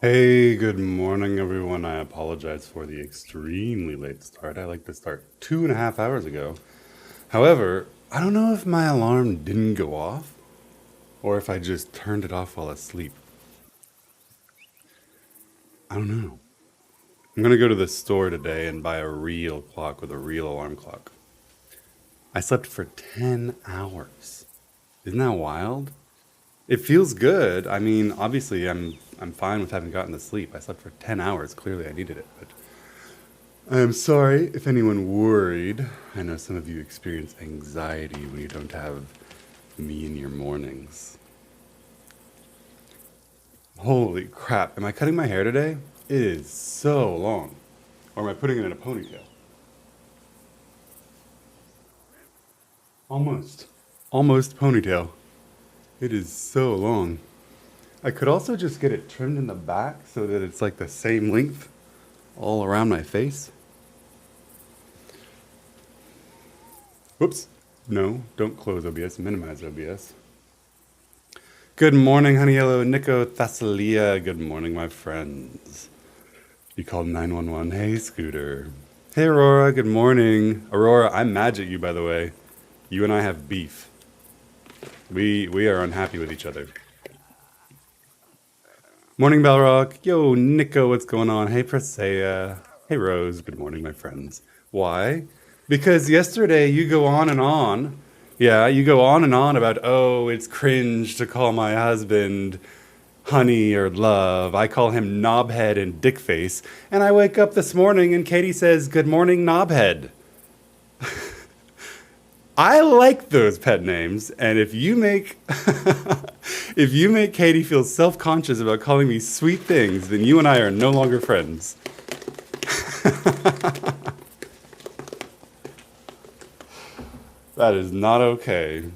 Hey, good morning, everyone. I apologize for the extremely late start. I like to start 2.5 hours ago. However, I don't know if my alarm didn't go off or if I just turned it off while asleep. I don't know. I'm gonna go to the store today and buy a real clock with a real alarm clock. I slept for 10 hours. Isn't that wild? It feels good. I mean, obviously, I'm fine with having gotten to sleep. I slept for 10 hours. Clearly, I needed it, but I'm sorry if anyone worried. I know some of you experience anxiety when you don't have me in your mornings. Holy crap, am I cutting my hair today? It is so long. Or am I putting it in a ponytail? Almost. Almost ponytail. It is so long. I could also just get it trimmed in the back so that it's like the same length all around my face. Whoops. No, don't close OBS, minimize OBS. Good morning, Honey Yellow, Nico, Thessalia. Good morning, my friends. You called 911. Hey, Scooter. Hey, Aurora. Good morning. Aurora, I'm mad at you, by the way. You and I have beef. We are unhappy with each other. Morning, Belrock. Yo, Nico, what's going on? Hey, Presea. Hey, Rose. Good morning, my friends. Why? Because yesterday you go on and on. Yeah, you go on and on about, oh, it's cringe to call my husband honey or love. I call him knobhead and dickface. And I wake up this morning and Katie says, good morning, knobhead. I like those pet names, and if you make if you make Katie feel self-conscious about calling me sweet things, then you and I are no longer friends. That is not okay.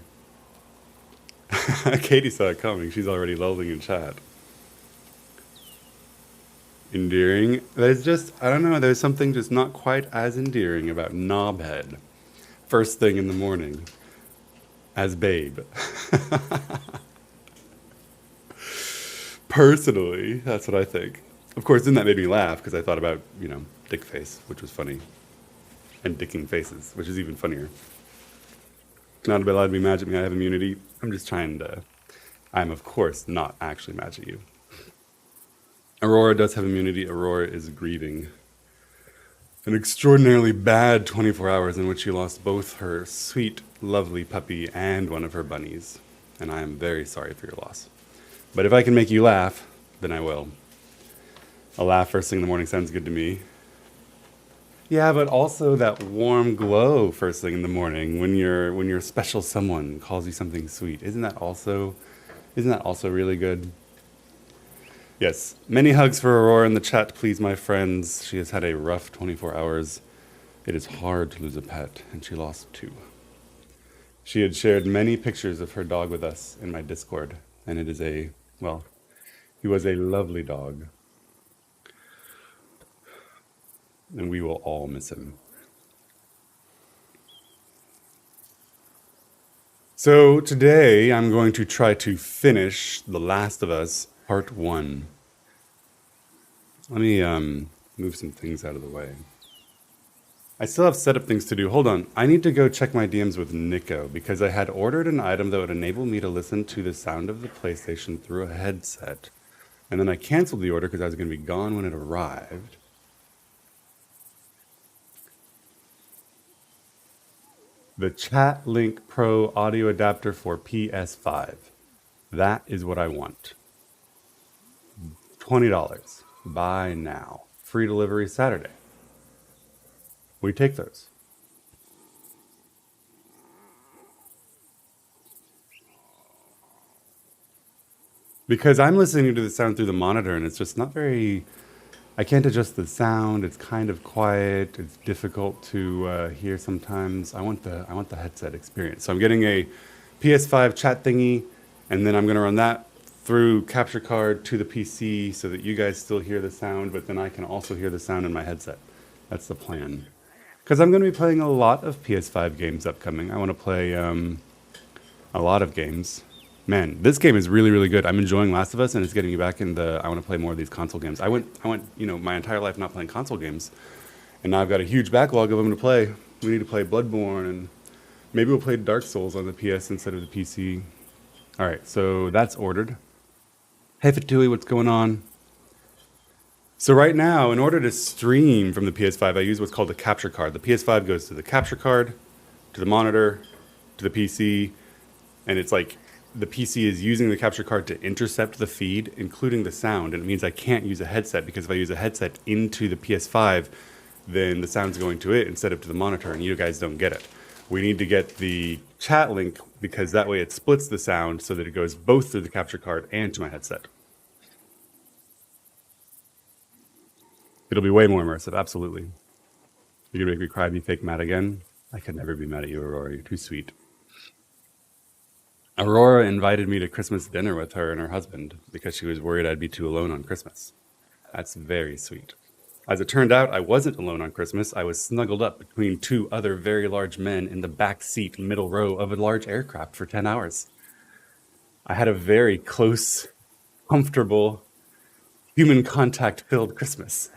Katie saw it coming. She's already lolling in chat. Endearing. There's just, I don't know, there's something just not quite as endearing about knobhead. First thing in the morning. As babe. Personally, that's what I think. Of course, then that made me laugh because I thought about, dick face, which was funny. And dicking faces, which is even funnier. Not allowed to be mad at me, I have immunity. I'm just trying to. I'm, of course, not actually mad at you. Aurora does have immunity. Aurora is grieving an extraordinarily bad 24 hours in which she lost both her sweet, lovely puppy and one of her bunnies. And I am very sorry for your loss. But if I can make you laugh, then I will. A laugh first thing in the morning sounds good to me. Yeah, but also that warm glow first thing in the morning when your special someone calls you something sweet. Isn't that also really good? Yes. Many hugs for Aurora in the chat, please, my friends. She has had a rough 24 hours. It is hard to lose a pet, and she lost two. She had shared many pictures of her dog with us in my Discord, and it is he was a lovely dog, and we will all miss him. So today I'm going to try to finish The Last of Us Part 1. Let me move some things out of the way. I still have setup things to do. Hold on. I need to go check my DMs with Nico because I had ordered an item that would enable me to listen to the sound of the PlayStation through a headset. And then I canceled the order because I was going to be gone when it arrived. The Chat Link Pro audio adapter for PS5. That is what I want. $20. Buy now. Free delivery Saturday. We take those. Because I'm listening to the sound through the monitor and it's just not very. I can't adjust the sound. It's kind of quiet. It's difficult to hear sometimes. I want the headset experience. So I'm getting a PS5 chat thingy, and then I'm going to run that through capture card to the PC so that you guys still hear the sound, but then I can also hear the sound in my headset. That's the plan. Because I'm going to be playing a lot of PS5 games upcoming. I want to play a lot of games. Man, this game is really, really good. I'm enjoying Last of Us, and it's getting me back in the. I want to play more of these console games. I went, my entire life not playing console games, and now I've got a huge backlog of them to play. We need to play Bloodborne, and maybe we'll play Dark Souls on the PS instead of the PC. All right, so that's ordered. Hey, Fatui, what's going on? So right now, in order to stream from the PS5, I use what's called a capture card. The PS5 goes to the capture card, to the monitor, to the PC, and it's like the PC is using the capture card to intercept the feed, including the sound, and it means I can't use a headset, because if I use a headset into the PS5, then the sound's going to it instead of to the monitor, and you guys don't get it. We need to get the chat link, because that way it splits the sound so that it goes both through the capture card and to my headset. It'll be way more immersive, absolutely. You're gonna make me cry, be fake mad again? I could never be mad at you, Aurora. You're too sweet. Aurora invited me to Christmas dinner with her and her husband because she was worried I'd be too alone on Christmas. That's very sweet. As it turned out, I wasn't alone on Christmas. I was snuggled up between two other very large men in the back seat, middle row of a large aircraft for 10 hours. I had a very close, comfortable, human contact-filled Christmas.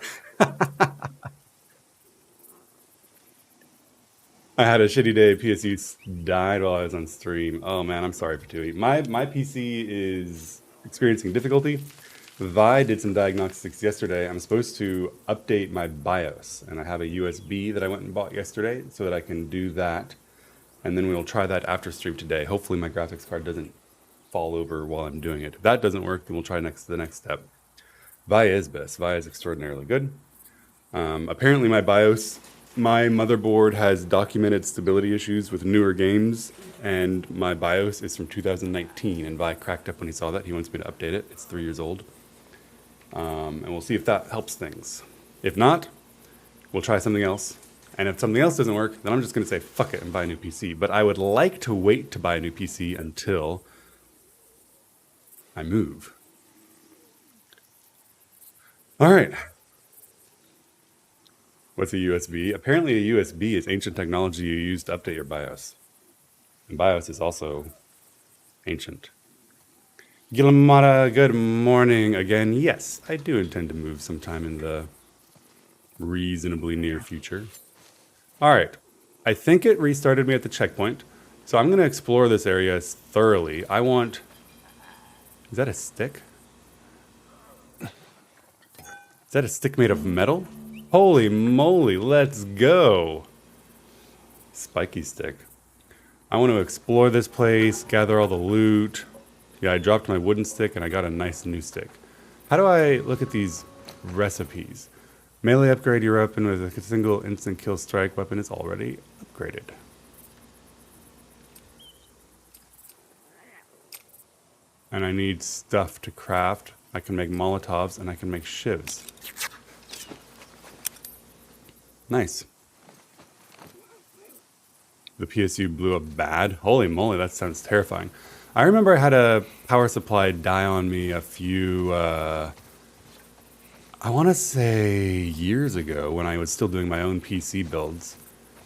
I had a shitty day. PSU died while I was on stream. Oh man, I'm sorry for Tui. My PC is experiencing difficulty. Vi did some diagnostics yesterday. I'm supposed to update my BIOS, and I have a USB that I went and bought yesterday so that I can do that. And then we'll try that after stream today. Hopefully my graphics card doesn't fall over while I'm doing it. If that doesn't work, then we'll try the next step. Vi is best. Vi is extraordinarily good. Apparently my BIOS, my motherboard has documented stability issues with newer games, and my BIOS is from 2019, and Vi cracked up when he saw that. He wants me to update it. It's 3 years old. And we'll see if that helps things. If not, we'll try something else. And if something else doesn't work, then I'm just going to say fuck it and buy a new PC. But I would like to wait to buy a new PC until I move. All right. What's a USB? Apparently a USB is ancient technology you use to update your BIOS. And BIOS is also ancient. Gilamara, good morning again. Yes, I do intend to move sometime in the reasonably near future. All right. I think it restarted me at the checkpoint. So I'm going to explore this area thoroughly. I want... Is that a stick? Is that a stick made of metal? Holy moly, let's go. Spiky stick. I want to explore this place, gather all the loot. Yeah, I dropped my wooden stick and I got a nice new stick. How do I look at these recipes? Melee upgrade your weapon with a single instant kill strike weapon is already upgraded. And I need stuff to craft. I can make Molotovs and I can make shivs. Nice. The PSU blew up bad. Holy moly, that sounds terrifying. I remember I had a power supply die on me a few, I want to say years ago when I was still doing my own PC builds.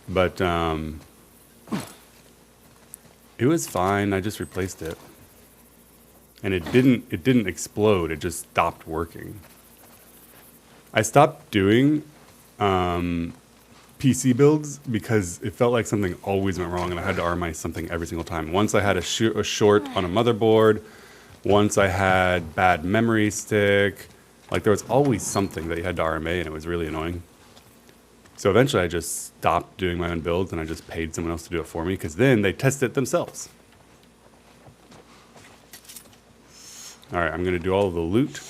But it was fine. I just replaced it. And it didn't explode. It just stopped working. I stopped doing PC builds because it felt like something always went wrong and I had to RMI something every single time. Once I had a short on a motherboard, once I had bad memory stick, like there was always something that you had to RMA and it was really annoying. So eventually I just stopped doing my own builds and I just paid someone else to do it for me because then they test it themselves. All right, I'm gonna do all of the loot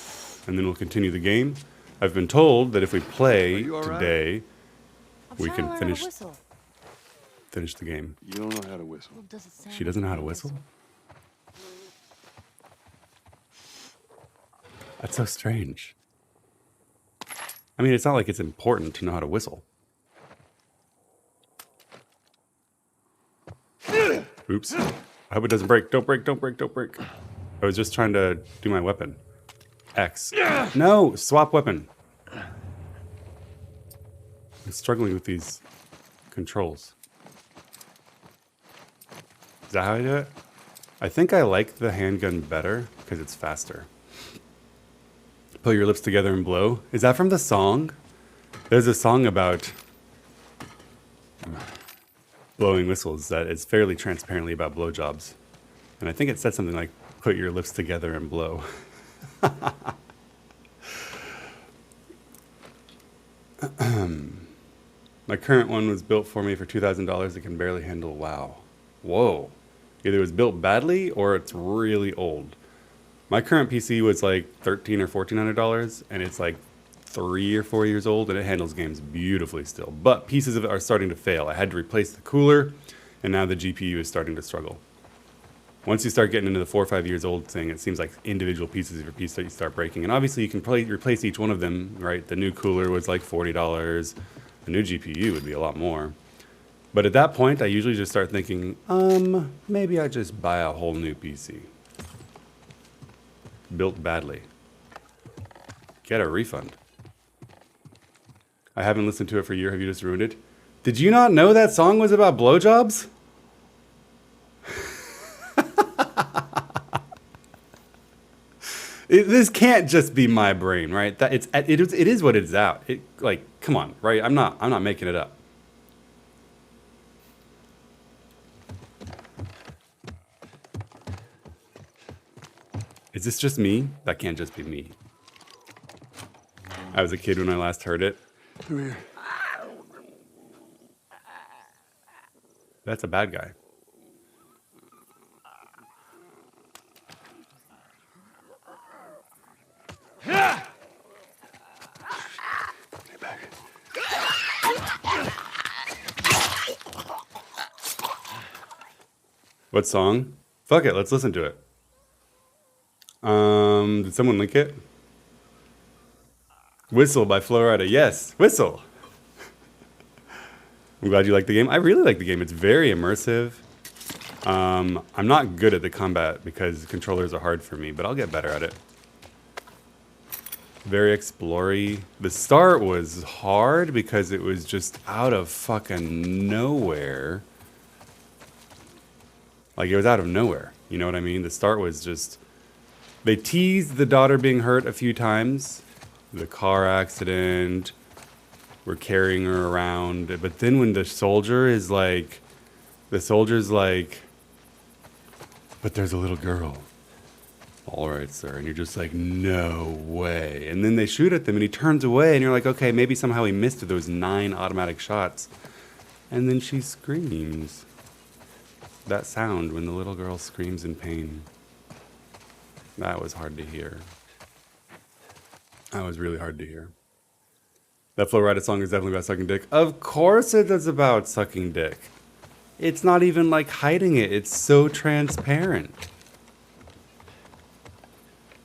and then we'll continue the game. I've been told that if we play today, we can finish the game. You don't know how to whistle. She doesn't know how to whistle? That's so strange. I mean, it's not like it's important to know how to whistle. Oops. I hope it doesn't break. Don't break, don't break, don't break. I was just trying to do my weapon. X. No! Swap weapon. I'm struggling with these controls. Is that how I do it? I think I like the handgun better because it's faster. Put your lips together and blow. Is that from the song? There's a song about blowing whistles that is fairly transparently about blowjobs. And I think it said something like, put your lips together and blow. My current one was built for me for $2,000. It can barely handle WoW. Whoa. Either it was built badly or it's really old. My current PC was like $1,300 or $1,400, and it's like 3 or 4 years old, and it handles games beautifully still. But pieces of it are starting to fail. I had to replace the cooler, and now the GPU is starting to struggle. Once you start getting into the 4 or 5 years old thing, it seems like individual pieces of your piece that you start breaking. And obviously, you can probably replace each one of them, right? The new cooler was like $40. The new GPU would be a lot more. But at that point, I usually just start thinking, maybe I just buy a whole new PC. Built badly. Get a refund. I haven't listened to it for a year. Have you just ruined it? Did you not know that song was about blowjobs? This can't just be my brain, right? That it is what it's out. Like, come on, right? I'm not making it up. Is this just me? That can't just be me. I was a kid when I last heard it. Come here. That's a bad guy. What song? Fuck it, let's listen to it. Did someone link it? Whistle by Florida. Yes, Whistle. I'm glad you like the game. I really like the game. It's very immersive. I'm not good at the combat because controllers are hard for me, but I'll get better at it. Very explory. The start was hard because it was just out of fucking nowhere. Like, it was out of nowhere. You know what I mean? The start was just... They teased the daughter being hurt a few times. The car accident. We're carrying her around. But then when the soldier is like... The soldier's like... But there's a little girl. All right, sir. And you're just like, no way. And then they shoot at them and he turns away. And you're like, okay, maybe somehow he missed those 9 automatic shots. And then she screams. That sound when the little girl screams in pain. That was hard to hear. That was really hard to hear. That Flo Rida song is definitely about sucking dick. Of course it is about sucking dick. It's not even like hiding it. It's so transparent.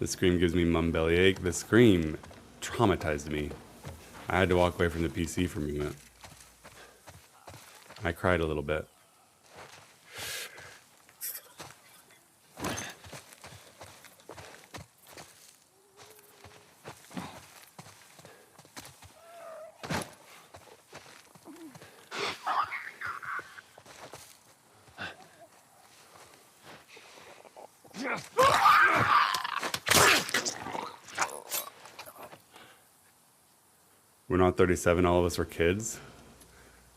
The scream gives me mum bellyache. The scream traumatized me. I had to walk away from the PC for a minute. I cried a little bit. We're not 37, all of us were kids.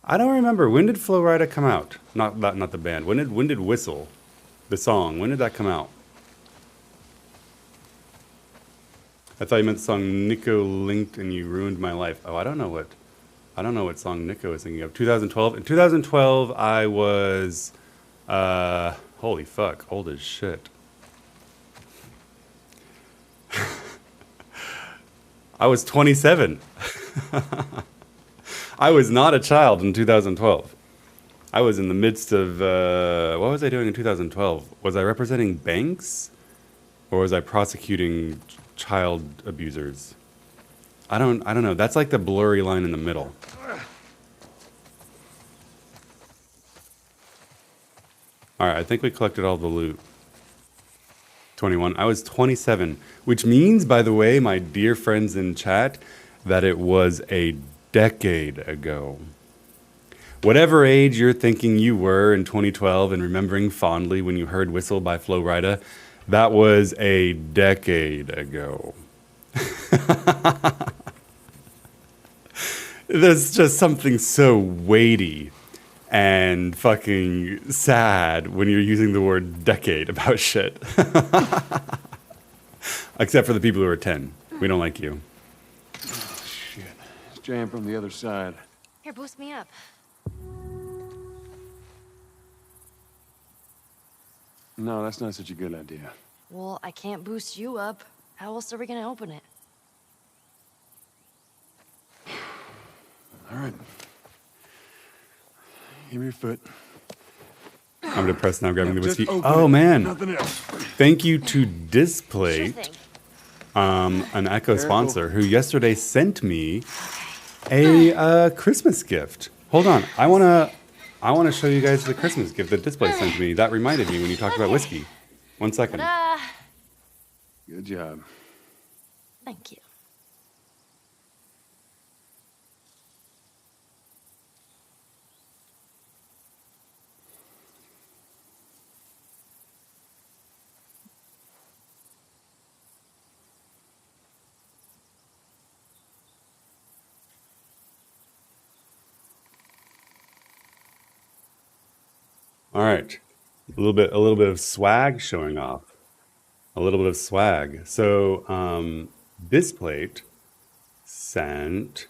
I don't remember. When did Flo Rida come out? Not the band. When did Whistle, the song, when did that come out? I thought you meant the song Nico linked and you ruined my life. Oh, I don't know what song Nico is thinking of. 2012. In 2012, I was, holy fuck, old as shit. I was 27. I was not a child in 2012. I was in the midst of, what was I doing in 2012? Was I representing banks? Or was I prosecuting child abusers? I don't know. That's like the blurry line in the middle. All right, I think we collected all the loot. 21. I was 27, which means, by the way, my dear friends in chat, that it was a decade ago. Whatever age you're thinking you were in 2012 and remembering fondly when you heard Whistle by Flo Rida, that was a decade ago. There's just something so weighty and fucking sad when you're using the word decade about shit. Except for the people who are 10. We don't like you. Oh, shit. It's jammed from the other side. Here, boost me up. No, that's not such a good idea. Well, I can't boost you up. How else are we gonna open it? All right. Give me your foot. I'm depressed now grabbing the Just whiskey. open Oh, it. man. Nothing else. Thank you to Sure Displate, thing. an Echo sponsor, who yesterday sent me a Christmas gift. Hold on. I wanna show you guys the Christmas gift that Displate sent me. That reminded me when you talked about whiskey. 1 second. Ta-da! Good job. Thank you. All right. A little bit of swag showing off. A little bit of swag. So, Displate sent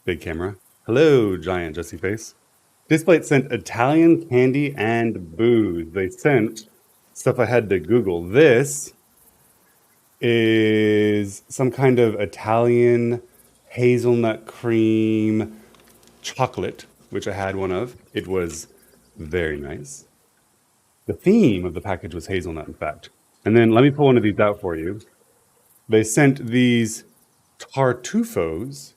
big camera. Hello, giant Jesse face. Displate sent Italian candy and booze. They sent stuff I had to Google. This is some kind of Italian hazelnut cream chocolate, which I had one of. It was very nice. The theme of the package was hazelnut, in fact. And then let me pull one of these out for you. They sent these tartufos,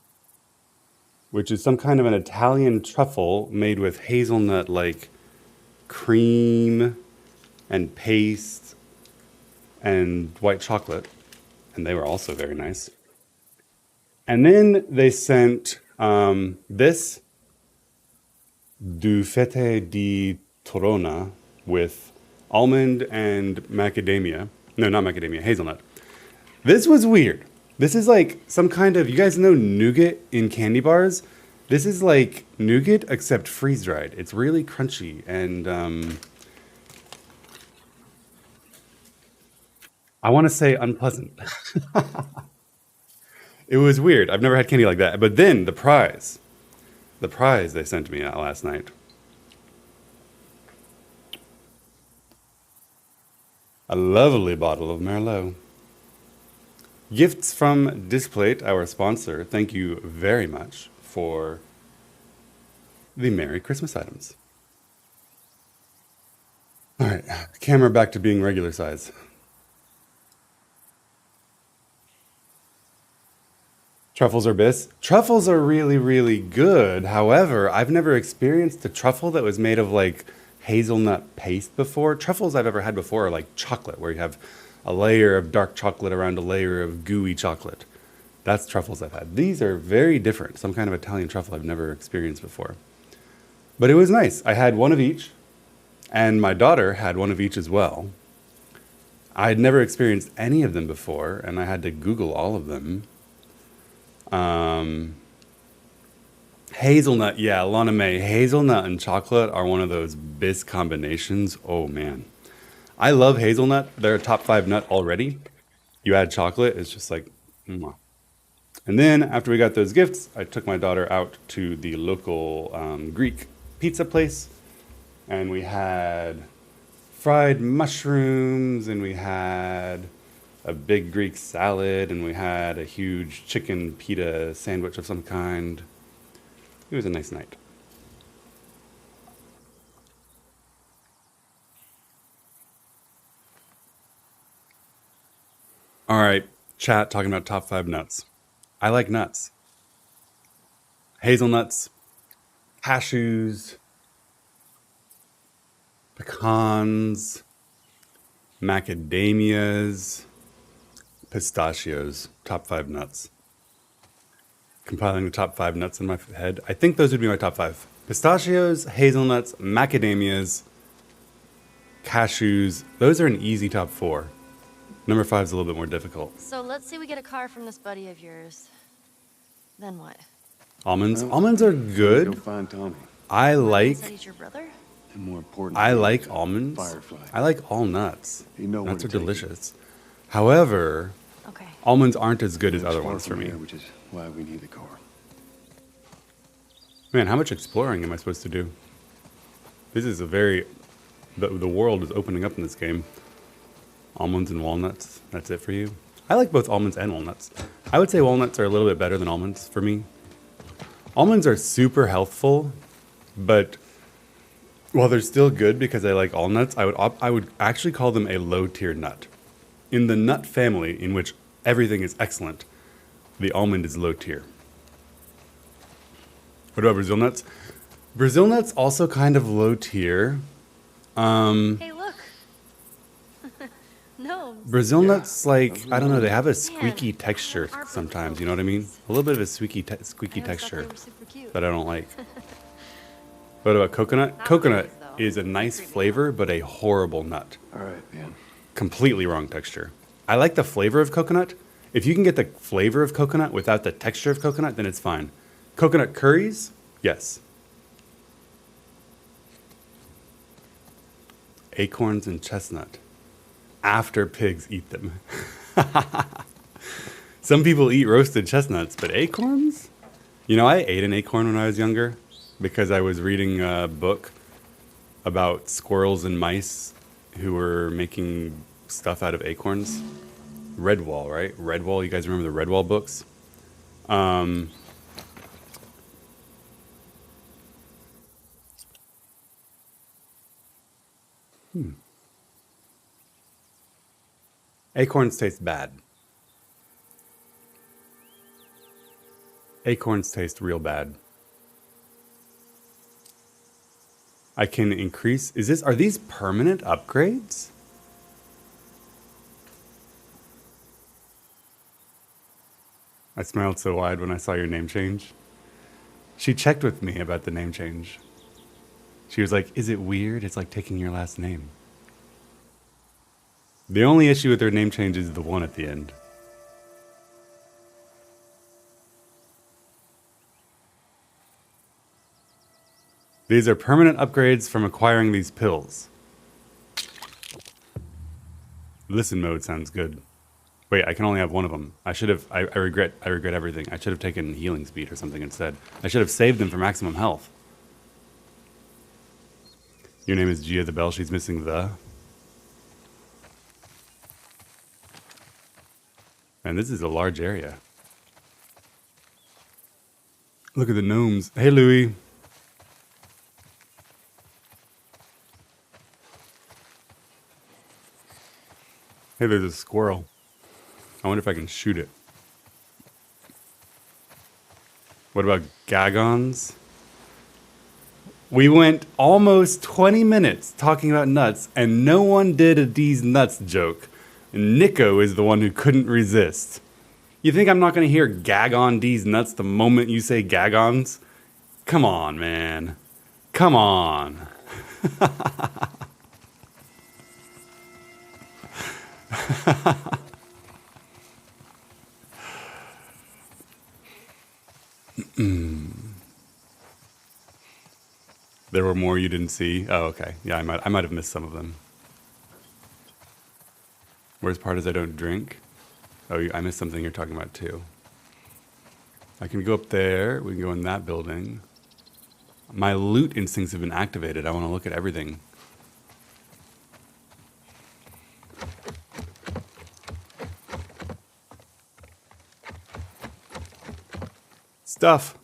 which is some kind of an Italian truffle made with hazelnut like cream and paste and white chocolate. And they were also very nice. And then they sent this Dufete di Torona with almond and macadamia. No, not macadamia, hazelnut. This was weird. This is like some kind of, you guys know nougat in candy bars? This is like nougat except freeze dried. It's really crunchy and I want to say unpleasant. It was weird. I've never had candy like that. But then the prize they sent me out last night. A lovely bottle of Merlot. Gifts from Displate, our sponsor. Thank you very much for the Merry Christmas items. All right, camera back to being regular size. Truffles or bis? Truffles are really, really good. However, I've never experienced a truffle that was made of like hazelnut paste before. Truffles I've ever had before are like chocolate, where you have a layer of dark chocolate around a layer of gooey chocolate. That's truffles I've had. These are very different. Some kind of Italian truffle I've never experienced before. But it was nice. I had one of each, and my daughter had one of each as well. I had never experienced any of them before, and I had to Google all of them. Hazelnut, yeah, Lana May. Hazelnut and chocolate are one of those bis combinations. Oh, man. I love hazelnut. They're a top 5 nut already. You add chocolate, it's just like, mwah. And then after we got those gifts, I took my daughter out to the local Greek pizza place. And we had fried mushrooms, and we had a big Greek salad, and we had a huge chicken pita sandwich of some kind. It was a nice night. All right, chat talking about top 5 nuts. I like nuts. Hazelnuts, cashews, pecans, macadamias, pistachios, top 5 nuts. Compiling the top 5 nuts in my head. I think those would be my top 5. Pistachios, hazelnuts, macadamias, cashews. Those are an easy top 4. Number 5 is a little bit more difficult. So let's say we get a car from this buddy of yours. Then what? Almonds. Well, Almonds are Go good. find Tommy. I like Said he's your brother? And more important, I like almonds. Firefly. I like all nuts. You know where Nuts to are take it. delicious. However, Okay. almonds aren't as good as It's other far ones for from me. here, which is why we need the car. Man, how much exploring am I supposed to do? This is a very... The world is opening up in this game. Almonds and walnuts. That's it for you? I like both almonds and walnuts. I would say walnuts are a little bit better than almonds for me. Almonds are super healthful, but while they're still good because I like all nuts, I would actually call them a low-tier nut. In the nut family, in which everything is excellent, the almond is low tier. What about Brazil nuts? Brazil nuts also kind of low tier. Hey, look. No. Brazil Yeah. nuts, like, I don't know, they have a squeaky Man, texture our sometimes, Brazil you know what I mean? cookies. A little bit of a squeaky I always thought texture they were super cute. that I don't like. What about coconut? Not Coconut always, though. is a nice Creepy. flavor, but a horrible nut. All right, man. Completely wrong texture. I like the flavor of coconut. If you can get the flavor of coconut without the texture of coconut, then it's fine. Coconut curries? Yes. Acorns and chestnut. After pigs eat them. Some people eat roasted chestnuts, but acorns? You know, I ate an acorn when I was younger because I was reading a book about squirrels and mice who were making stuff out of acorns. Redwall, right? Redwall, you guys remember the Redwall books? Acorns taste bad. Acorns taste real bad. I can increase. Are these permanent upgrades? I smiled so wide when I saw your name change. She checked with me about the name change. She was like, "Is it weird? It's like taking your last name." The only issue with her name change is the one at the end. These are permanent upgrades from acquiring these pills. Listen mode sounds good. Wait, I can only have one of them. I regret everything. I should have taken healing speed or something instead. I should have saved them for maximum health. Your name is Gia the Bell. She's missing the. And this is a large area. Look at the gnomes. Hey, Louie. Hey, there's a squirrel. I wonder if I can shoot it. What about gagons? We went almost 20 minutes talking about nuts, and no one did a D's nuts joke. And Nico is the one who couldn't resist. You think I'm not going to hear gag on D's nuts the moment you say gagons? Come on, man. Come on. There were more you didn't see. Oh, okay. Yeah, I might have missed some of them. Worst part is I don't drink. Oh, I missed something you're talking about too. I can go up there. We can go in that building. My loot instincts have been activated. I want to look at everything. Stuff.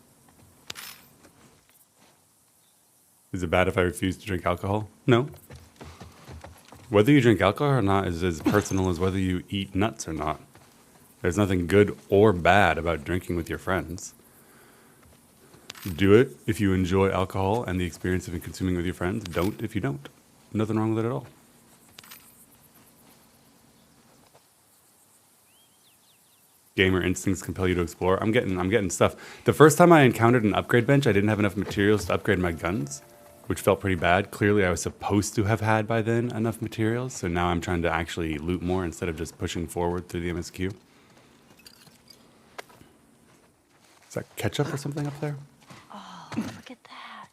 Is it bad if I refuse to drink alcohol? No. Whether you drink alcohol or not is as personal as whether you eat nuts or not. There's nothing good or bad about drinking with your friends. Do it if you enjoy alcohol and the experience of consuming with your friends. Don't if you don't. Nothing wrong with it at all. Gamer instincts compel you to explore. I'm getting stuff. The first time I encountered an upgrade bench, I didn't have enough materials to upgrade my guns, which felt pretty bad. Clearly, I was supposed to have had by then enough materials, so now I'm trying to actually loot more instead of just pushing forward through the MSQ. Is that ketchup or something up there? Oh, look at that.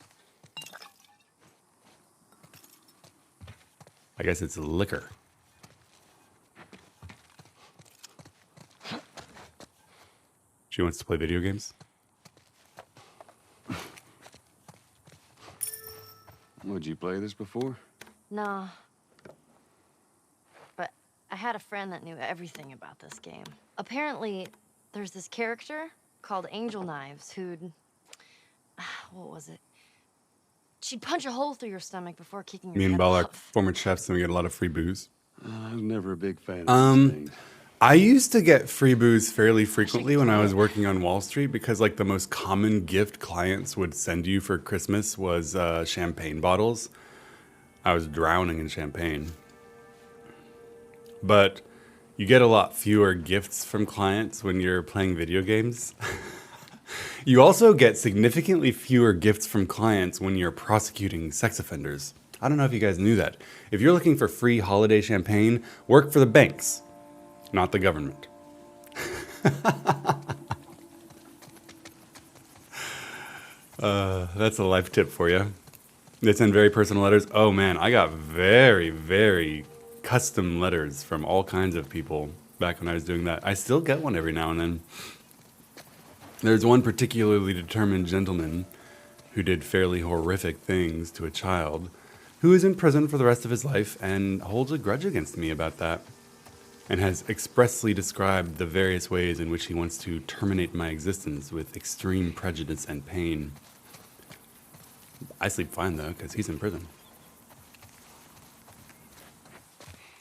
I guess it's liquor. She wants to play video games? Would you play this before? No. But I had a friend that knew everything about this game. Apparently, there's this character called Angel Knives who'd... What was it? She'd punch a hole through your stomach before kicking your Me and head Ball are off. former chefs and we get a lot of free booze. I was never a big fan of these things. I used to get free booze fairly frequently when I was working on Wall Street because like the most common gift clients would send you for Christmas was champagne bottles. I was drowning in champagne. But you get a lot fewer gifts from clients when you're playing video games. You also get significantly fewer gifts from clients when you're prosecuting sex offenders. I don't know if you guys knew that. If you're looking for free holiday champagne, work for the banks, not the government. That's a life tip for you. They send very personal letters. Oh man, I got very, very custom letters from all kinds of people back when I was doing that. I still get one every now and then. There's one particularly determined gentleman who did fairly horrific things to a child who is in prison for the rest of his life and holds a grudge against me about that and has expressly described the various ways in which he wants to terminate my existence with extreme prejudice and pain. I sleep fine though because he's in prison.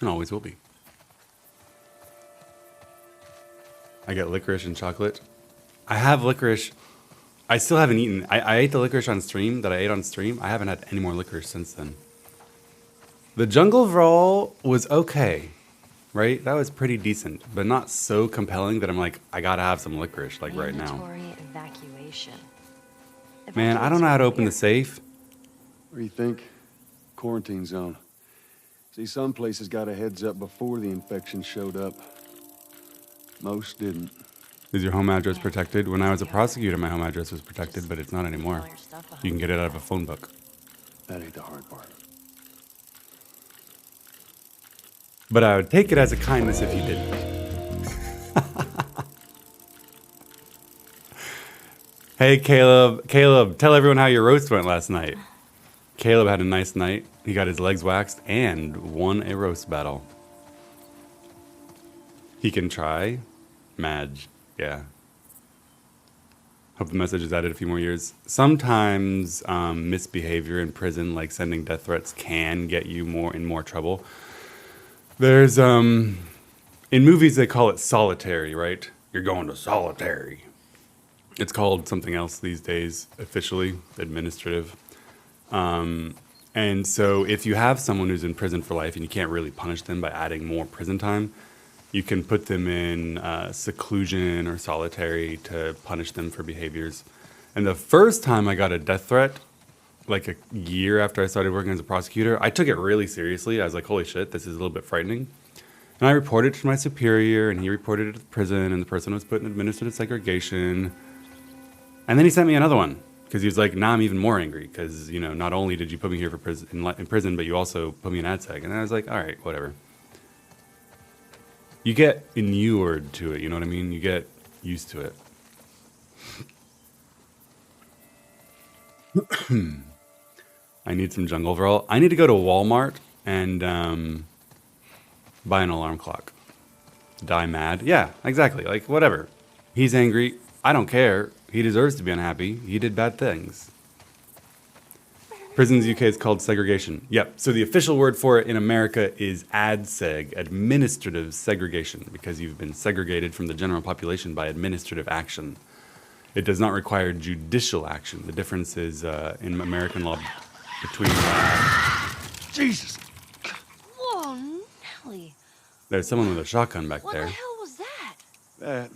And always will be. I get licorice and chocolate. I have licorice. I still haven't eaten. I ate the licorice on stream that I ate on stream. I haven't had any more licorice since then. The jungle brawl was okay, right? That was pretty decent, but not so compelling that I'm like, I gotta have some licorice like right now. Mandatory evacuation. Man, I don't know how to open the safe. What do you think? Quarantine zone. See, some places got a heads up before the infection showed up. Most didn't. Is your home address protected? When I was a prosecutor, my home address was protected, but it's not anymore. You can get it out of a phone book. That ain't the hard part. But I would take it as a kindness if you didn't. Hey, Caleb. Caleb, tell everyone how your roast went last night. Caleb had a nice night. He got his legs waxed and won a roast battle. He can try. Madge. Yeah. Hope the message is added a few more years. Sometimes misbehavior in prison, like sending death threats, can get you in more trouble. There's in movies they call it solitary, right? You're going to solitary. It's called something else these days, officially, administrative. And so if you have someone who's in prison for life and you can't really punish them by adding more prison time, you can put them in seclusion or solitary to punish them for behaviors. And the first time I got a death threat, like a year after I started working as a prosecutor, I took it really seriously. I was like, holy shit, this is a little bit frightening. And I reported it to my superior, and he reported it to the prison, and the person was put in administrative segregation. And then he sent me another one, because he was like, now I'm even more angry, because, you know, not only did you put me here for in prison, but you also put me in AdSeg. And I was like, all right, whatever. You get inured to it, you know what I mean? You get used to it. I need some jungle overall. I need to go to Walmart and buy an alarm clock. Die mad. Yeah, exactly. Like, whatever. He's angry. I don't care. He deserves to be unhappy. He did bad things. Prisons UK is called segregation. Yep. So the official word for it in America is ADSEG, administrative segregation, because you've been segregated from the general population by administrative action. It does not require judicial action. The difference is in American law between... Jesus! Whoa, Nelly. There's someone with a shotgun back What there. the hell was that? That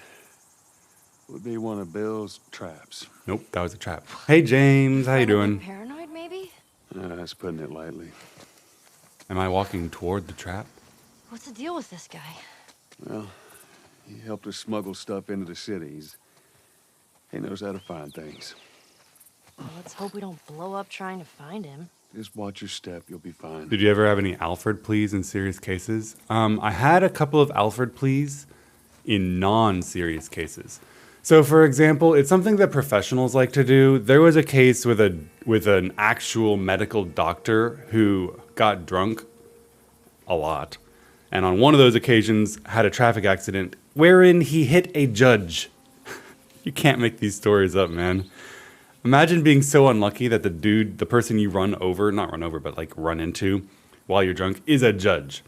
Would be one of Bill's traps. Nope, that was a trap. Hey, James, how you doing? Paranoid, maybe? That's putting it lightly. Am I walking toward the trap? What's the deal with this guy? Well, he helped us smuggle stuff into the cities. He knows how to find things. Well, let's hope we don't blow up trying to find him. Just watch your step, you'll be fine. Did you ever have any Alfred pleas in serious cases? I had a couple of Alfred pleas in non-serious cases. So, for example, it's something that professionals like to do. There was a case with an actual medical doctor who got drunk a lot, and on one of those occasions had a traffic accident wherein he hit a judge. You can't make these stories up, man. Imagine being so unlucky that the person you run into while you're drunk is a judge.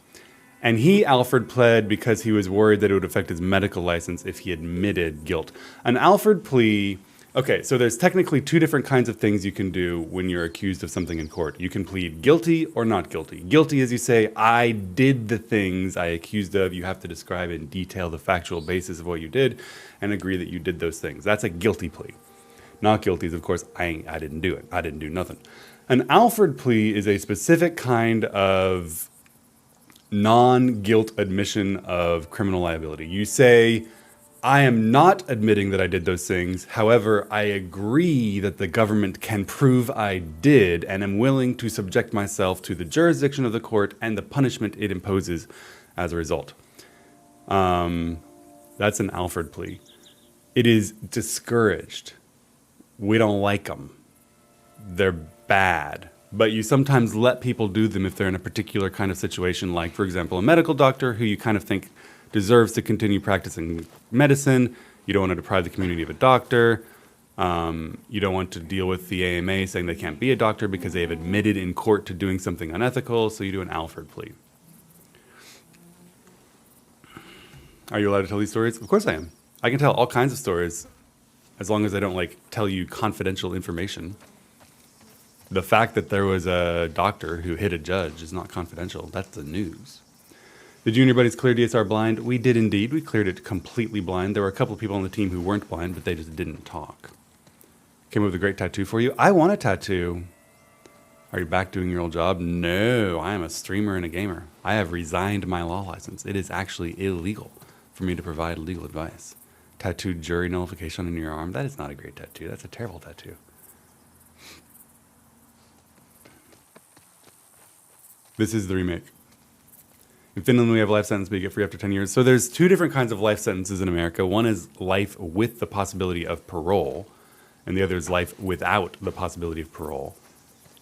And Alfred pled because he was worried that it would affect his medical license if he admitted guilt. An Alfred plea, okay, so there's technically two different kinds of things you can do when you're accused of something in court. You can plead guilty or not guilty. Guilty is you say, I did the things I accused of. You have to describe in detail the factual basis of what you did and agree that you did those things. That's a guilty plea. Not guilty is, of course, I didn't do it. I didn't do nothing. An Alfred plea is a specific kind of non-guilt admission of criminal liability. You say, I am not admitting that I did those things. However, I agree that the government can prove I did and am willing to subject myself to the jurisdiction of the court and the punishment it imposes as a result. That's an Alfred plea. It is discouraged. We don't like them. They're bad. But you sometimes let people do them if they're in a particular kind of situation, like, for example, a medical doctor who you kind of think deserves to continue practicing medicine. You don't want to deprive the community of a doctor. You don't want to deal with the AMA saying they can't be a doctor because they have admitted in court to doing something unethical, so you do an Alfred plea. Are you allowed to tell these stories? Of course I am. I can tell all kinds of stories as long as I don't, tell you confidential information. The fact that there was a doctor who hit a judge is not confidential. That's the news. Did you and your buddies clear DSR blind? We did indeed. We cleared it completely blind. There were a couple of people on the team who weren't blind, but they just didn't talk. Came up with a great tattoo for you. I want a tattoo. Are you back doing your old job? No, I am a streamer and a gamer. I have resigned my law license. It is actually illegal for me to provide legal advice. Tattooed jury nullification on your arm? That is not a great tattoo. That's a terrible tattoo. This is the remake. In Finland, we have a life sentence, but you get free after 10 years. So there's two different kinds of life sentences in America. One is life with the possibility of parole, and the other is life without the possibility of parole.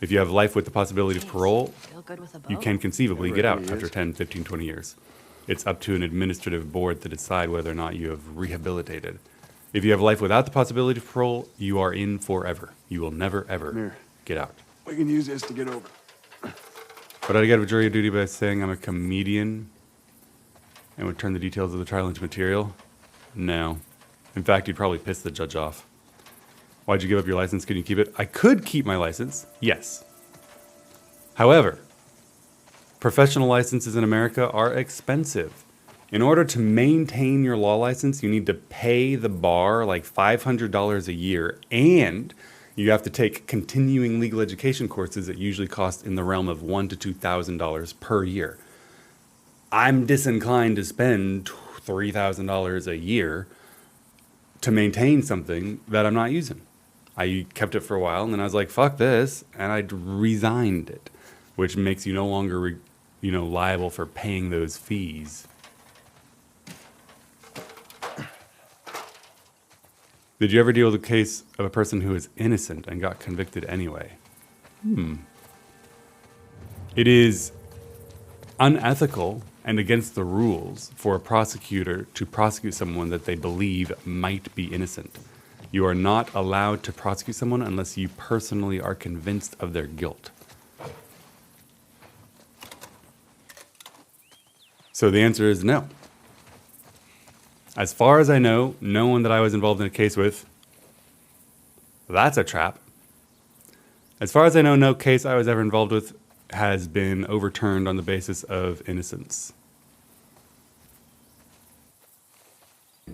If you have life with the possibility of parole, Feel good with a bow? you can conceivably Yeah, get out right, after yes. 10, 15, 20 years. It's up to an administrative board to decide whether or not you have rehabilitated. If you have life without the possibility of parole, you are in forever. You will never, ever Here. get out. We can use this to get over. But I'd get out of jury duty by saying I'm a comedian and would turn the details of the trial into material? No. In fact, you'd probably piss the judge off. Why'd you give up your license? Can you keep it? I could keep my license, yes. However, professional licenses in America are expensive. In order to maintain your law license, you need to pay the bar like $500 a year, and you have to take continuing legal education courses that usually cost in the realm of $1,000 to $2,000 per year. I'm disinclined to spend $3,000 a year to maintain something that I'm not using. I kept it for a while, and then I was like, fuck this, and I resigned it, which makes you no longer liable for paying those fees. Did you ever deal with a case of a person who is innocent and got convicted anyway? It is unethical and against the rules for a prosecutor to prosecute someone that they believe might be innocent. You are not allowed to prosecute someone unless you personally are convinced of their guilt. So the answer is no. As far as I know, no one that I was involved in a case with, that's a trap. As far as I know, no case I was ever involved with has been overturned on the basis of innocence.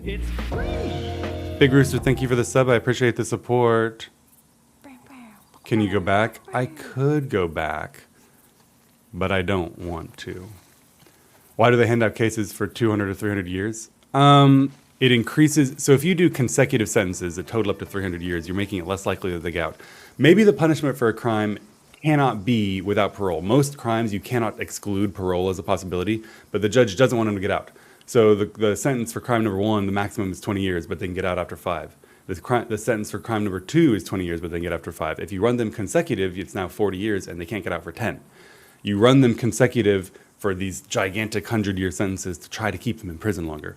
It's free. Big Rooster, thank you for the sub. I appreciate the support. Can you go back? I could go back, but I don't want to. Why do they hand out cases for 200 or 300 years? It increases. So if you do consecutive sentences that total up to 300 years, you're making it less likely that they get out. Maybe the punishment for a crime cannot be without parole. Most crimes, you cannot exclude parole as a possibility, but the judge doesn't want them to get out. So the sentence for crime number 1, the maximum is 20 years, but they can get out after 5. The sentence for crime number 2 is 20 years, but they can get out after 5. If you run them consecutive, it's now 40 years, and they can't get out for 10. You run them consecutive for these gigantic 100-year sentences to try to keep them in prison longer.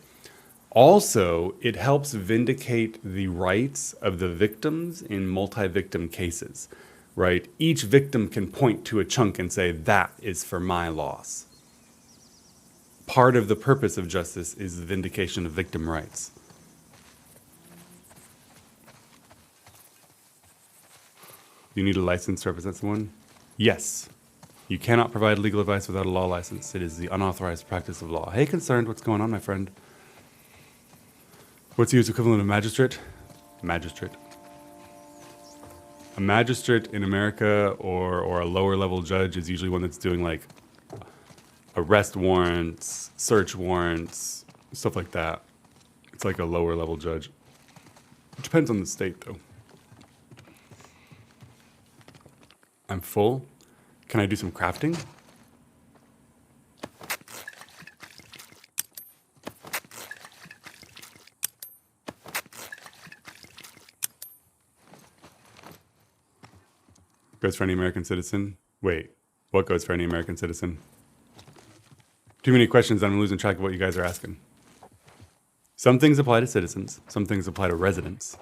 Also, it helps vindicate the rights of the victims in multi-victim cases, right? Each victim can point to a chunk and say, that is for my loss. Part of the purpose of justice is the vindication of victim rights. You need a license to represent someone? Yes. You cannot provide legal advice without a law license. It is the unauthorized practice of law. Hey, Concerned, what's going on, my friend? What's the U.S. equivalent of magistrate? Magistrate. A magistrate in America or a lower level judge is usually one that's doing like arrest warrants, search warrants, stuff like that. It's like a lower level judge. It depends on the state, though. I'm full. Can I do some crafting? Goes for any American citizen? Wait, what goes for any American citizen? Too many questions, I'm losing track of what you guys are asking. Some things apply to citizens, some things apply to residents.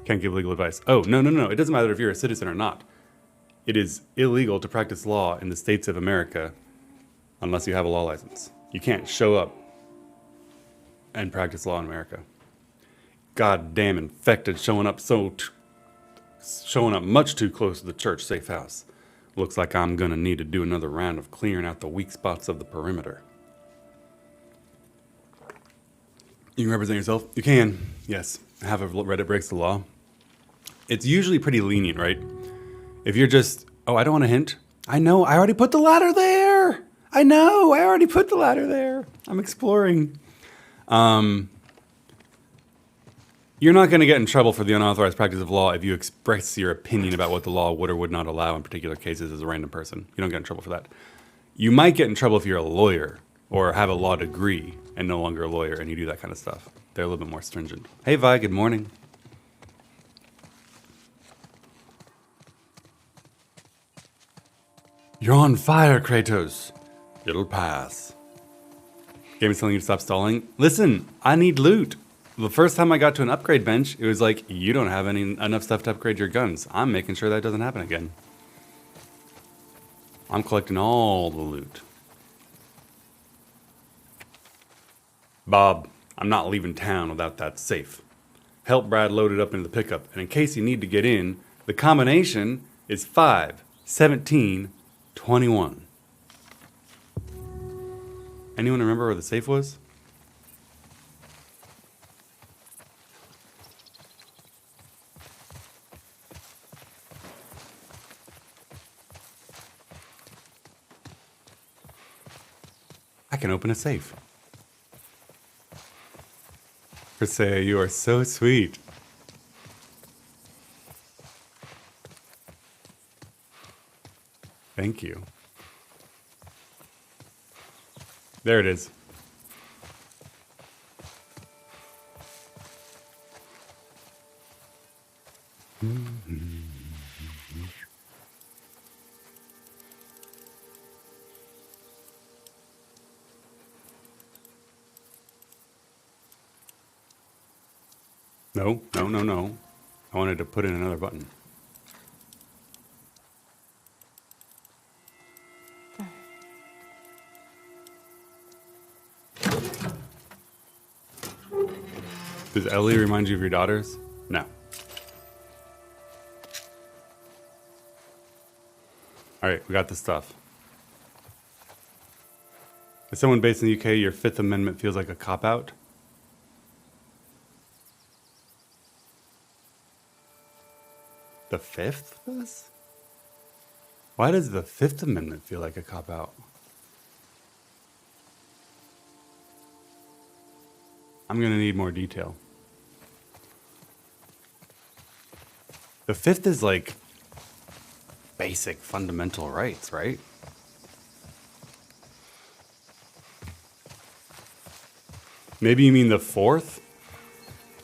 Can't give legal advice. Oh, no. It doesn't matter if you're a citizen or not. It is illegal to practice law in the states of America unless you have a law license. You can't show up and practice law in America. Goddamn infected, showing up much too close to the church safe house. Looks like I'm gonna need to do another round of clearing out the weak spots of the perimeter. You can represent yourself? You can, yes. Have a Reddit breaks the law. It's usually pretty lenient, right? If you're just, oh, I don't want a hint. I know, I already put the ladder there. I know, I already put the ladder there. I'm exploring. You're not going to get in trouble for the unauthorized practice of law if you express your opinion about what the law would or would not allow in particular cases as a random person. You don't get in trouble for that. You might get in trouble if you're a lawyer or have a law degree and no longer a lawyer and you do that kind of stuff. They're a little bit more stringent. Hey, Vi, good morning. You're on fire, Kratos. It'll pass. Game is telling you to stop stalling. Listen, I need loot. The first time I got to an upgrade bench, it was like, you don't have enough stuff to upgrade your guns. I'm making sure that doesn't happen again. I'm collecting all the loot. Bob, I'm not leaving town without that safe. Help Brad load it up into the pickup, and in case you need to get in, the combination is 5, 17, 21. Anyone remember where the safe was? I can open a safe. Persea, you are so sweet. Thank you. There it is. No. I wanted to put in another button. Does Ellie remind you of your daughters? No. Alright, we got the stuff. As someone based in the UK, your Fifth Amendment feels like a cop-out? The Fifth was? Why does the Fifth Amendment feel like a cop-out? I'm going to need more detail. The Fifth is like basic fundamental rights, right? Maybe you mean the Fourth?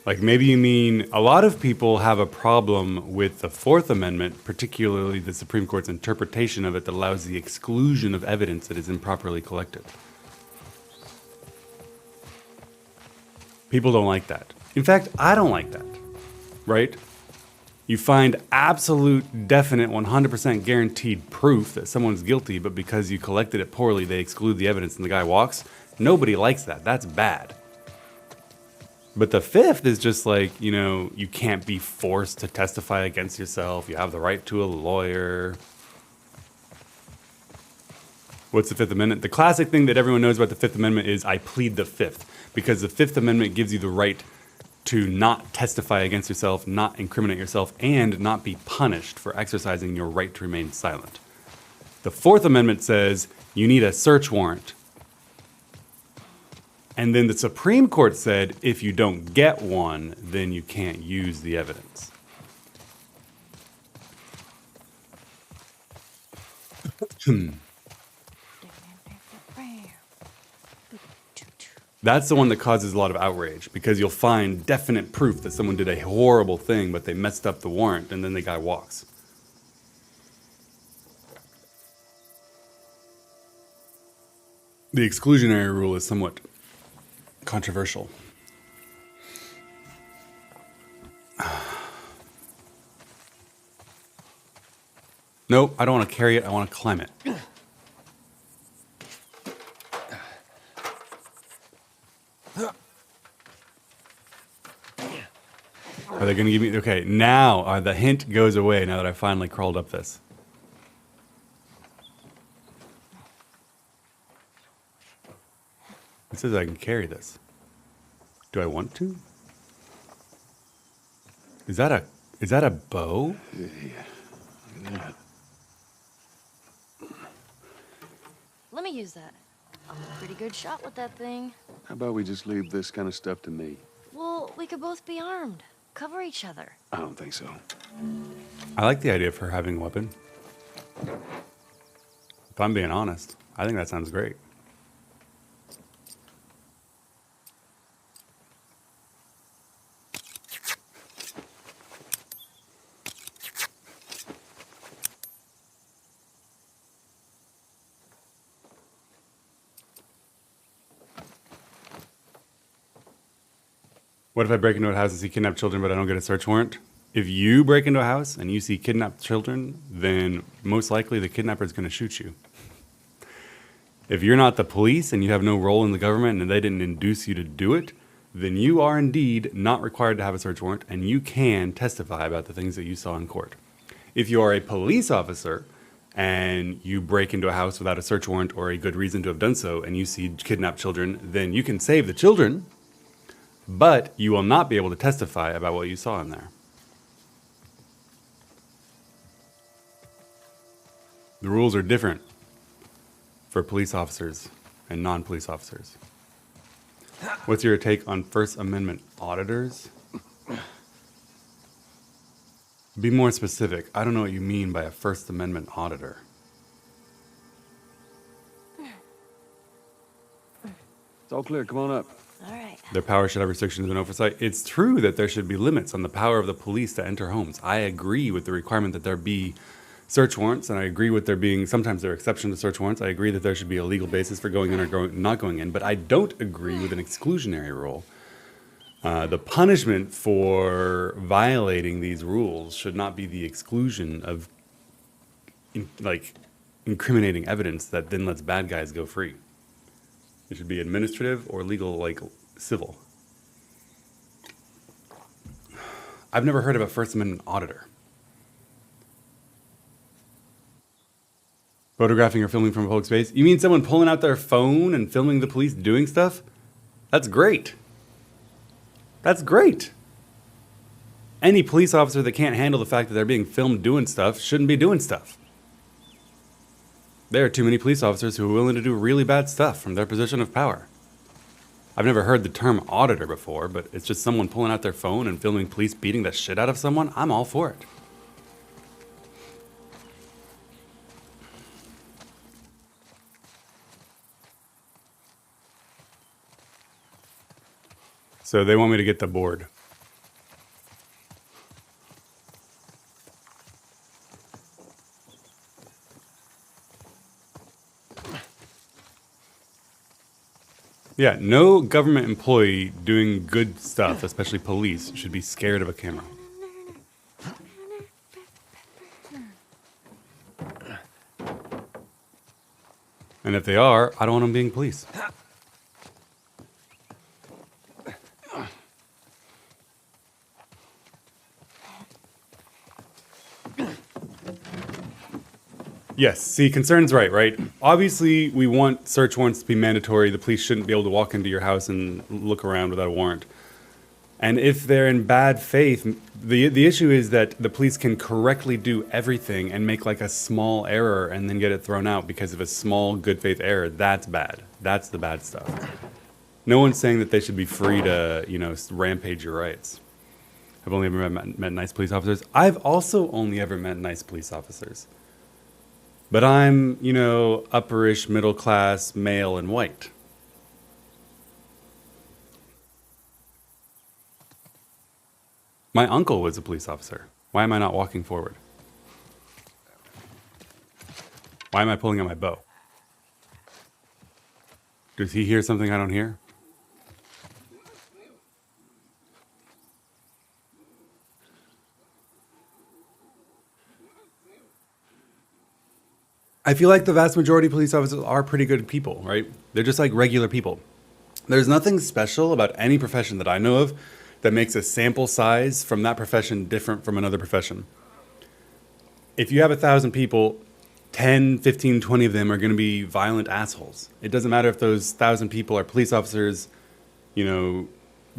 Like maybe you mean a lot of people have a problem with the Fourth Amendment, particularly the Supreme Court's interpretation of it that allows the exclusion of evidence that is improperly collected. People don't like that. In fact, I don't like that, right? You find absolute, definite, 100% guaranteed proof that someone's guilty, but because you collected it poorly, they exclude the evidence and the guy walks. Nobody likes that. That's bad. But the Fifth is just like, you know, you can't be forced to testify against yourself. You have the right to a lawyer. What's the Fifth Amendment? The classic thing that everyone knows about the Fifth Amendment is I plead the Fifth, because the Fifth Amendment gives you the right to not testify against yourself, not incriminate yourself, and not be punished for exercising your right to remain silent. The Fourth Amendment says you need a search warrant. And then the Supreme Court said if you don't get one, then you can't use the evidence. That's the one that causes a lot of outrage, because you'll find definite proof that someone did a horrible thing, but they messed up the warrant, and then the guy walks. The exclusionary rule is somewhat controversial. Nope, I don't want to carry it, I want to climb it. Are they going to give me... Okay, now the hint goes away now that I finally crawled up this. It says I can carry this. Do I want to? Is that a bow? Yeah, look at that. Let me use that. I'm a pretty good shot with that thing. How about we just leave this kind of stuff to me? Well, we could both be armed. Cover each other. I don't think so. I like the idea of her having a weapon. If I'm being honest, I think that sounds great. What if I break into a house and see kidnapped children, but I don't get a search warrant? If you break into a house and you see kidnapped children, then most likely the kidnapper is going to shoot you. If you're not the police and you have no role in the government and they didn't induce you to do it, then you are indeed not required to have a search warrant, and you can testify about the things that you saw in court. If you are a police officer and you break into a house without a search warrant or a good reason to have done so, and you see kidnapped children, then you can save the children, but you will not be able to testify about what you saw in there. The rules are different for police officers and non-police officers. What's your take on First Amendment auditors? Be more specific. I don't know what you mean by a First Amendment auditor. It's all clear. Come on up. All right. Their power should have restrictions and oversight. It's true that there should be limits on the power of the police to enter homes. I agree with the requirement that there be search warrants, and I agree with there being, sometimes there are exceptions to search warrants. I agree that there should be a legal basis for going in or not going in, but I don't agree with an exclusionary rule. The punishment for violating these rules should not be the exclusion of incriminating evidence that then lets bad guys go free. It should be administrative or legal, like civil. I've never heard of a First Amendment auditor. Photographing or filming from a public space? You mean someone pulling out their phone and filming the police doing stuff? That's great. That's great. Any police officer that can't handle the fact that they're being filmed doing stuff shouldn't be doing stuff. There are too many police officers who are willing to do really bad stuff from their position of power. I've never heard the term auditor before, but it's just someone pulling out their phone and filming police beating the shit out of someone. I'm all for it. So they want me to get the board. Yeah, no government employee doing good stuff, especially police, should be scared of a camera. And if they are, I don't want them being police. Yes, see, concern's right? Obviously, we want search warrants to be mandatory. The police shouldn't be able to walk into your house and look around without a warrant. And if they're in bad faith, the issue is that the police can correctly do everything and make like a small error and then get it thrown out because of a small good faith error. That's bad. That's the bad stuff. No one's saying that they should be free to, rampage your rights. I've only ever met nice police officers. I've also only ever met nice police officers. But I'm, upperish, middle class, male, and white. My uncle was a police officer. Why am I not walking forward? Why am I pulling out my bow? Does he hear something I don't hear? I feel like the vast majority of police officers are pretty good people, right? They're just like regular people. There's nothing special about any profession that I know of that makes a sample size from that profession different from another profession. If you have 1,000 people, 10, 15, 20 of them are going to be violent assholes. It doesn't matter if those 1,000 people are police officers,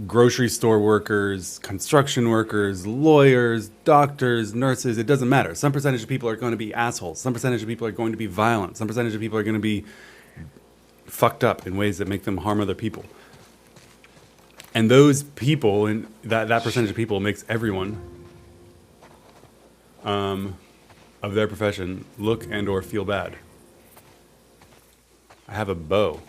grocery store workers, construction workers, lawyers, doctors, nurses. It doesn't matter. Some percentage of people are going to be assholes. Some percentage of people are going to be violent. Some percentage of people are going to be fucked up in ways that make them harm other people. And those people, and that percentage of people makes everyone of their profession look and or feel bad. I have a bow.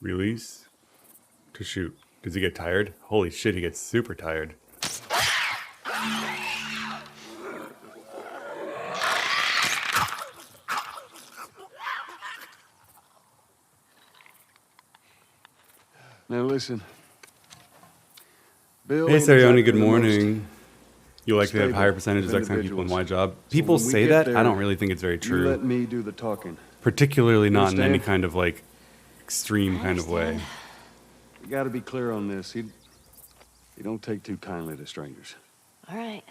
Release to shoot. Does he get tired? Holy shit, he gets super tired. Now listen. Bill, Hey, ain't Sarioni, exactly good the most morning. You like to have stable higher percentages of of X-Men people in my individuals. job? So People when we say get that. there, I don't really think it's very You let true. me do the talking. Particularly not in any Understand? kind of like extreme kind of way. You got to be clear on this. He don't take too kindly to strangers. All right.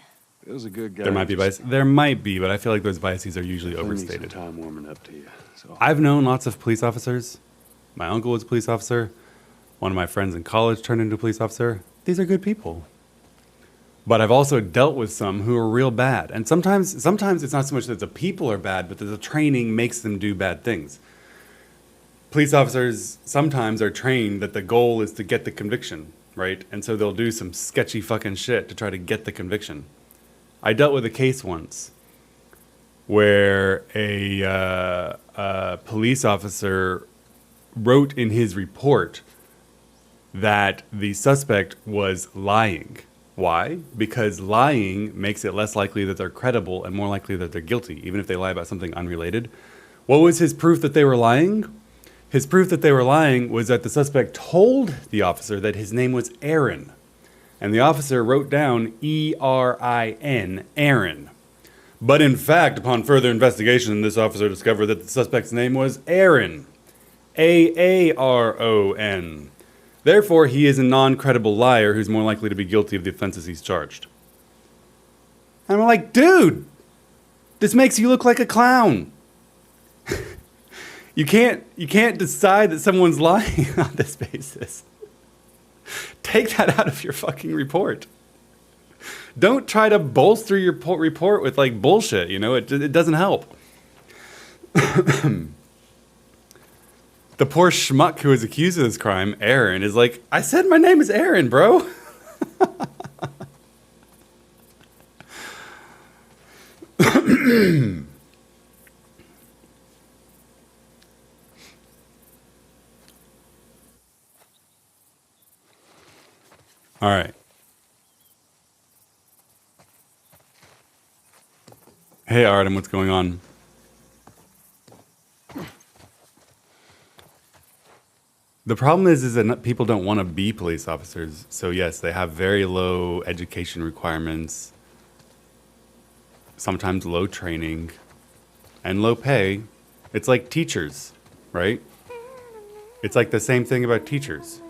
Bill's a good guy. There might be just bias. There might be, but I feel like those biases are usually definitely need some overstated. time warming up to you. So I've known lots of police officers. My uncle was a police officer. One of my friends in college turned into a police officer. These are good people. But I've also dealt with some who are real bad. And sometimes it's not so much that the people are bad, but that the training makes them do bad things. Police officers sometimes are trained that the goal is to get the conviction, right? And so they'll do some sketchy fucking shit to try to get the conviction. I dealt with a case once where a police officer wrote in his report that the suspect was lying. Why? Because lying makes it less likely that they're credible and more likely that they're guilty, even if they lie about something unrelated. What was his proof that they were lying? His proof that they were lying was that the suspect told the officer that his name was Aaron. And the officer wrote down E-R-I-N, Aaron. But in fact, upon further investigation, this officer discovered that the suspect's name was Aaron. A-A-R-O-N. Therefore, he is a non-credible liar who's more likely to be guilty of the offenses he's charged. And I'm like, dude, this makes you look like a clown. You can't decide that someone's lying on this basis. Take that out of your fucking report. Don't try to bolster your report with like bullshit, you know, it doesn't help. The poor schmuck who was accused of this crime, Aaron, is like, I said my name is Aaron, bro. All right. Hey, Artem, what's going on? The problem is that people don't want to be police officers. So yes, they have very low education requirements, sometimes low training, and low pay. It's like teachers, right? It's like the same thing about teachers.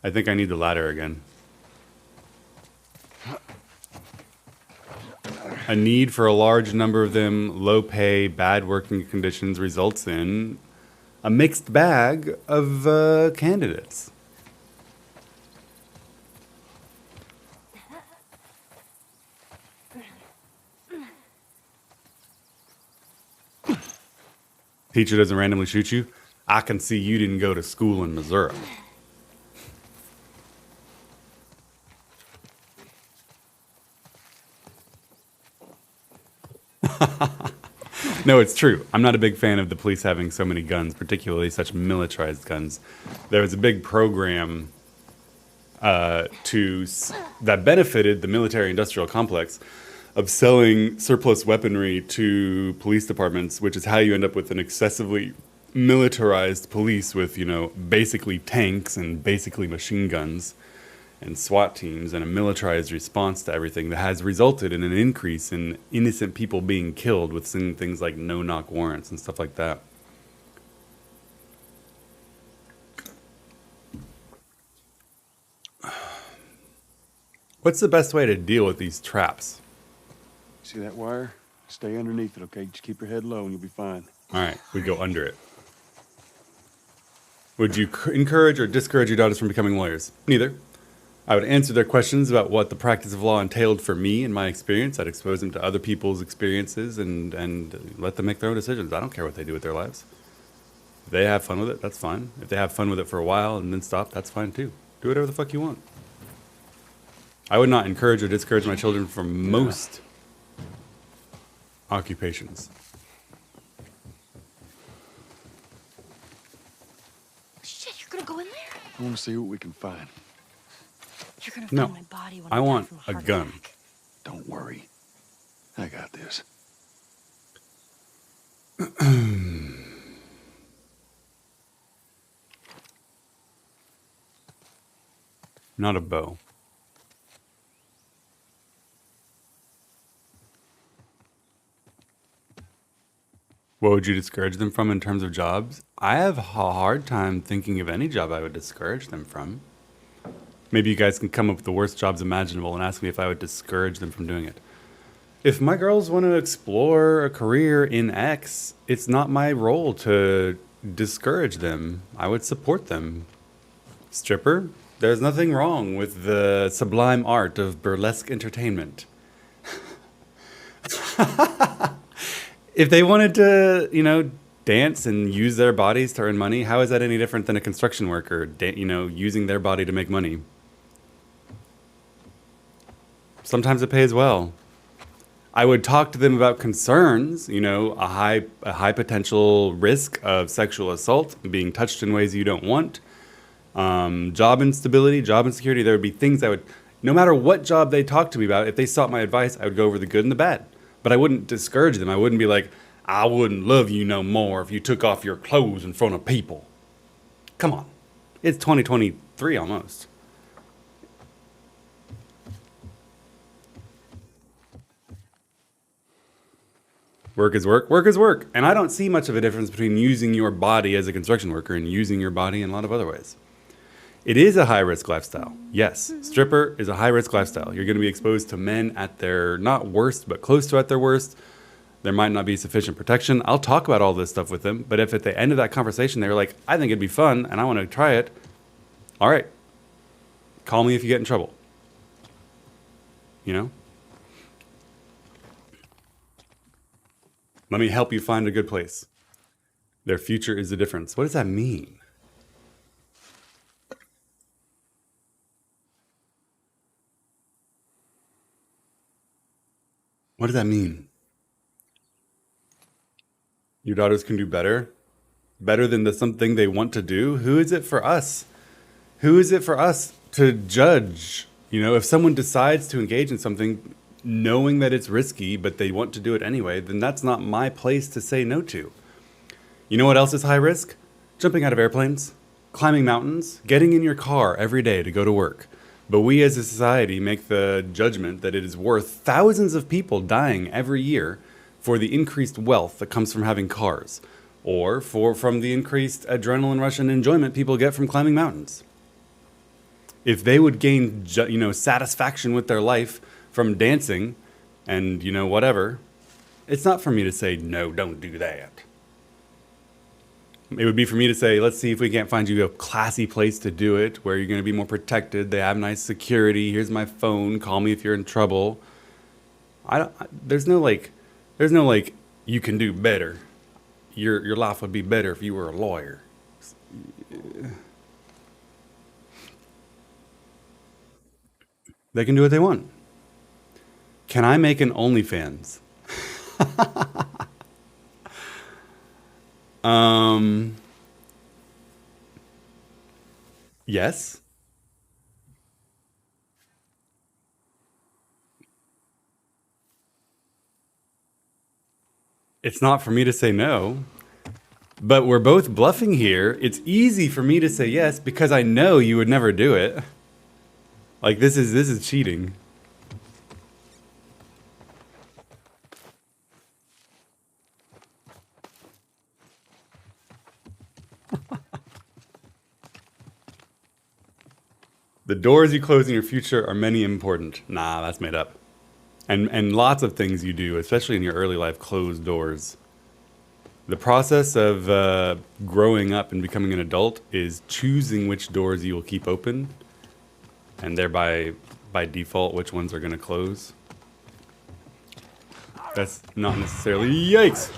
I think I need the ladder again. A need for a large number of them, low pay, bad working conditions results in a mixed bag of candidates. Teacher doesn't randomly shoot you. I can see you didn't go to school in Missouri. No, it's true. I'm not a big fan of the police having so many guns, particularly such militarized guns. There was a big program that benefited the military-industrial complex of selling surplus weaponry to police departments, which is how you end up with an excessively militarized police with, you know, basically tanks and basically machine guns and SWAT teams and a militarized response to everything that has resulted in an increase in innocent people being killed with things like no-knock warrants and stuff like that. What's the best way to deal with these traps? See that wire? Stay underneath it, okay? Just keep your head low and you'll be fine. All right, we go under it. Would you encourage or discourage your daughters from becoming lawyers? Neither. I would answer their questions about what the practice of law entailed for me and my experience. I'd expose them to other people's experiences and let them make their own decisions. I don't care what they do with their lives. If they have fun with it, that's fine. If they have fun with it for a while and then stop, that's fine too. Do whatever the fuck you want. I would not encourage or discourage my children from most occupations. Shit, you're gonna go in there? I want to see what we can find. You're gonna No, find my body when I die want from a heart gun. attack. Don't worry. I got this. Not a bow. What would you discourage them from in terms of jobs? I have a hard time thinking of any job I would discourage them from. Maybe you guys can come up with the worst jobs imaginable and ask me if I would discourage them from doing it. If my girls want to explore a career in X, it's not my role to discourage them. I would support them. Stripper, there's nothing wrong with the sublime art of burlesque entertainment. If they wanted to, you know, dance and use their bodies to earn money, how is that any different than a construction worker, you know, using their body to make money? Sometimes it pays well. I would talk to them about concerns, you know, a high potential risk of sexual assault, being touched in ways you don't want, job instability, job insecurity. There would be things I would, no matter what job they talked to me about, if they sought my advice, I would go over the good and the bad. But I wouldn't discourage them. I wouldn't be like, I wouldn't love you no more if you took off your clothes in front of people. Come on. It's 2023 almost. Work is work. Work is work. And I don't see much of a difference between using your body as a construction worker and using your body in a lot of other ways. It is a high-risk lifestyle. Yes, stripper is a high-risk lifestyle. You're going to be exposed to men at their, not worst, but close to at their worst. There might not be sufficient protection. I'll talk about all this stuff with them. But if at the end of that conversation they were like, I think it'd be fun and I want to try it, all right, call me if you get in trouble. You know? Let me help you find a good place. Their future is the difference. What does that mean? What does that mean? Your daughters can do better? Better than the something they want to do? Who is it for us? Who is it for us to judge? You know, if someone decides to engage in something knowing that it's risky, but they want to do it anyway, then that's not my place to say no to. You know what else is high risk? Jumping out of airplanes, climbing mountains, getting in your car every day to go to work. But we as a society make the judgment that it is worth thousands of people dying every year for the increased wealth that comes from having cars, or from the increased adrenaline rush and enjoyment people get from climbing mountains. If they would gain, satisfaction with their life from dancing and, whatever, it's not for me to say, no, don't do that. It would be for me to say, let's see if we can't find you a classy place to do it, where you're going to be more protected. They have nice security. Here's my phone. Call me if you're in trouble. There's no you can do better. Your life would be better if you were a lawyer. They can do what they want. Can I make an OnlyFans? Yes. It's not for me to say no, but we're both bluffing here. It's easy for me to say yes because I know you would never do it. Like this is cheating. The doors you close in your future are many important. Nah, that's made up. And lots of things you do, especially in your early life, close doors. The process of growing up and becoming an adult is choosing which doors you will keep open, and thereby, by default, which ones are going to close. That's not necessarily... Yikes!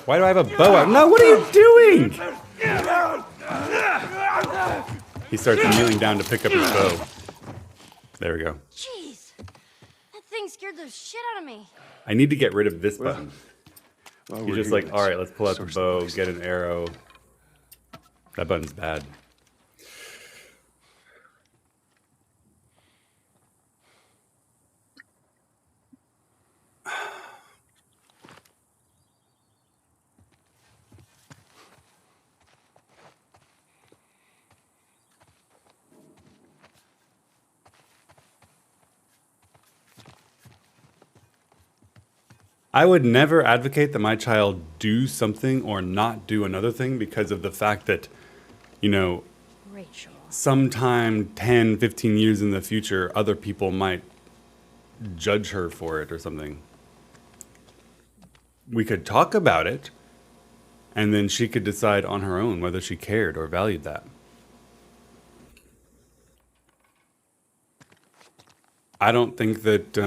Why do I have a bow out? No, what are you doing? He starts kneeling down to pick up his bow. There we go. Jeez, that thing scared the shit out of me. I need to get rid of this button. Well, You're just like, all right, let's pull out the bow, get an arrow. That button's bad. I would never advocate that my child do something or not do another thing because of the fact that, Rachel. sometime 10, 15 years in the future, other people might judge her for it or something. We could talk about it, and then she could decide on her own whether she cared or valued that. I don't think that...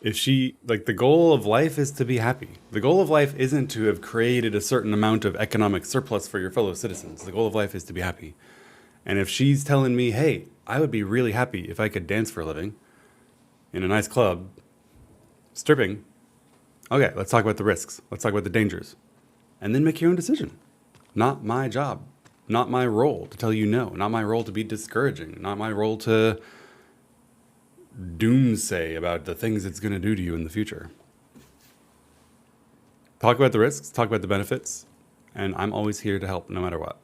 if she, the goal of life is to be happy. The goal of life isn't to have created a certain amount of economic surplus for your fellow citizens. The goal of life is to be happy. And if she's telling me, hey, I would be really happy if I could dance for a living in a nice club, stripping, okay, let's talk about the risks. Let's talk about the dangers. And then make your own decision. Not my job. Not my role to tell you no. Not my role to be discouraging. Not my role to... doomsay about the things it's going to do to you in the future. Talk about the risks, talk about the benefits, and I'm always here to help no matter what.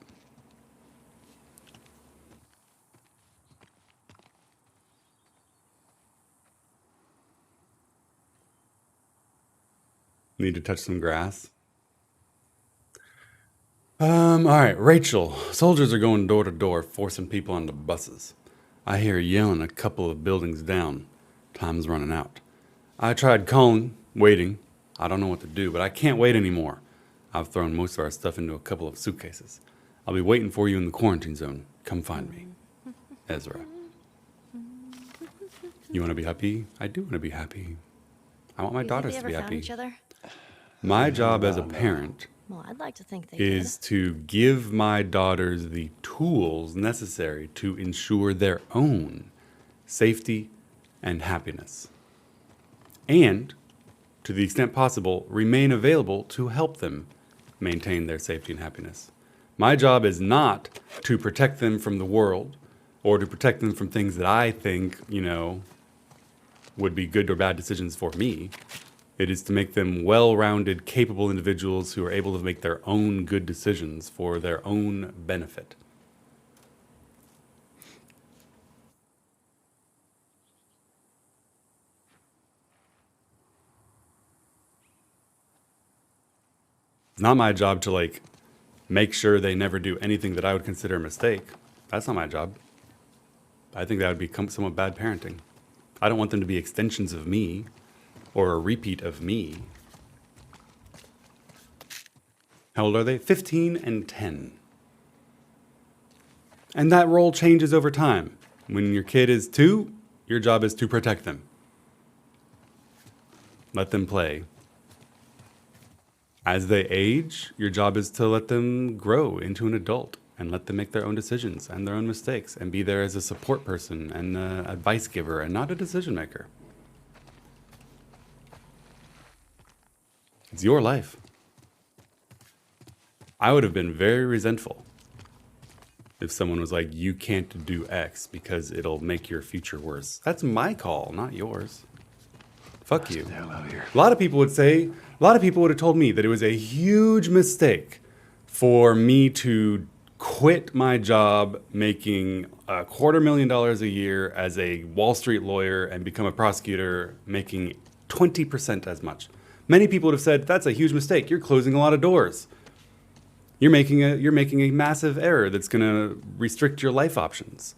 Need to touch some grass. All right, Rachel. Soldiers are going door to door, forcing people onto buses. I hear yelling a couple of buildings down. Time's running out. I tried calling, waiting. I don't know what to do, but I can't wait anymore. I've thrown most of our stuff into a couple of suitcases. I'll be waiting for you in the quarantine zone. Come find me. Ezra. You want to be happy? I do want to be happy. I want my daughters to be happy. Each other? My job as a parent Well, I'd like to think they is to give my daughters the tools necessary to ensure their own safety and happiness. And, to the extent possible, remain available to help them maintain their safety and happiness. My job is not to protect them from the world or to protect them from things that I think, would be good or bad decisions for me. It is to make them well-rounded, capable individuals who are able to make their own good decisions for their own benefit. It's not my job to make sure they never do anything that I would consider a mistake. That's not my job. I think that would become somewhat bad parenting. I don't want them to be extensions of me or a repeat of me. How old are they? 15 and 10. And that role changes over time. When your kid is 2, your job is to protect them. Let them play. As they age, your job is to let them grow into an adult and let them make their own decisions and their own mistakes and be there as a support person and an advice giver and not a decision maker. It's your life. I would have been very resentful if someone was like, you can't do X because it'll make your future worse. That's my call, not yours. Fuck you. Get the hell out of here. A lot of people would have told me that it was a huge mistake for me to quit my job making $250,000 a year as a Wall Street lawyer and become a prosecutor making 20% as much. Many people would have said, that's a huge mistake. You're closing a lot of doors. You're making a massive error that's going to restrict your life options.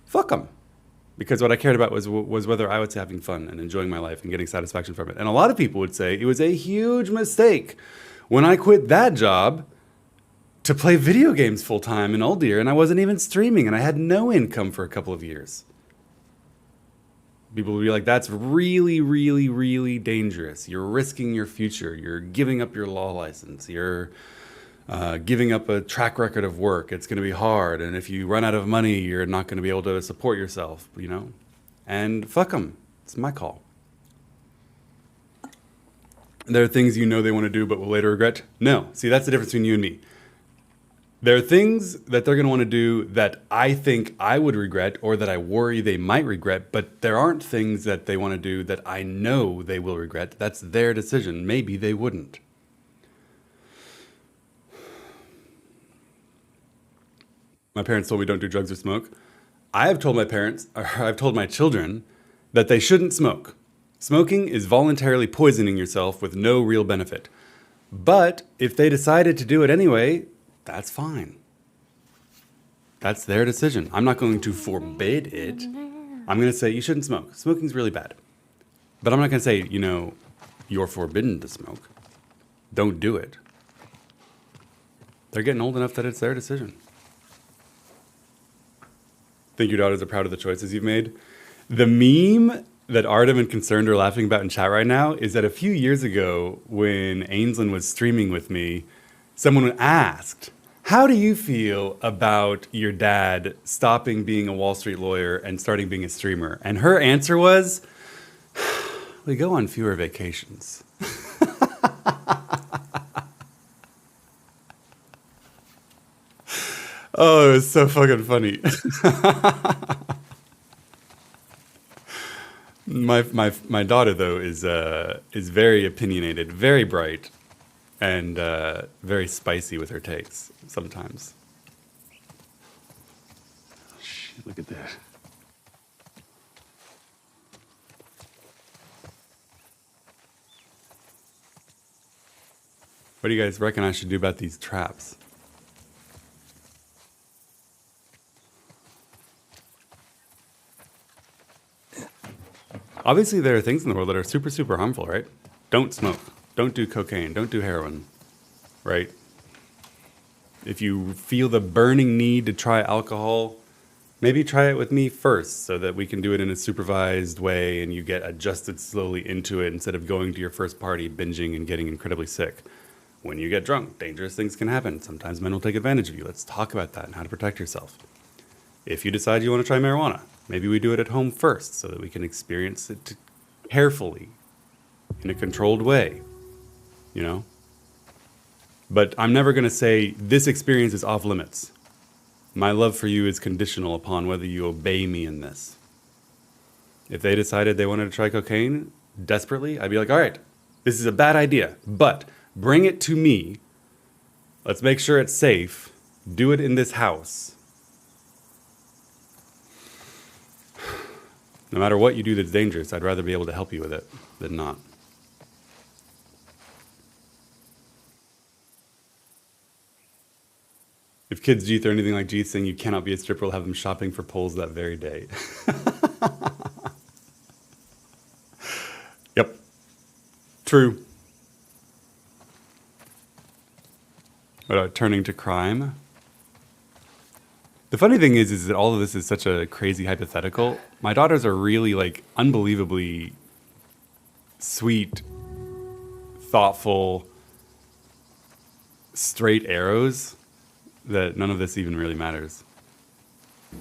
Fuck them. Because what I cared about was whether I was having fun and enjoying my life and getting satisfaction from it. And a lot of people would say it was a huge mistake when I quit that job to play video games full time in Old Deer, and I wasn't even streaming, and I had no income for a couple of years. People would be like, that's really, really, really dangerous. You're risking your future. You're giving up your law license. You're giving up a track record of work. It's going to be hard. And if you run out of money, you're not going to be able to support yourself, And fuck them. It's my call. There are things they want to do but will later regret. No. See, that's the difference between you and me. There are things that they're going to want to do that I think I would regret or that I worry they might regret, but there aren't things that they want to do that I know they will regret. That's their decision. Maybe they wouldn't. My parents told me don't do drugs or smoke. I've told my children that they shouldn't smoke. Smoking is voluntarily poisoning yourself with no real benefit. But if they decided to do it anyway, that's fine. That's their decision. I'm not going to forbid it. I'm going to say you shouldn't smoke. Smoking's really bad. But I'm not going to say, you're forbidden to smoke. Don't do it. They're getting old enough that it's their decision. Think your daughters are proud of the choices you've made? The meme that Artem and Concerned are laughing about in chat right now is that a few years ago when Ainslin was streaming with me, someone asked, how do you feel about your dad stopping being a Wall Street lawyer and starting being a streamer? And her answer was, we go on fewer vacations. Oh, it was so fucking funny. My daughter though is very opinionated, very bright, and very spicy with her takes sometimes. Shit, look at that. What do you guys reckon I should do about these traps? Obviously, there are things in the world that are super, super harmful, right? Don't smoke. Don't do cocaine. Don't do heroin, right? If you feel the burning need to try alcohol, maybe try it with me first so that we can do it in a supervised way and you get adjusted slowly into it instead of going to your first party, binging, and getting incredibly sick. When you get drunk, dangerous things can happen. Sometimes men will take advantage of you. Let's talk about that and how to protect yourself. If you decide you want to try marijuana, maybe we do it at home first so that we can experience it carefully in a controlled way, you know? But I'm never going to say this experience is off limits. My love for you is conditional upon whether you obey me in this. If they decided they wanted to try cocaine desperately, I'd be like, all right, this is a bad idea, but bring it to me. Let's make sure it's safe. Do it in this house. No matter what you do that's dangerous, I'd rather be able to help you with it than not. If kids G through anything like G saying you cannot be a stripper, we'll have them shopping for poles that very day. Yep. True. What about turning to crime? The funny thing is that all of this is such a crazy hypothetical. My daughters are really like unbelievably sweet, thoughtful, straight arrows that none of this even really matters.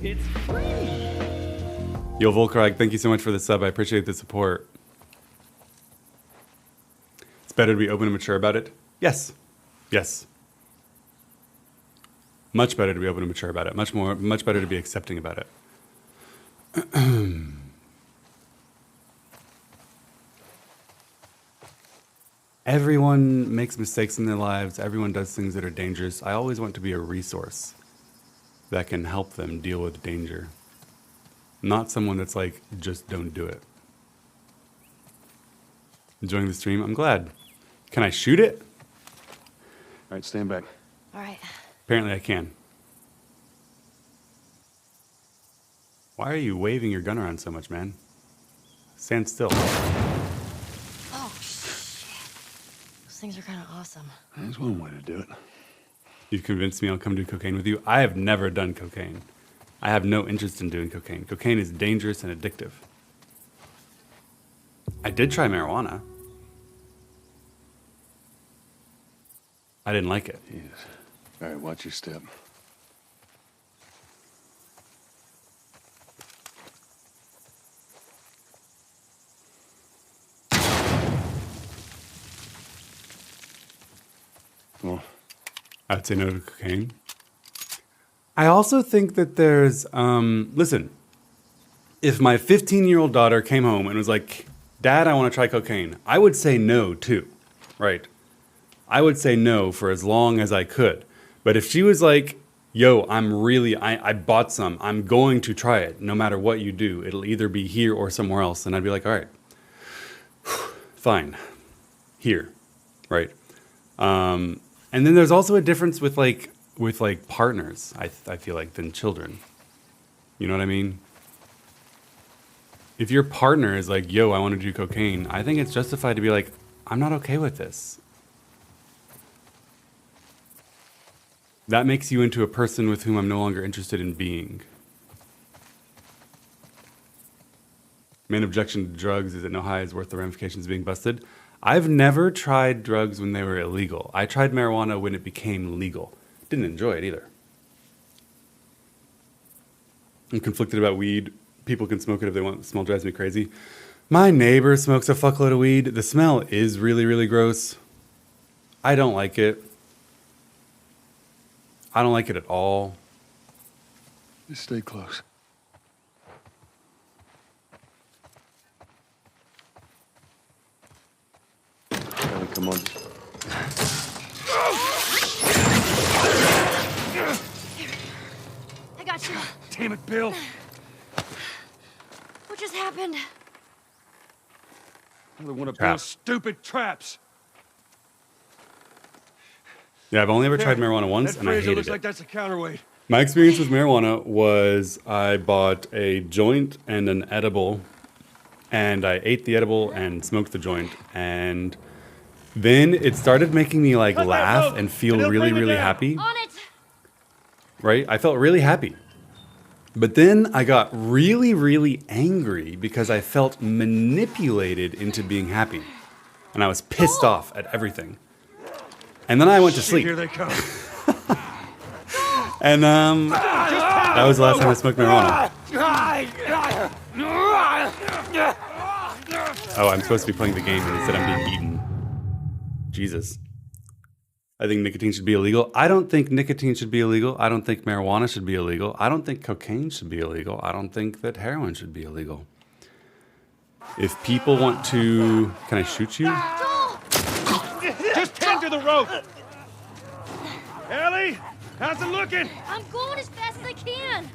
It's free. Yo, Volkrag, thank you so much for the sub. I appreciate the support. It's better to be open and mature about it. Yes. Yes. Much better to be open and mature about it. Much better to be accepting about it. Everyone makes mistakes in their lives. Everyone does things that are dangerous. I always want to be a resource that can help them deal with danger. Not someone that's like, just don't do it. Enjoying the stream? I'm glad. Can I shoot it? All right, stand back. All right. Apparently I can. Why are you waving your gun around so much, man? Stand still. Oh, shit. Those things are kind of awesome. That's one way to do it. You've convinced me I'll come do cocaine with you. I have never done cocaine. I have no interest in doing cocaine. Cocaine is dangerous and addictive. I did try marijuana. I didn't like it. Yes. All right, watch your step. Come on. I'd say no to cocaine. I also think that there's, listen, if my 15-year-old daughter came home and was like, Dad, I want to try cocaine, I would say no too, right? I would say no for as long as I could. But if she was like, yo, I bought some, I'm going to try it, no matter what you do, it'll either be here or somewhere else, then I'd be like, all right, fine, here, right? And then there's also a difference with partners, I feel like, than children. You know what I mean? If your partner is like, yo, I want to do cocaine, I think it's justified to be like, I'm not okay with this. That makes you into a person with whom I'm no longer interested in being. Main objection to drugs is that no high is worth the ramifications of being busted. I've never tried drugs when they were illegal. I tried marijuana when it became legal. Didn't enjoy it either. I'm conflicted about weed. People can smoke it if they want. The smell drives me crazy. My neighbor smokes a fuckload of weed. The smell is really, really gross. I don't like it. I don't like it at all. Just stay close. Ellie, come on. I got you. Damn it, Bill. What just happened? Another one of Trap. Bill's stupid traps. Yeah, I've only ever tried marijuana once, That and I Fraser hated looks it. like that's a counterweight. My experience with marijuana was I bought a joint and an edible, and I ate the edible and smoked the joint, and then it started making me like laugh and feel really, really happy. On it! Right? I felt really happy. But then I got really, really angry because I felt manipulated into being happy. And I was pissed off at everything. And then I went to sleep. Here they come. And that was the last time I smoked marijuana. Oh, I'm supposed to be playing the game, and instead I'm being eaten. Jesus. I think nicotine should be illegal. I don't think nicotine should be illegal. I don't think marijuana should be illegal. I don't think cocaine should be illegal. I don't think that heroin should be illegal. If people want to... Can I shoot you? Just tend to the rope. Ellie, how's it looking? I'm going as fast as I can.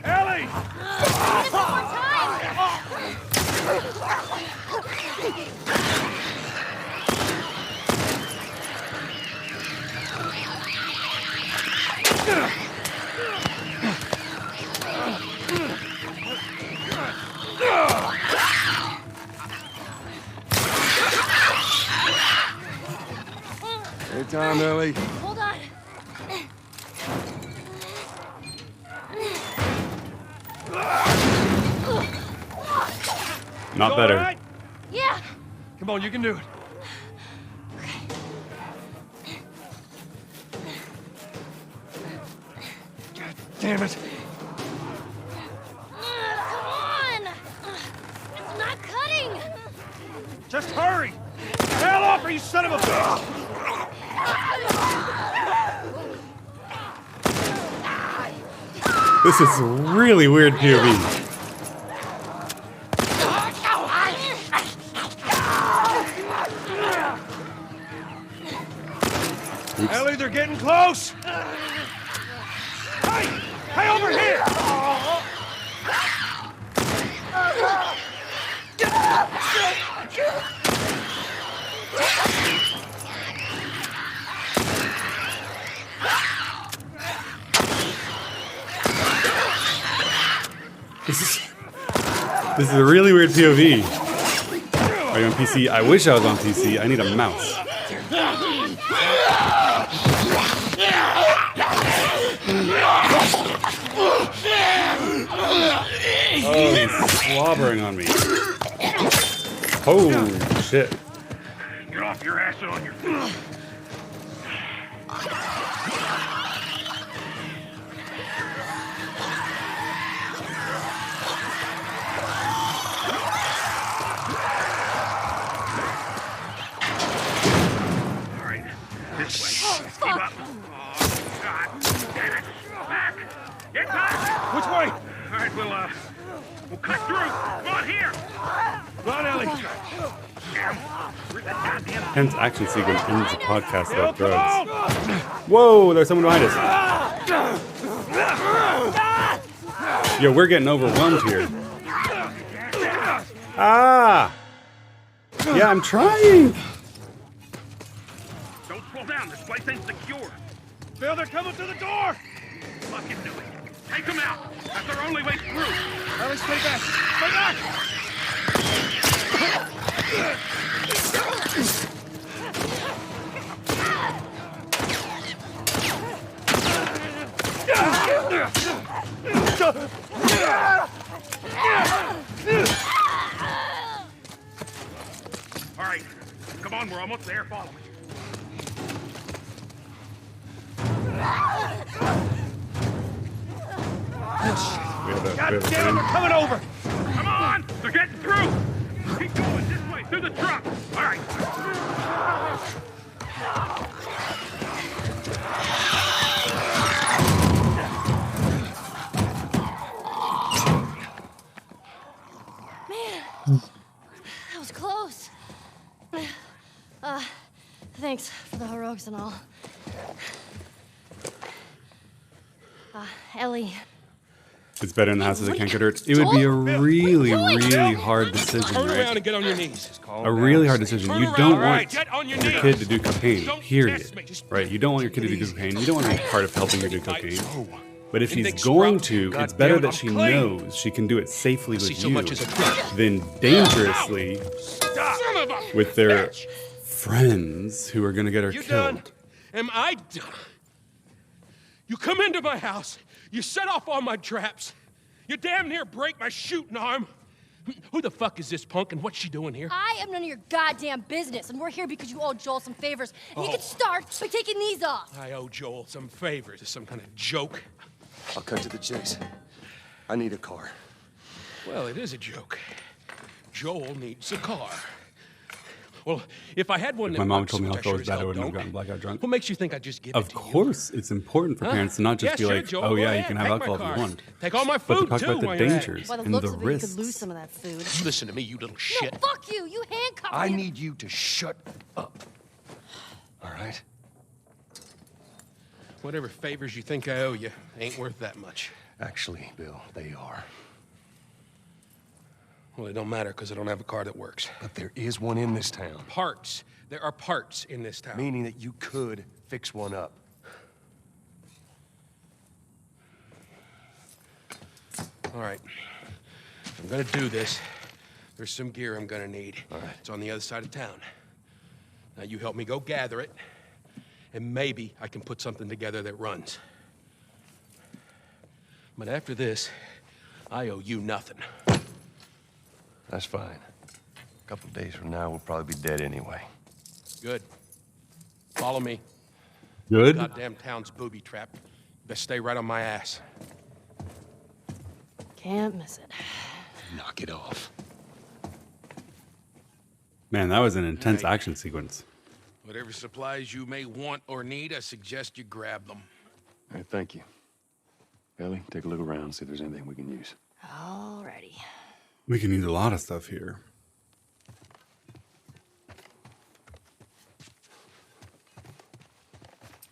Ellie! Just one more time. Anytime, Ellie. Hold on. Not You better. all right? Yeah. Come on, you can do it. God damn it. Come on. It's not cutting. Just hurry. Hell off, or you son of a bitch! This is really weird POV. Ellie, they're getting close. Hey! Hey, over here! This is a really weird POV. Are you on PC? I wish I was on PC. I need a mouse. Oh, he's slobbering on me. Oh, shit. Get off your ass on your feet. All right, this way. Keep up. Oh, God damn it. Back. Get back. Which way? All right, we'll cut through. Come on, here. Run, Ellie. Damn. Where's that goddamn... Hence, action sequence ends the podcast about Come drugs. on. Whoa, there's someone behind us. Yo, we're getting overwhelmed here. Ah! Yeah, I'm trying. Don't slow down. This place ain't secure. Bill, they're coming through the door. Fucking do it. Take them out. That's our only way through. Ellie, stay back. Stay back. All right, come on, we're almost there. Follow me. God damn it, they're coming over! Come on! They're getting through! Keep going this way, through the truck! All right. Man, that was close. Thanks for the heroics and all. Ellie, It's better in the house as it can't get hurt. It would be a really, really hard decision, Turn around right? and get on your knees. A really hard decision. You don't want Get on your your knees. kid to do cocaine, Don't period. test me. Just- Right? You don't want your kid to do cocaine. You don't want to be part of helping her do cocaine. But if You she's think going scrub? to, it's God better damn it, that I'm she clean. knows she can do it safely See with so you much as a bitch. than dangerously Son of a with their bitch. friends who are going to get her You killed. done? Am I done? You come into my house, you set off all my traps, you damn near break my shooting arm. Who the fuck is this punk and what's she doing here? I am none of your goddamn business, and we're here because you owe Joel some favors. And you can start by taking these off. I owe Joel some favors. Is some kind of joke? I'll cut to the chase. I need a car. Well, it is a joke. Joel needs a car. Well, if I had one that My mom works, told me which alcohol sure was as bad, I hell wouldn't have don't, gotten blackout drunk. what makes you think I just give Of it to you? course, it's important for Huh? parents to not just Yeah, be sure, like, Joel, oh go yeah, you ahead, can have take my alcohol if car. you want. Take all my But to food, talk too, about the while you're at it. dangers By the and looks the of it, you risks. could lose some of that food. Listen to me, you little No, shit. fuck you. You handcuffed me. I need you to shut up. All right? Whatever favors you think I owe you ain't worth that much. Actually, Bill, they are. Well, it don't matter because I don't have a car that works. But there is one in this town. Parts. There are parts in this town. Meaning that you could fix one up. All right. If I'm gonna do this, there's some gear I'm gonna need. All right. It's on the other side of town. Now you help me go gather it, and maybe I can put something together that runs. But after this, I owe you nothing. That's fine. A couple days from now, we'll probably be dead anyway. Good. Follow me. Good? Goddamn town's booby trapped. Best stay right on my ass. Can't miss it. Knock it off. Man, that was an intense Right. action sequence. Whatever supplies you may want or need, I suggest you grab them. All right, thank you. Ellie, take a look around, see if there's anything we can use. Alrighty. We can use a lot of stuff here.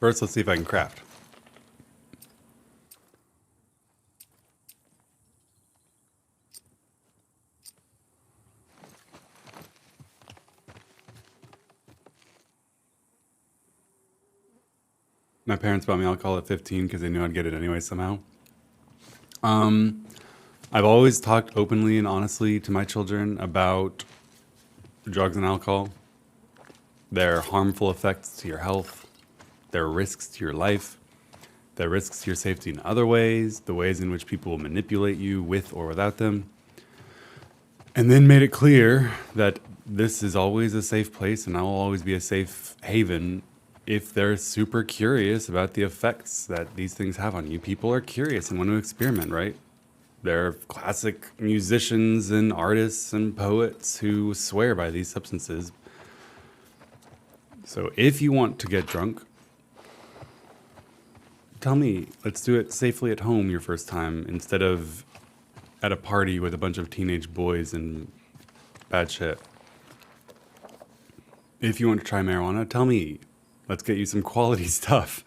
First, let's see if I can craft. My parents bought me alcohol at 15 because they knew I'd get it anyway somehow. I've always talked openly and honestly to my children about drugs and alcohol, their harmful effects to your health, their risks to your life, their risks to your safety in other ways, the ways in which people will manipulate you with or without them. And then made it clear that this is always a safe place and I will always be a safe haven if they're super curious about the effects that these things have on you. People are curious and want to experiment, right? There are classic musicians and artists and poets who swear by these substances. So if you want to get drunk, tell me, let's do it safely at home your first time instead of at a party with a bunch of teenage boys and bad shit. If you want to try marijuana, tell me, let's get you some quality stuff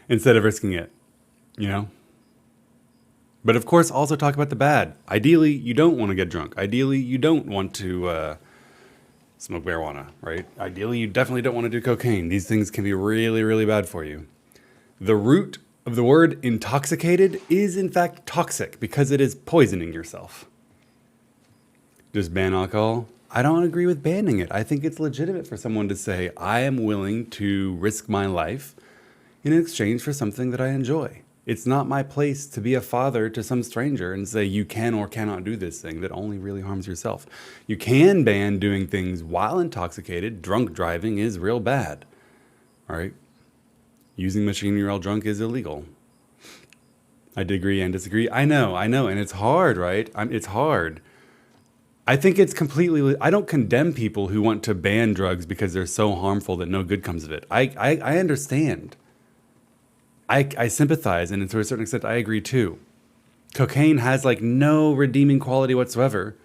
instead of risking it, you know? But of course, also talk about the bad. Ideally, you don't want to get drunk. Ideally, you don't want to smoke marijuana, right? Ideally, you definitely don't want to do cocaine. These things can be really, really bad for you. The root of the word intoxicated is in fact toxic because it is poisoning yourself. Just ban alcohol? I don't agree with banning it. I think it's legitimate for someone to say, I am willing to risk my life in exchange for something that I enjoy. It's not my place to be a father to some stranger and say you can or cannot do this thing that only really harms yourself. You can ban doing things while intoxicated. Drunk driving is real bad. All right? Using machinery while drunk is illegal. I agree and disagree. I know, and it's hard, right? It's hard. I think it's completely... I don't condemn people who want to ban drugs because they're so harmful that no good comes of it. I understand. I sympathize, and to a certain extent, I agree too. Cocaine has like no redeeming quality whatsoever,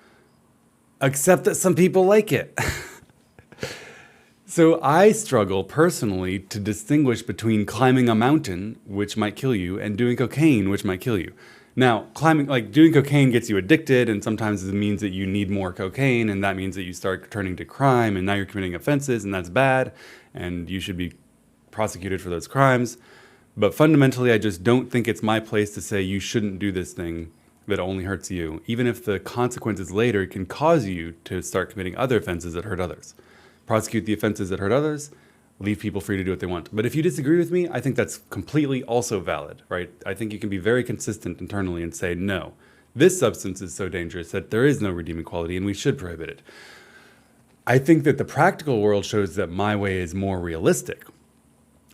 except that some people like it. So I struggle personally to distinguish between climbing a mountain, which might kill you, and doing cocaine, which might kill you. Now, doing cocaine gets you addicted, and sometimes it means that you need more cocaine, and that means that you start turning to crime, and now you're committing offenses, and that's bad, and you should be prosecuted for those crimes. But fundamentally, I just don't think it's my place to say you shouldn't do this thing that only hurts you, even if the consequences later can cause you to start committing other offenses that hurt others. Prosecute the offenses that hurt others, leave people free to do what they want. But if you disagree with me, I think that's completely also valid, right? I think you can be very consistent internally and say, no, this substance is so dangerous that there is no redeeming quality and we should prohibit it. I think that the practical world shows that my way is more realistic.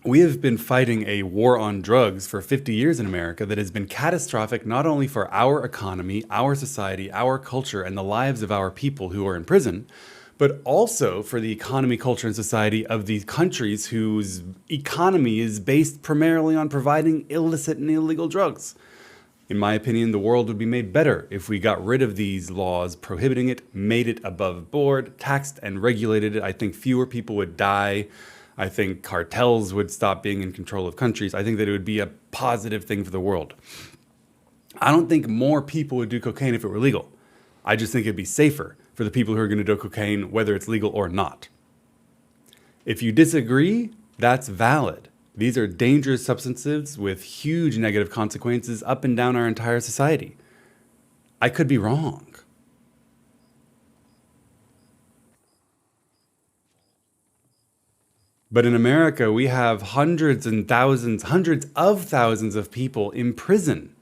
We have been fighting a war on drugs for 50 years in America that has been catastrophic not only for our economy, our society, our culture, and the lives of our people who are in prison, but also for the economy, culture, and society of these countries whose economy is based primarily on providing illicit and illegal drugs. In my opinion, the world would be made better if we got rid of these laws prohibiting it, made it above board, taxed and regulated it. I think fewer people would die. I think cartels would stop being in control of countries. I think that it would be a positive thing for the world. I don't think more people would do cocaine if it were legal. I just think it'd be safer for the people who are going to do cocaine, whether it's legal or not. If you disagree, that's valid. These are dangerous substances with huge negative consequences up and down our entire society. I could be wrong. But in America, we have hundreds of thousands of people in prison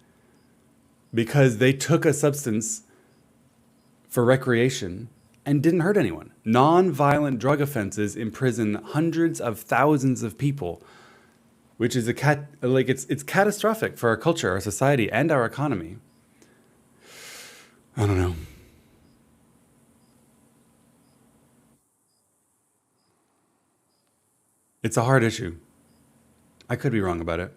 because they took a substance for recreation and didn't hurt anyone. Non-violent drug offenses imprison hundreds of thousands of people, which is it's catastrophic for our culture, our society, and our economy. I don't know. It's a hard issue. I could be wrong about it.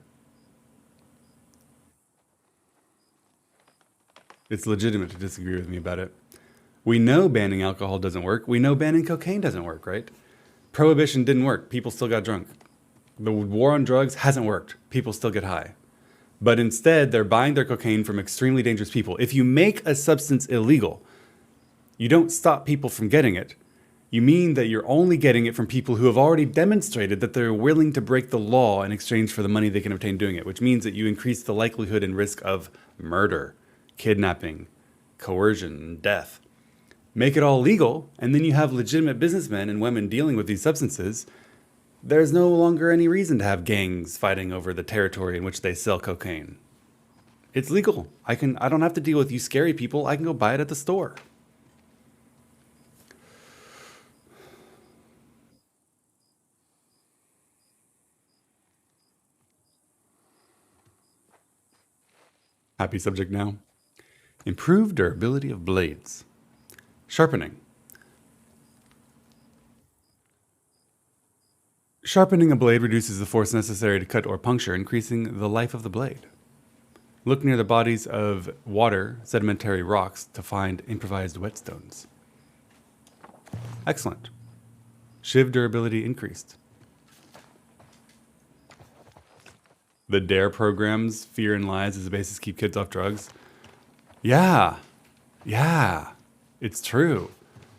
It's legitimate to disagree with me about it. We know banning alcohol doesn't work. We know banning cocaine doesn't work, right? Prohibition didn't work. People still got drunk. The war on drugs hasn't worked. People still get high. But instead, they're buying their cocaine from extremely dangerous people. If you make a substance illegal, you don't stop people from getting it. You mean that you're only getting it from people who have already demonstrated that they're willing to break the law in exchange for the money they can obtain doing it, which means that you increase the likelihood and risk of murder, kidnapping, coercion, and death. Make it all legal, and then you have legitimate businessmen and women dealing with these substances. There's no longer any reason to have gangs fighting over the territory in which they sell cocaine. It's legal. I don't have to deal with you scary people. I can go buy it at the store. Happy subject now. Improved durability of blades. Sharpening. Sharpening a blade reduces the force necessary to cut or puncture, increasing the life of the blade. Look near the bodies of water, sedimentary rocks to find improvised whetstones. Excellent. Shiv durability increased. The DARE programs, Fear and Lies as a basis to keep kids off drugs. Yeah, it's true.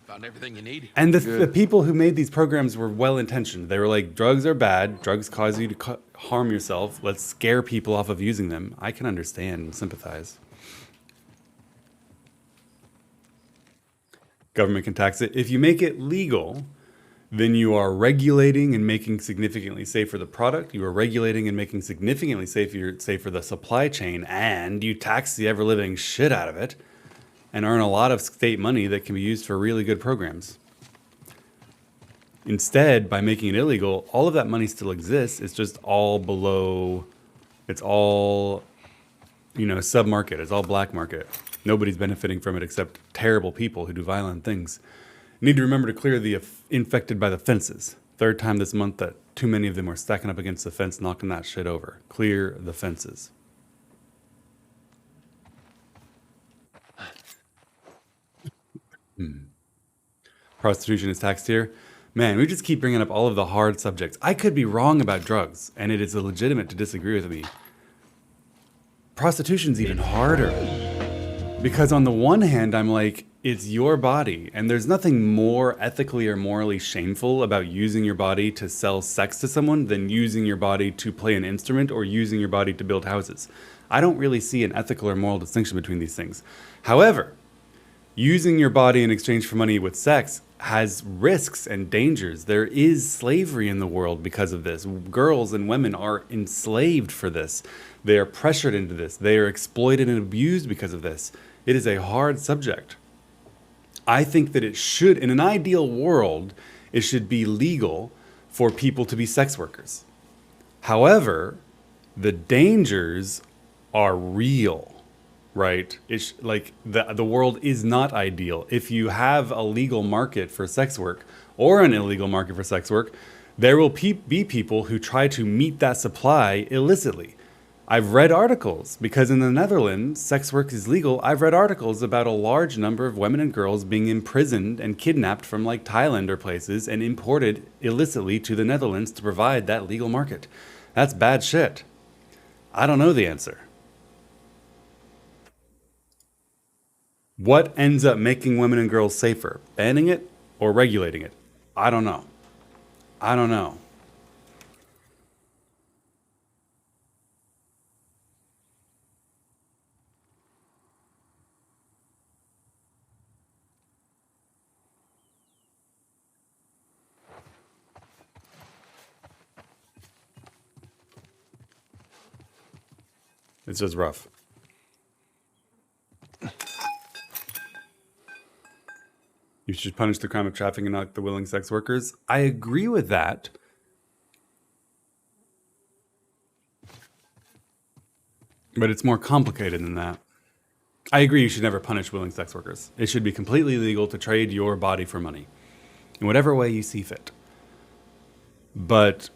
Found everything you need. And the people who made these programs were well-intentioned. They were like, drugs are bad. Drugs cause you to harm yourself. Let's scare people off of using them. I can understand and sympathize. Government can tax it. If you make it legal, then you are regulating and making significantly safer the product. You are regulating and making significantly safer the supply chain. And you tax the ever-living shit out of it and earn a lot of state money that can be used for really good programs. Instead, by making it illegal, all of that money still exists. It's just all below, it's all, sub-market. It's all black market. Nobody's benefiting from it except terrible people who do violent things. You need to remember to clear the infected by the fences. Third time this month that too many of them are stacking up against the fence, knocking that shit over. Clear the fences. Prostitution is taxed here. Man, we just keep bringing up all of the hard subjects. I could be wrong about drugs, and it is legitimate to disagree with me. prostitution's even harder. Because on the one hand, I'm like, it's your body, and there's nothing more ethically or morally shameful about using your body to sell sex to someone than using your body to play an instrument or using your body to build houses. I don't really see an ethical or moral distinction between these things. However, using your body in exchange for money with sex has risks and dangers. There is slavery in the world because of this. Girls and women are enslaved for this. They are pressured into this. They are exploited and abused because of this. It is a hard subject. I think that it should, in an ideal world, it should be legal for people to be sex workers. However, the dangers are real. Right? It's like the world is not ideal. If you have a legal market for sex work or an illegal market for sex work, there will be people who try to meet that supply illicitly. I've read articles, because in the Netherlands, sex work is legal. I've read articles about a large number of women and girls being imprisoned and kidnapped from like Thailand or places and imported illicitly to the Netherlands to provide that legal market. That's bad shit. I don't know the answer. What ends up making women and girls safer? Banning it or regulating it? I don't know. I don't know. It's just rough. You should punish the crime of trafficking and not the willing sex workers. I agree with that. But it's more complicated than that. I agree you should never punish willing sex workers. It should be completely legal to trade your body for money in whatever way you see fit. But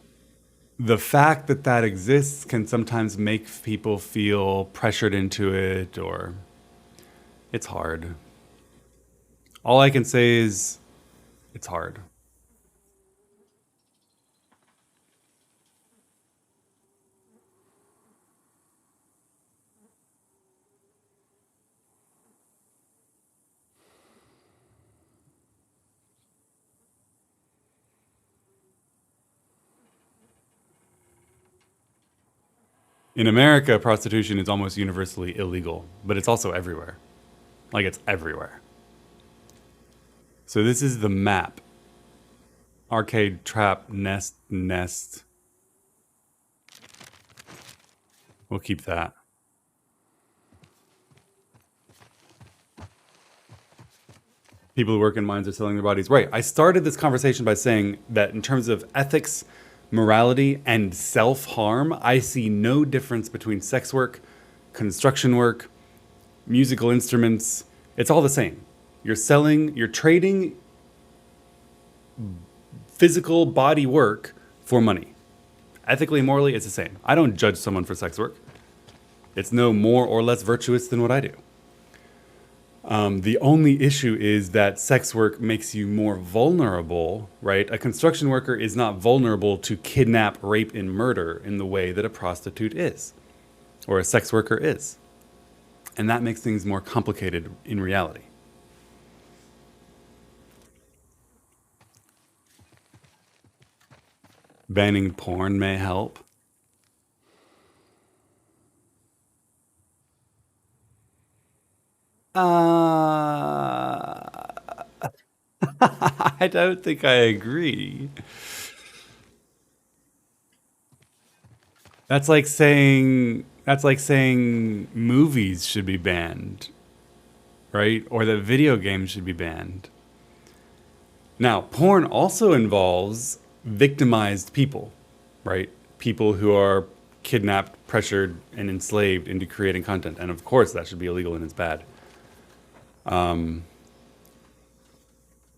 the fact that that exists can sometimes make people feel pressured into it, or it's hard. All I can say is it's hard. In America, prostitution is almost universally illegal, but it's also everywhere. Like, it's everywhere. So this is the map. Arcade, trap, nest. We'll keep that. People who work in mines are selling their bodies. Right. I started this conversation by saying that in terms of ethics, morality, and self-harm, I see no difference between sex work, construction work, musical instruments. It's all the same. You're trading physical body work for money. Ethically and morally, it's the same. I don't judge someone for sex work. It's no more or less virtuous than what I do. The only issue is that sex work makes you more vulnerable, right? A construction worker is not vulnerable to kidnap, rape, and murder in the way that a prostitute is, or a sex worker is. And that makes things more complicated in reality. Banning porn may help. I don't think I agree. That's like saying movies should be banned, right? Or that video games should be banned. Now, porn also involves victimized people, right? People who are kidnapped, pressured, and enslaved into creating content. And of course, that should be illegal and it's bad.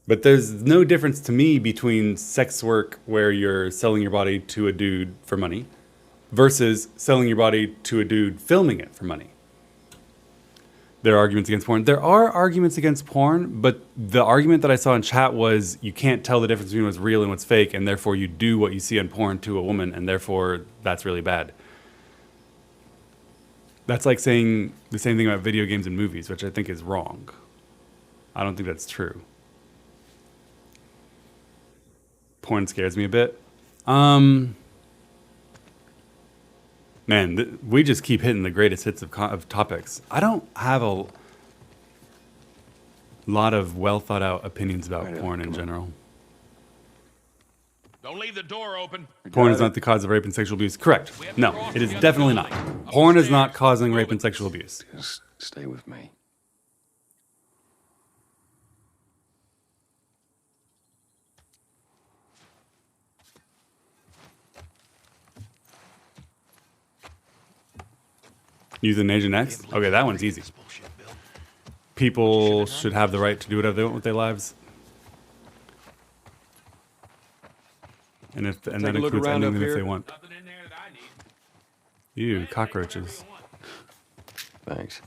But there's no difference to me between sex work where you're selling your body to a dude for money versus selling your body to a dude filming it for money. There are arguments against porn. There are arguments against porn, but the argument that I saw in chat was you can't tell the difference between what's real and what's fake, and therefore you do what you see on porn to a woman, and therefore that's really bad. That's like saying the same thing about video games and movies, which I think is wrong. I don't think that's true. Porn scares me a bit. Man, we just keep hitting the greatest hits of topics. I don't have a lot of well thought out opinions about porn in general. Don't leave the door open. Porn is not the cause of rape and sexual abuse. Correct. No, it is definitely not. Porn is not causing rape and sexual abuse. Just stay with me. Euthanasia next? Okay, that one's easy. People should have the right to do whatever they want with their lives. And that includes ending them if they want. Nothing in there that I need. Ew, cockroaches. Thanks.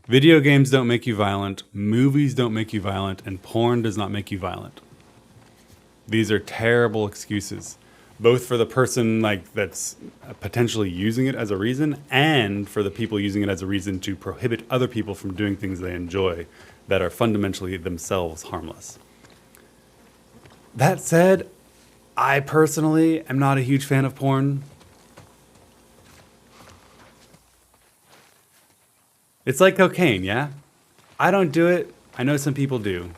Video games don't make you violent, movies don't make you violent, and porn does not make you violent. These are terrible excuses, both for the person that's potentially using it as a reason, and for the people using it as a reason to prohibit other people from doing things they enjoy that are fundamentally themselves harmless. That said, I personally am not a huge fan of porn. It's like cocaine, yeah? I don't do it. I know some people do.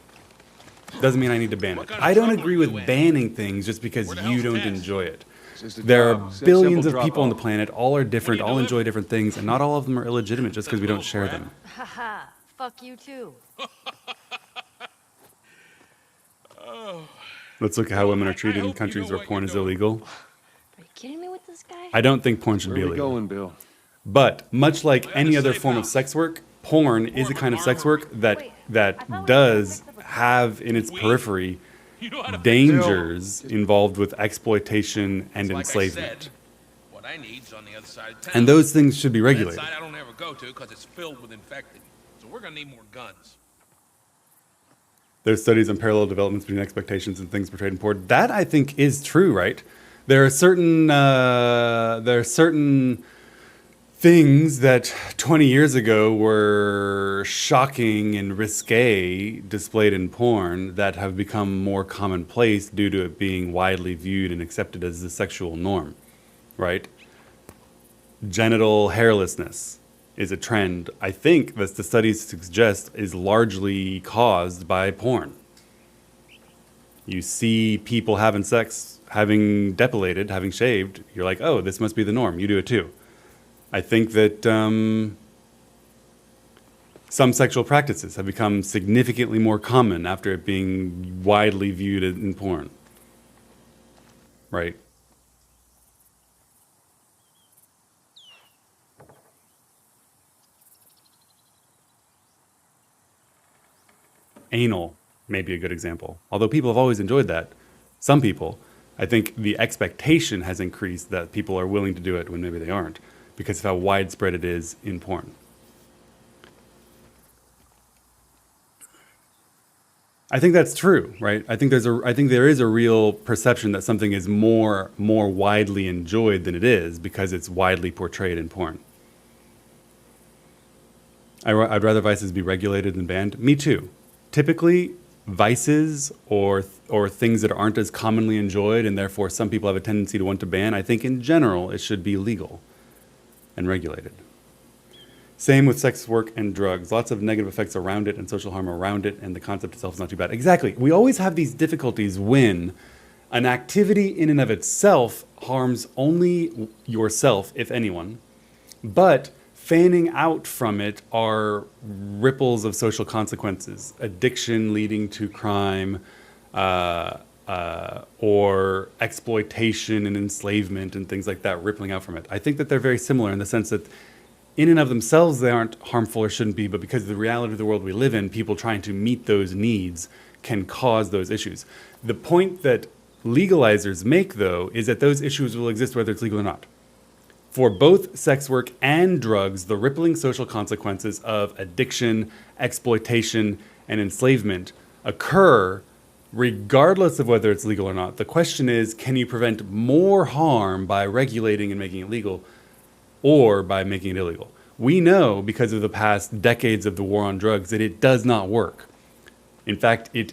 Doesn't mean I need to ban it. I don't agree with banning things just because you don't enjoy it. There are billions of people on the planet. All are different. All enjoy different things. And not all of them are illegitimate just because we don't share them. Haha, fuck you too. Let's look at how women are treated in countries where porn is illegal. Are you kidding me with this guy? I don't think porn should Where be are we illegal. going, Bill? But much like any other form of sex work, porn is a kind of sex work that does have in its periphery You know how to dangers involved with exploitation and like I enslavement. said, what I need's on the other side of town. And those things should be That regulated. side I don't ever go to because it's filled with infected. So we're gonna need more guns. There's studies on parallel developments between expectations and things portrayed in porn. That I think is true, right? There are certain things that 20 years ago were shocking and risque displayed in porn that have become more commonplace due to it being widely viewed and accepted as the sexual norm, right? Genital hairlessness is a trend, I think, that the studies suggest is largely caused by porn. You see people having sex, having depilated, having shaved, you're like, oh, this must be the norm. You do it too. I think that some sexual practices have become significantly more common after it being widely viewed in porn. Right? Anal may be a good example. Although people have always enjoyed that. Some people, I think the expectation has increased that people are willing to do it when maybe they aren't, because of how widespread it is in porn. I think that's true, right? I think there is a real perception that something is more widely enjoyed than it is because it's widely portrayed in porn. I'd rather vices be regulated than banned. Me too. Typically, vices or things that aren't as commonly enjoyed and therefore some people have a tendency to want to ban, I think in general it should be legal and regulated. Same with sex work and drugs. Lots of negative effects around it and social harm around it, and the concept itself is not too bad. Exactly. We always have these difficulties when an activity in and of itself harms only yourself, if anyone, but fanning out from it are ripples of social consequences, addiction leading to crime, or exploitation and enslavement and things like that rippling out from it. I think that they're very similar in the sense that in and of themselves they aren't harmful or shouldn't be, but because of the reality of the world we live in, people trying to meet those needs can cause those issues. The point that legalizers make, though, is that those issues will exist whether it's legal or not. For both sex work and drugs, the rippling social consequences of addiction, exploitation, and enslavement occur regardless of whether it's legal or not. The question is, can you prevent more harm by regulating and making it legal or by making it illegal? We know, because of the past decades of the war on drugs, that it does not work. In fact, it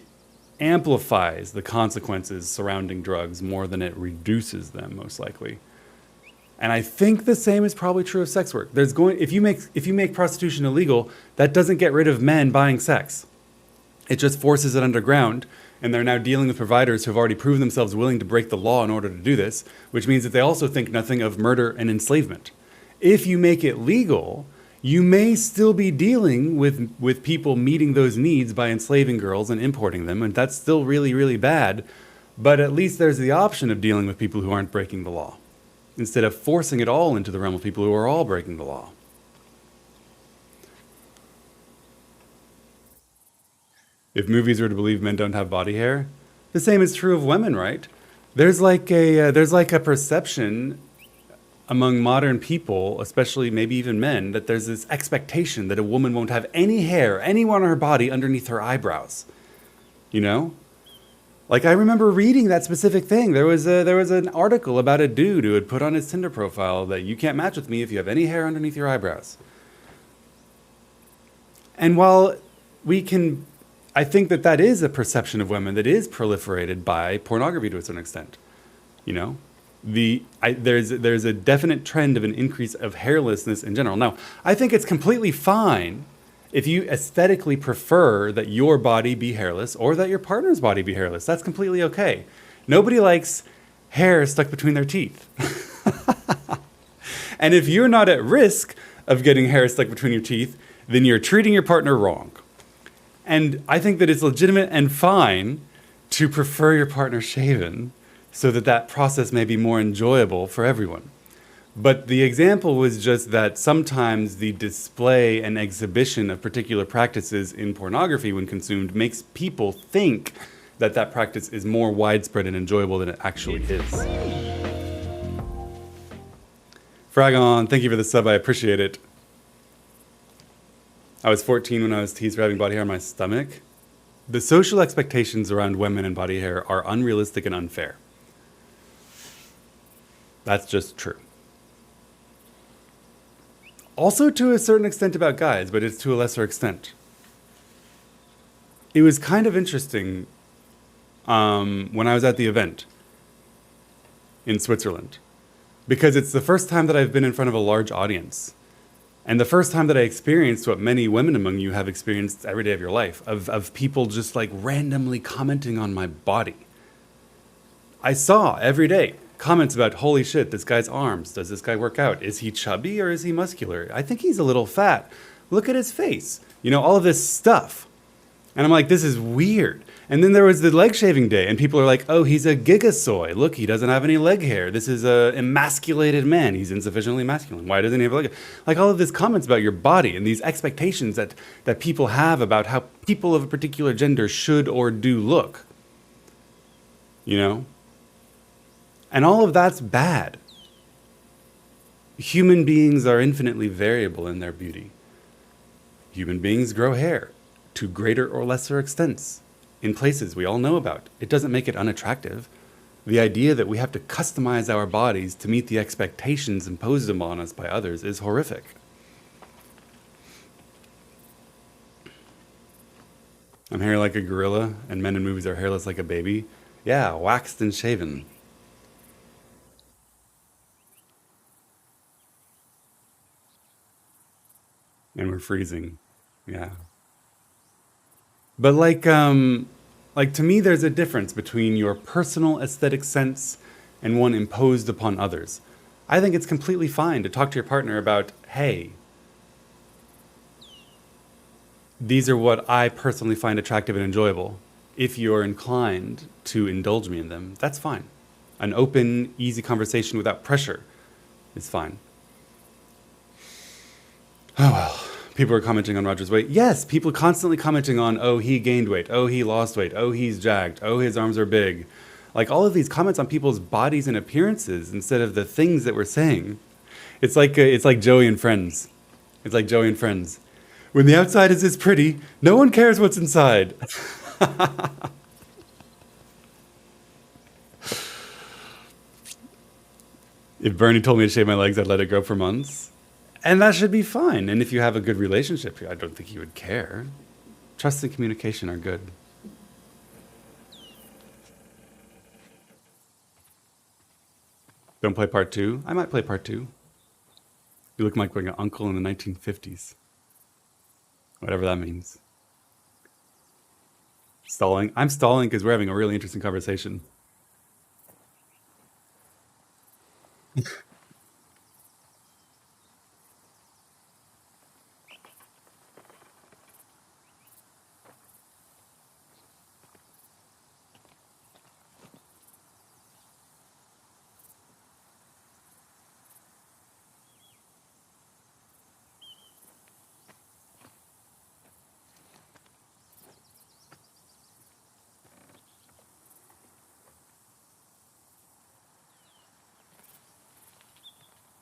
amplifies the consequences surrounding drugs more than it reduces them, most likely. And I think the same is probably true of sex work. If you make prostitution illegal, that doesn't get rid of men buying sex. It just forces it underground, and they're now dealing with providers who have already proven themselves willing to break the law in order to do this, which means that they also think nothing of murder and enslavement. If you make it legal, you may still be dealing with people meeting those needs by enslaving girls and importing them, and that's still really, really bad, but at least there's the option of dealing with people who aren't breaking the law, instead of forcing it all into the realm of people who are all breaking the law. If movies are to believe men don't have body hair, the same is true of women, right? There's like a perception among modern people, especially maybe even men, that there's this expectation that a woman won't have any hair anywhere on her body underneath her eyebrows. You know? Like, I remember reading that specific thing. There was an article about a dude who had put on his Tinder profile that you can't match with me if you have any hair underneath your eyebrows. And while I think that is a perception of women that is proliferated by pornography to a certain extent. You know? There's a definite trend of an increase of hairlessness in general. Now, I think it's completely fine if you aesthetically prefer that your body be hairless or that your partner's body be hairless. That's completely okay. Nobody likes hair stuck between their teeth. And if you're not at risk of getting hair stuck between your teeth, then you're treating your partner wrong. And I think that it's legitimate and fine to prefer your partner shaven so that process may be more enjoyable for everyone. But the example was just that sometimes the display and exhibition of particular practices in pornography when consumed makes people think that practice is more widespread and enjoyable than it actually is. Fragon, thank you for the sub, I appreciate it. I was 14 when I was teased for having body hair on my stomach. The social expectations around women and body hair are unrealistic and unfair. That's just true. Also to a certain extent about guys, but it's to a lesser extent. It was kind of interesting when I was at the event in Switzerland, because it's the first time that I've been in front of a large audience. And the first time that I experienced what many women among you have experienced every day of your life, of people just like randomly commenting on my body. I saw every day comments about, holy shit, this guy's arms. Does this guy work out? Is he chubby or is he muscular? I think he's a little fat. Look at his face. You know, all of this stuff. And I'm like, this is weird. And then there was the leg shaving day, and people are like, oh, he's a gigasoy. Look, he doesn't have any leg hair. This is a emasculated man. He's insufficiently masculine. Why doesn't he have a leg hair? Like all of these comments about your body and these expectations that people have about how people of a particular gender should or do look. You know? And all of that's bad. Human beings are infinitely variable in their beauty. Human beings grow hair to greater or lesser extents in places we all know about. It doesn't make it unattractive. The idea that we have to customize our bodies to meet the expectations imposed upon us by others is horrific. I'm hair like a gorilla, and men in movies are hairless like a baby. Yeah, waxed and shaven. And we're freezing. Yeah. But like to me, there's a difference between your personal aesthetic sense and one imposed upon others. I think it's completely fine to talk to your partner about, hey, these are what I personally find attractive and enjoyable. If you're inclined to indulge me in them, that's fine. An open, easy conversation without pressure is fine. Oh well. People are commenting on Roger's weight. Yes, people constantly commenting on, oh, he gained weight. Oh, he lost weight. Oh, he's jacked. Oh, his arms are big. Like all of these comments on people's bodies and appearances instead of the things that we're saying. It's like Joey and Friends. It's like Joey and Friends. When the outside is this pretty, no one cares what's inside. If Bernie told me to shave my legs, I'd let it grow for months. And that should be fine. And if you have a good relationship, I don't think he would care. Trust and communication are good. Don't play part 2? I might play part 2. You look like an uncle in the 1950s. Whatever that means. Stalling? I'm stalling because we're having a really interesting conversation.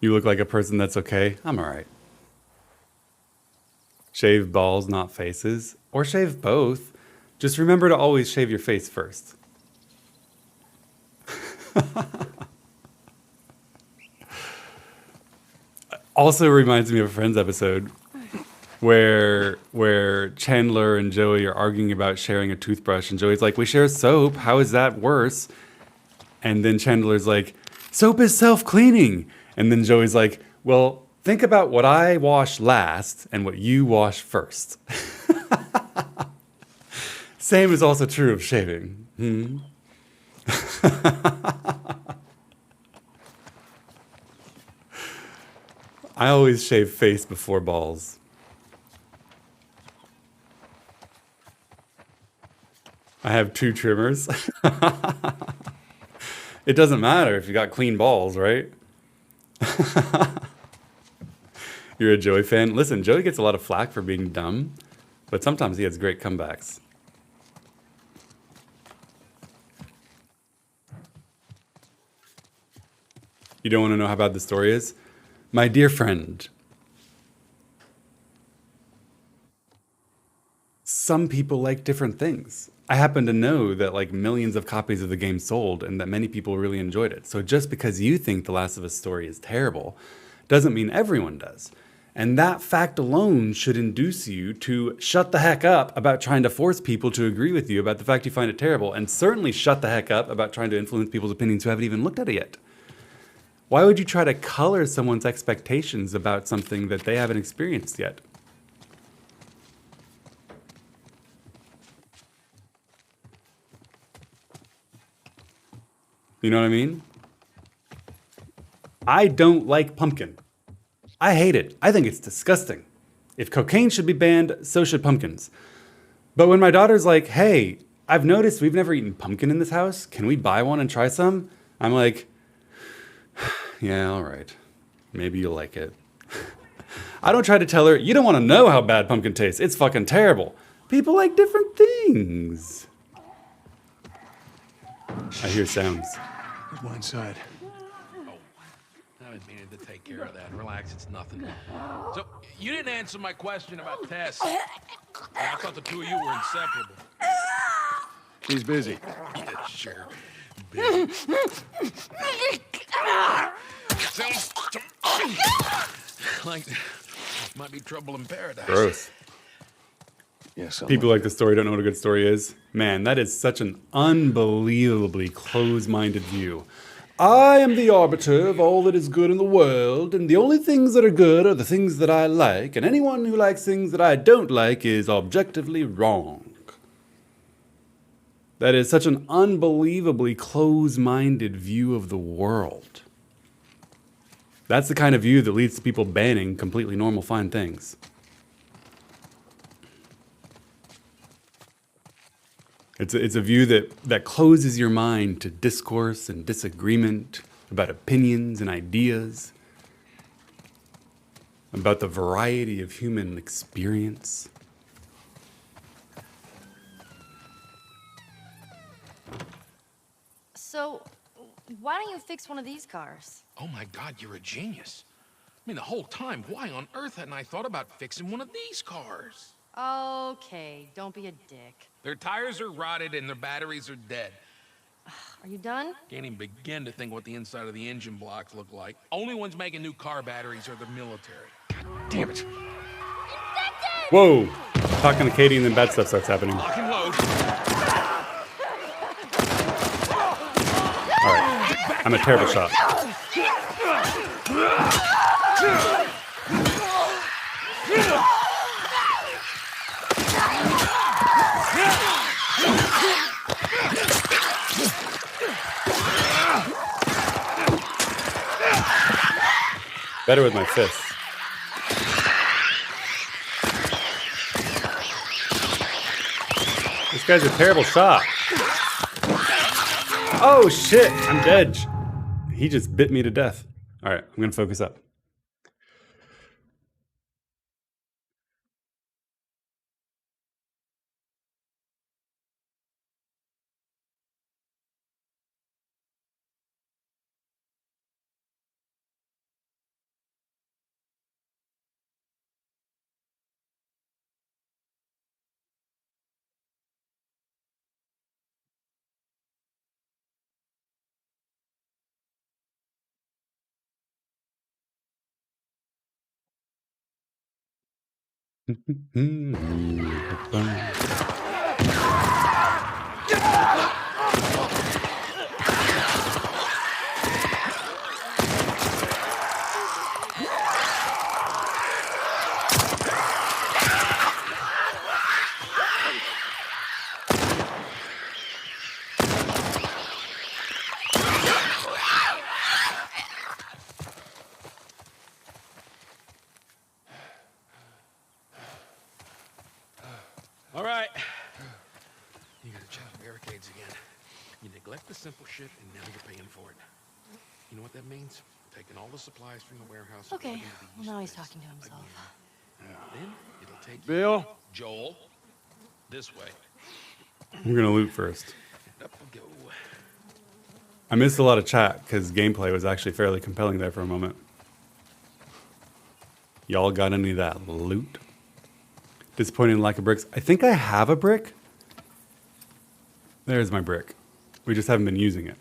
You look like a person that's okay. I'm all right. Shave balls, not faces. Or shave both. Just remember to always shave your face first. Also reminds me of a Friends episode where Chandler and Joey are arguing about sharing a toothbrush, and Joey's like, "We share soap. How is that worse?" And then Chandler's like, "Soap is self-cleaning." And then Joey's like, "Well, think about what I wash last and what you wash first." Same is also true of shaving. I always shave face before balls. I have 2 trimmers. It doesn't matter if you got clean balls, right? You're a Joey fan? Listen, Joey gets a lot of flack for being dumb, but sometimes he has great comebacks. You don't want to know how bad the story is? My dear friend, some people like different things. I happen to know that like millions of copies of the game sold and that many people really enjoyed it. So just because you think The Last of Us story is terrible doesn't mean everyone does. And that fact alone should induce you to shut the heck up about trying to force people to agree with you about the fact you find it terrible, and certainly shut the heck up about trying to influence people's opinions who haven't even looked at it yet. Why would you try to color someone's expectations about something that they haven't experienced yet? You know what I mean? I don't like pumpkin. I hate it. I think it's disgusting. If cocaine should be banned, so should pumpkins. But when my daughter's like, "Hey, I've noticed we've never eaten pumpkin in this house. Can we buy one and try some?" I'm like, "Yeah, all right. Maybe you'll like it." I don't try to tell her, "You don't want to know how bad pumpkin tastes. It's fucking terrible." People like different things. I hear sounds. There's one inside. I was meaning to take care of that. Relax, it's nothing. So, you didn't answer my question about Tess. I thought the two of you were inseparable. He's busy. Yeah, sure. Busy. Sounds like might be trouble in paradise. Gross. Yes. People like the story don't know what a good story is. Man, that is such an unbelievably close-minded view. I am the arbiter of all that is good in the world, and the only things that are good are the things that I like, and anyone who likes things that I don't like is objectively wrong. That is such an unbelievably close-minded view of the world. That's the kind of view that leads to people banning completely normal, fine things. It's a view that closes your mind to discourse and disagreement about opinions and ideas, about the variety of human experience. So, why don't you fix one of these cars? Oh my God, you're a genius. mean, the whole time, why on earth hadn't I thought about fixing one of these cars? Okay, don't be a dick. Their tires are rotted and their batteries are dead. Are you done? Can't even begin to think what the inside of the engine blocks look like. Only ones making new car batteries are the military. God damn it. Whoa! Talking to Katie and then bad stuff starts happening. Lock and load. Alright. I'm a terrible shot. Better with my fists. This guy's a terrible shot. Oh shit, I'm dead. He just bit me to death. All right, I'm gonna focus up. All right. You gotta check the barricades again. You neglect the simple shit, and now you're paying for it. You know what that means? Taking all the supplies from the warehouse. and Okay, plugging into the well now east he's face. talking to himself. Then it'll take Bill? you, Joel, this way. I'm gonna loot first. And up we go. I missed a lot of chat because gameplay was actually fairly compelling there for a moment. Y'all got any of that loot? Disappointing lack of bricks. I think I have a brick. There's my brick. We just haven't been using it.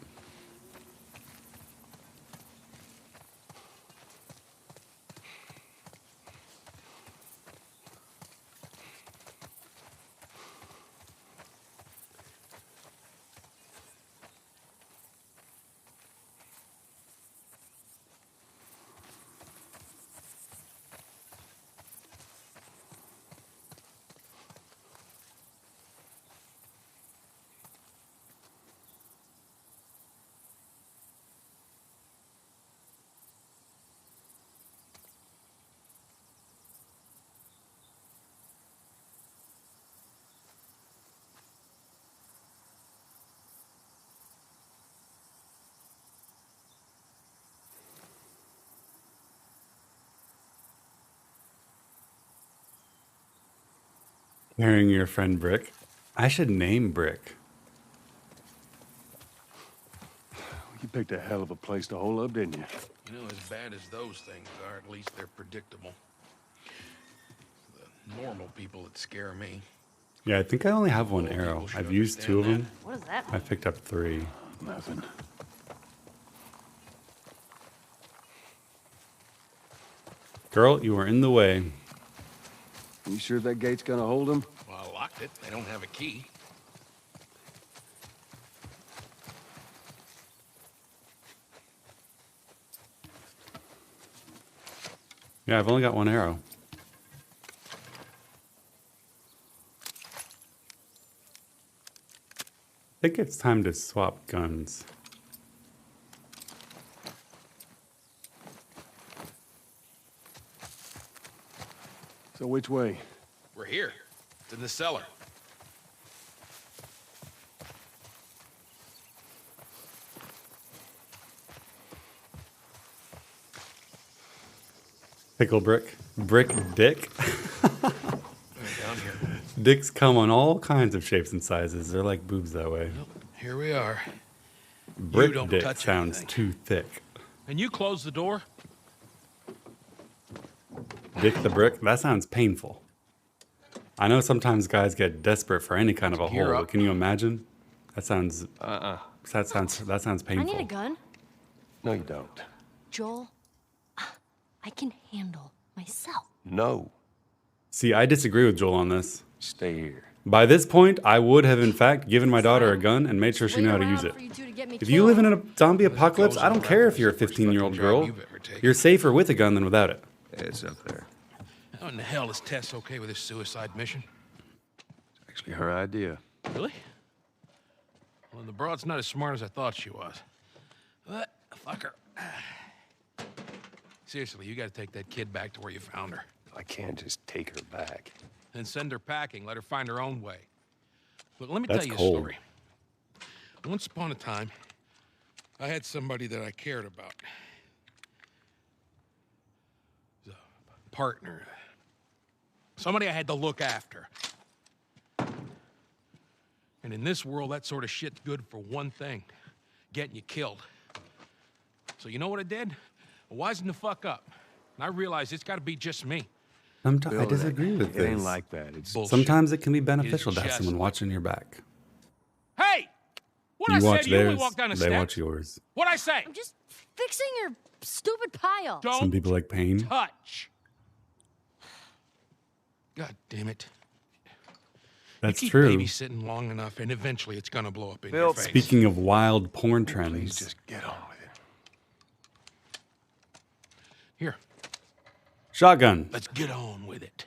Marrying your friend Brick. I should name Brick. You picked a hell of a place to hole up, didn't you? You know, as bad as those things are, at least they're predictable. The normal people that scare me. Yeah, I think I only have one Old arrow. people should I've used 2 of them. understand What does that I mean? picked up 3. Nothing. Girl, you are in the way. You sure that gate's gonna hold him? Well, I locked it. They don't have a key. Yeah, I've only got 1 arrow. I think it's time to swap guns. So which way? We're here. It's in the cellar. Pickle Brick. Brick Dick. Down here. Dicks come on all kinds of shapes and sizes. They're like boobs that way. Well, here we are. Brick don't Dick touch sounds anything. too thick. And you close the door? Dick the brick? That sounds painful. I know sometimes guys get desperate for any kind of a Gear hole, up. but can you imagine? That sounds that sounds I painful. need a gun. No, you don't. Joel, I can handle myself. No. See, I disagree with Joel on this. Stay here. By this point, I would have in fact given my daughter a gun and made sure she Wait knew how to around use it. for you two to get me If you live in killed. a zombie Well, apocalypse, goes I don't on care record if you're a as the worst 15-year-old fucking job girl. you've ever taken. You're safer with a gun than without it. It's up there. How in the hell is Tess okay with this suicide mission? Actually, her idea. Really? Well, the broad's not as smart as I thought she was. But, fuck her. Seriously, you gotta take that kid back to where you found her. I can't just take her back. Then send her packing, let her find her own way. Look, let me That's tell you cold. a story. Once upon a time, I had somebody that I cared about. A partner. Somebody I had to look after. And in this world, that sort of shit's good for one thing. Getting you killed. So you know what I did? I wisened the fuck up. And I realized it's gotta be just me. Sometimes I Bill, disagree with It this. ain't like that. It's Bullshit. Sometimes it can be beneficial to have just- someone watching your back. Hey! What I You said, watch you only theirs, walk down the they steps. watch yours. What'd I say? I'm just fixing your stupid pile. Don't Some people like pain. touch. God damn it. That's Keep true. babysitting long enough, and eventually it's gonna blow up in Bill, your face. Speaking of wild porn Please trends, just get on with it. Here, shotgun. let's get on with it.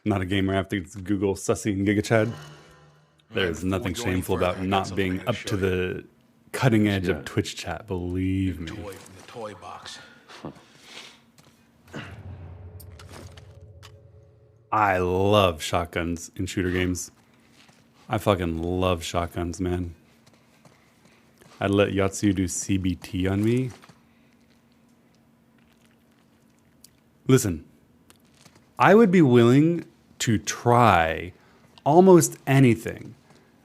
Not a gamer. I have to Google Sussy and Giga Chad. There's before nothing we go any shameful further, about I got not something being I gotta up to show the cutting edge Yeah. of Twitch chat. Believe me. Toy from the toy box. I love shotguns in shooter games. I fucking love shotguns, man. I'd let Yatsu do CBT on me. Listen, I would be willing to try almost anything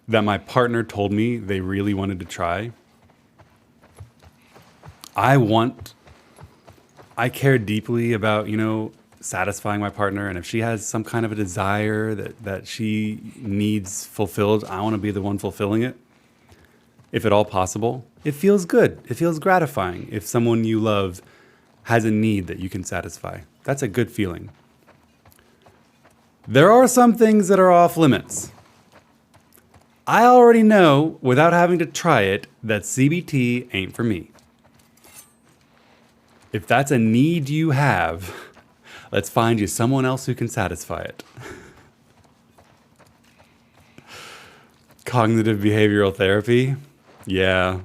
that my partner told me they really wanted to try. I care deeply about, satisfying my partner, and if she has some kind of a desire that she needs fulfilled, I want to be the one fulfilling it. If at all possible, it feels good. It feels gratifying if someone you love has a need that you can satisfy. That's a good feeling. There are some things that are off limits. I already know, without having to try it, that CBT ain't for me. If that's a need you have, let's find you someone else who can satisfy it. Cognitive behavioral therapy? Yeah.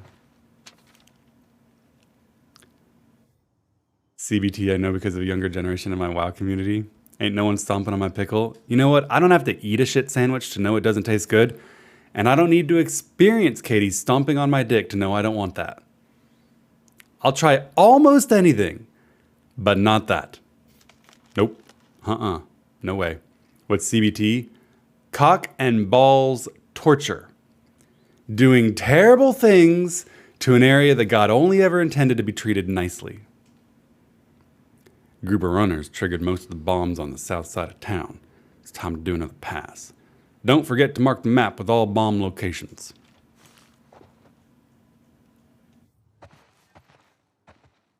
CBT, I know because of a younger generation in my WoW community. Ain't no one stomping on my pickle. You know what? I don't have to eat a shit sandwich to know it doesn't taste good. And I don't need to experience Katie stomping on my dick to know I don't want that. I'll try almost anything, but not that. Nope. No way. What's CBT? Cock and balls torture. Doing terrible things to an area that God only ever intended to be treated nicely. Group of runners triggered most of the bombs on the south side of town. It's time to do another pass. Don't forget to mark the map with all bomb locations.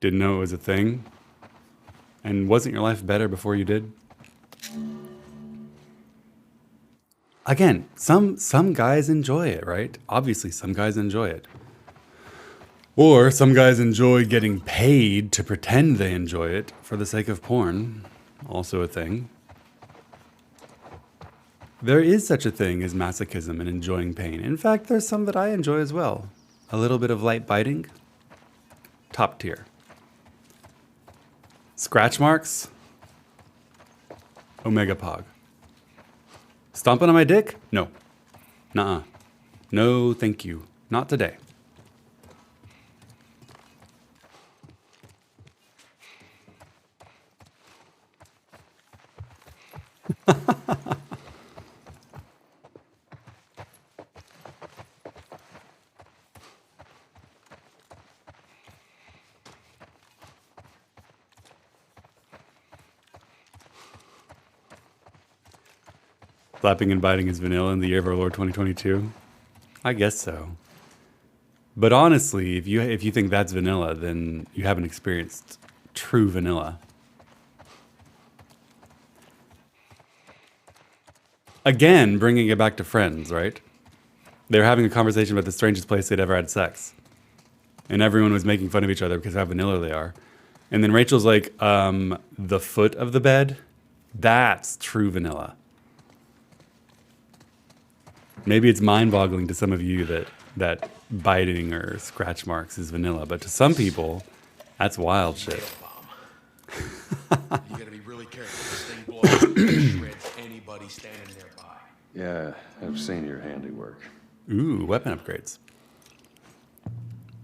Didn't know it was a thing? And wasn't your life better before you did? Again, some guys enjoy it, right? Obviously, some guys enjoy it. Or some guys enjoy getting paid to pretend they enjoy it for the sake of porn. Also a thing. There is such a thing as masochism and enjoying pain. In fact, there's some that I enjoy as well. A little bit of light biting. Top tier. Scratch marks. Omega Pog. Stomping on my dick? No. Nuh-uh. No, thank you. Not today. Slapping and biting is vanilla in the year of our Lord 2022? I guess so. But honestly, if you think that's vanilla, then you haven't experienced true vanilla. Again, bringing it back to Friends, right? They were having a conversation about the strangest place they'd ever had sex. And everyone was making fun of each other because of how vanilla they are. And then Rachel's like, the foot of the bed? That's true vanilla. Maybe it's mind-boggling to some of you that biting or scratch marks is vanilla, but to some people, that's wild shit. You gotta be really careful. This thing blows and shreds anybody standing nearby. Yeah, I've seen your handiwork. Ooh, weapon upgrades.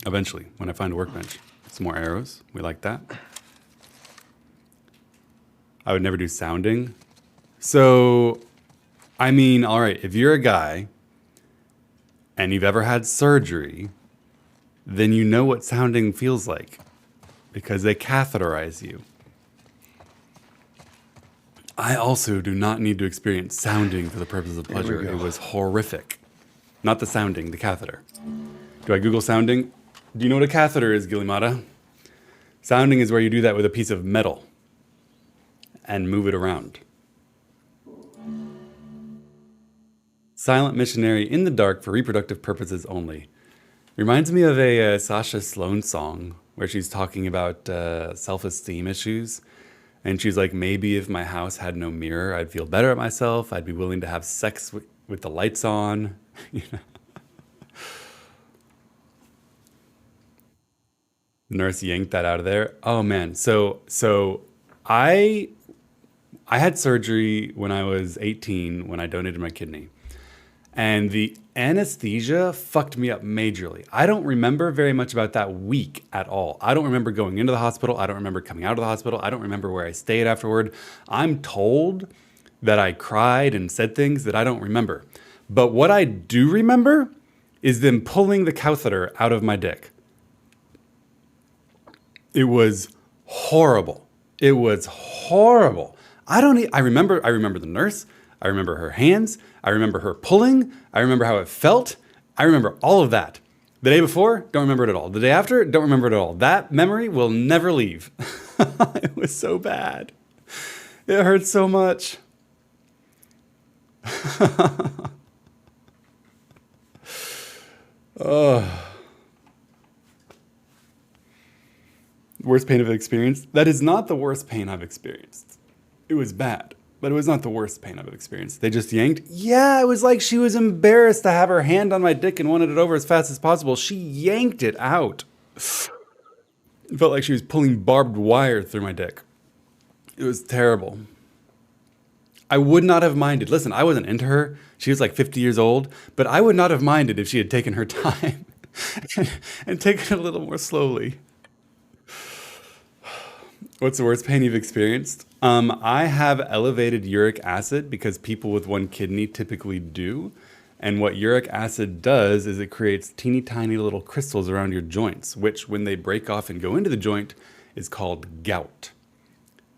Eventually, when I find a workbench. Some more arrows. We like that. I would never do sounding. So, I mean, all right, if you're a guy and you've ever had surgery, then you know what sounding feels like because they catheterize you. I also do not need to experience sounding for the purpose of pleasure. It was horrific. Not the sounding, the catheter. Do I Google sounding? Do you know what a catheter is, Gilimata? Sounding is where you do that with a piece of metal and move it around. Silent missionary in the dark for reproductive purposes only. Reminds me of a Sasha Sloan song where she's talking about self-esteem issues. And she's like, maybe if my house had no mirror, I'd feel better at myself. I'd be willing to have sex with the lights on. You know? Nurse yanked that out of there. Oh man, so I had surgery when I was 18 when I donated my kidney. And the anesthesia fucked me up majorly. I don't remember very much about that week at all. I don't remember going into the hospital. I don't remember coming out of the hospital. I don't remember where I stayed afterward. I'm told that I cried and said things that I don't remember. But what I do remember is them pulling the catheter out of my dick. It was horrible. It was horrible. I remember the nurse. I remember her hands. I remember her pulling. I remember how it felt. I remember all of that. The day before, don't remember it at all. The day after, don't remember it at all. That memory will never leave. It was so bad. It hurt so much. Worst pain I've experienced? That is not the worst pain I've experienced. It was bad, but it was not the worst pain I've experienced. They just yanked. Yeah, it was like she was embarrassed to have her hand on my dick and wanted it over as fast as possible. She yanked it out. It felt like she was pulling barbed wire through my dick. It was terrible. I would not have minded. Listen, I wasn't into her. She was like 50 years old, but I would not have minded if she had taken her time and taken it a little more slowly. What's the worst pain you've experienced? I have elevated uric acid because people with one kidney typically do. And what uric acid does is it creates teeny tiny little crystals around your joints, which when they break off and go into the joint is called gout.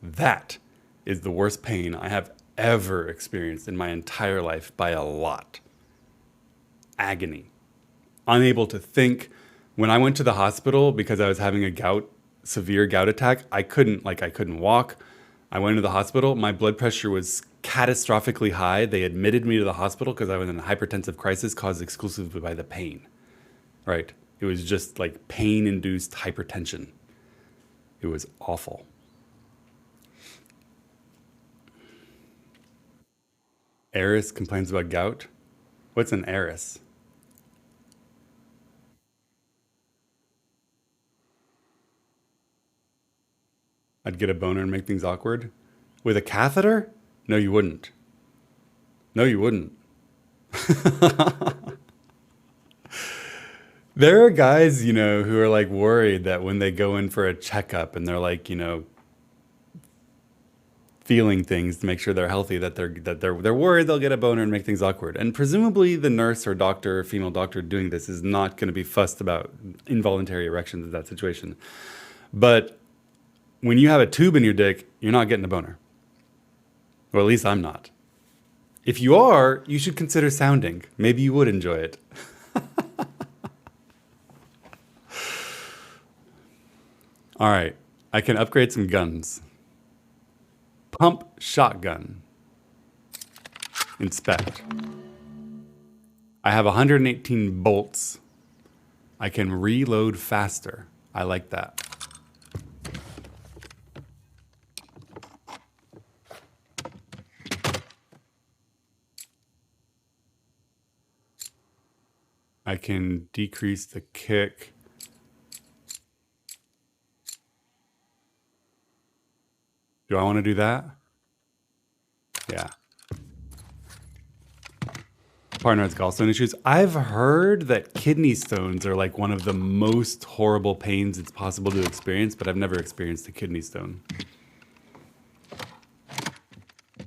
That is the worst pain I have ever experienced in my entire life by a lot. Agony. Unable to think. When I went to the hospital because I was having a severe gout attack, I couldn't walk. I went to the hospital. My blood pressure was catastrophically high. They admitted me to the hospital because I was in a hypertensive crisis caused exclusively by the pain. Right? It was just like pain-induced hypertension. It was awful. Eris complains about gout. What's an Eris? I'd get a boner and make things awkward. With a catheter? No, you wouldn't. No, you wouldn't. There are guys, who are like worried that when they go in for a checkup and they're like, feeling things to make sure they're healthy, that they're worried they'll get a boner and make things awkward. And presumably the nurse or doctor, female doctor doing this is not going to be fussed about involuntary erections in that situation. But when you have a tube in your dick, you're not getting a boner. Or at least I'm not. If you are, you should consider sounding. Maybe you would enjoy it. All right, I can upgrade some guns. Pump shotgun. Inspect. I have 118 bolts. I can reload faster. I like that. I can decrease the kick. Do I want to do that? Yeah. Partner has gallstone issues. I've heard that kidney stones are like one of the most horrible pains it's possible to experience, but I've never experienced a kidney stone.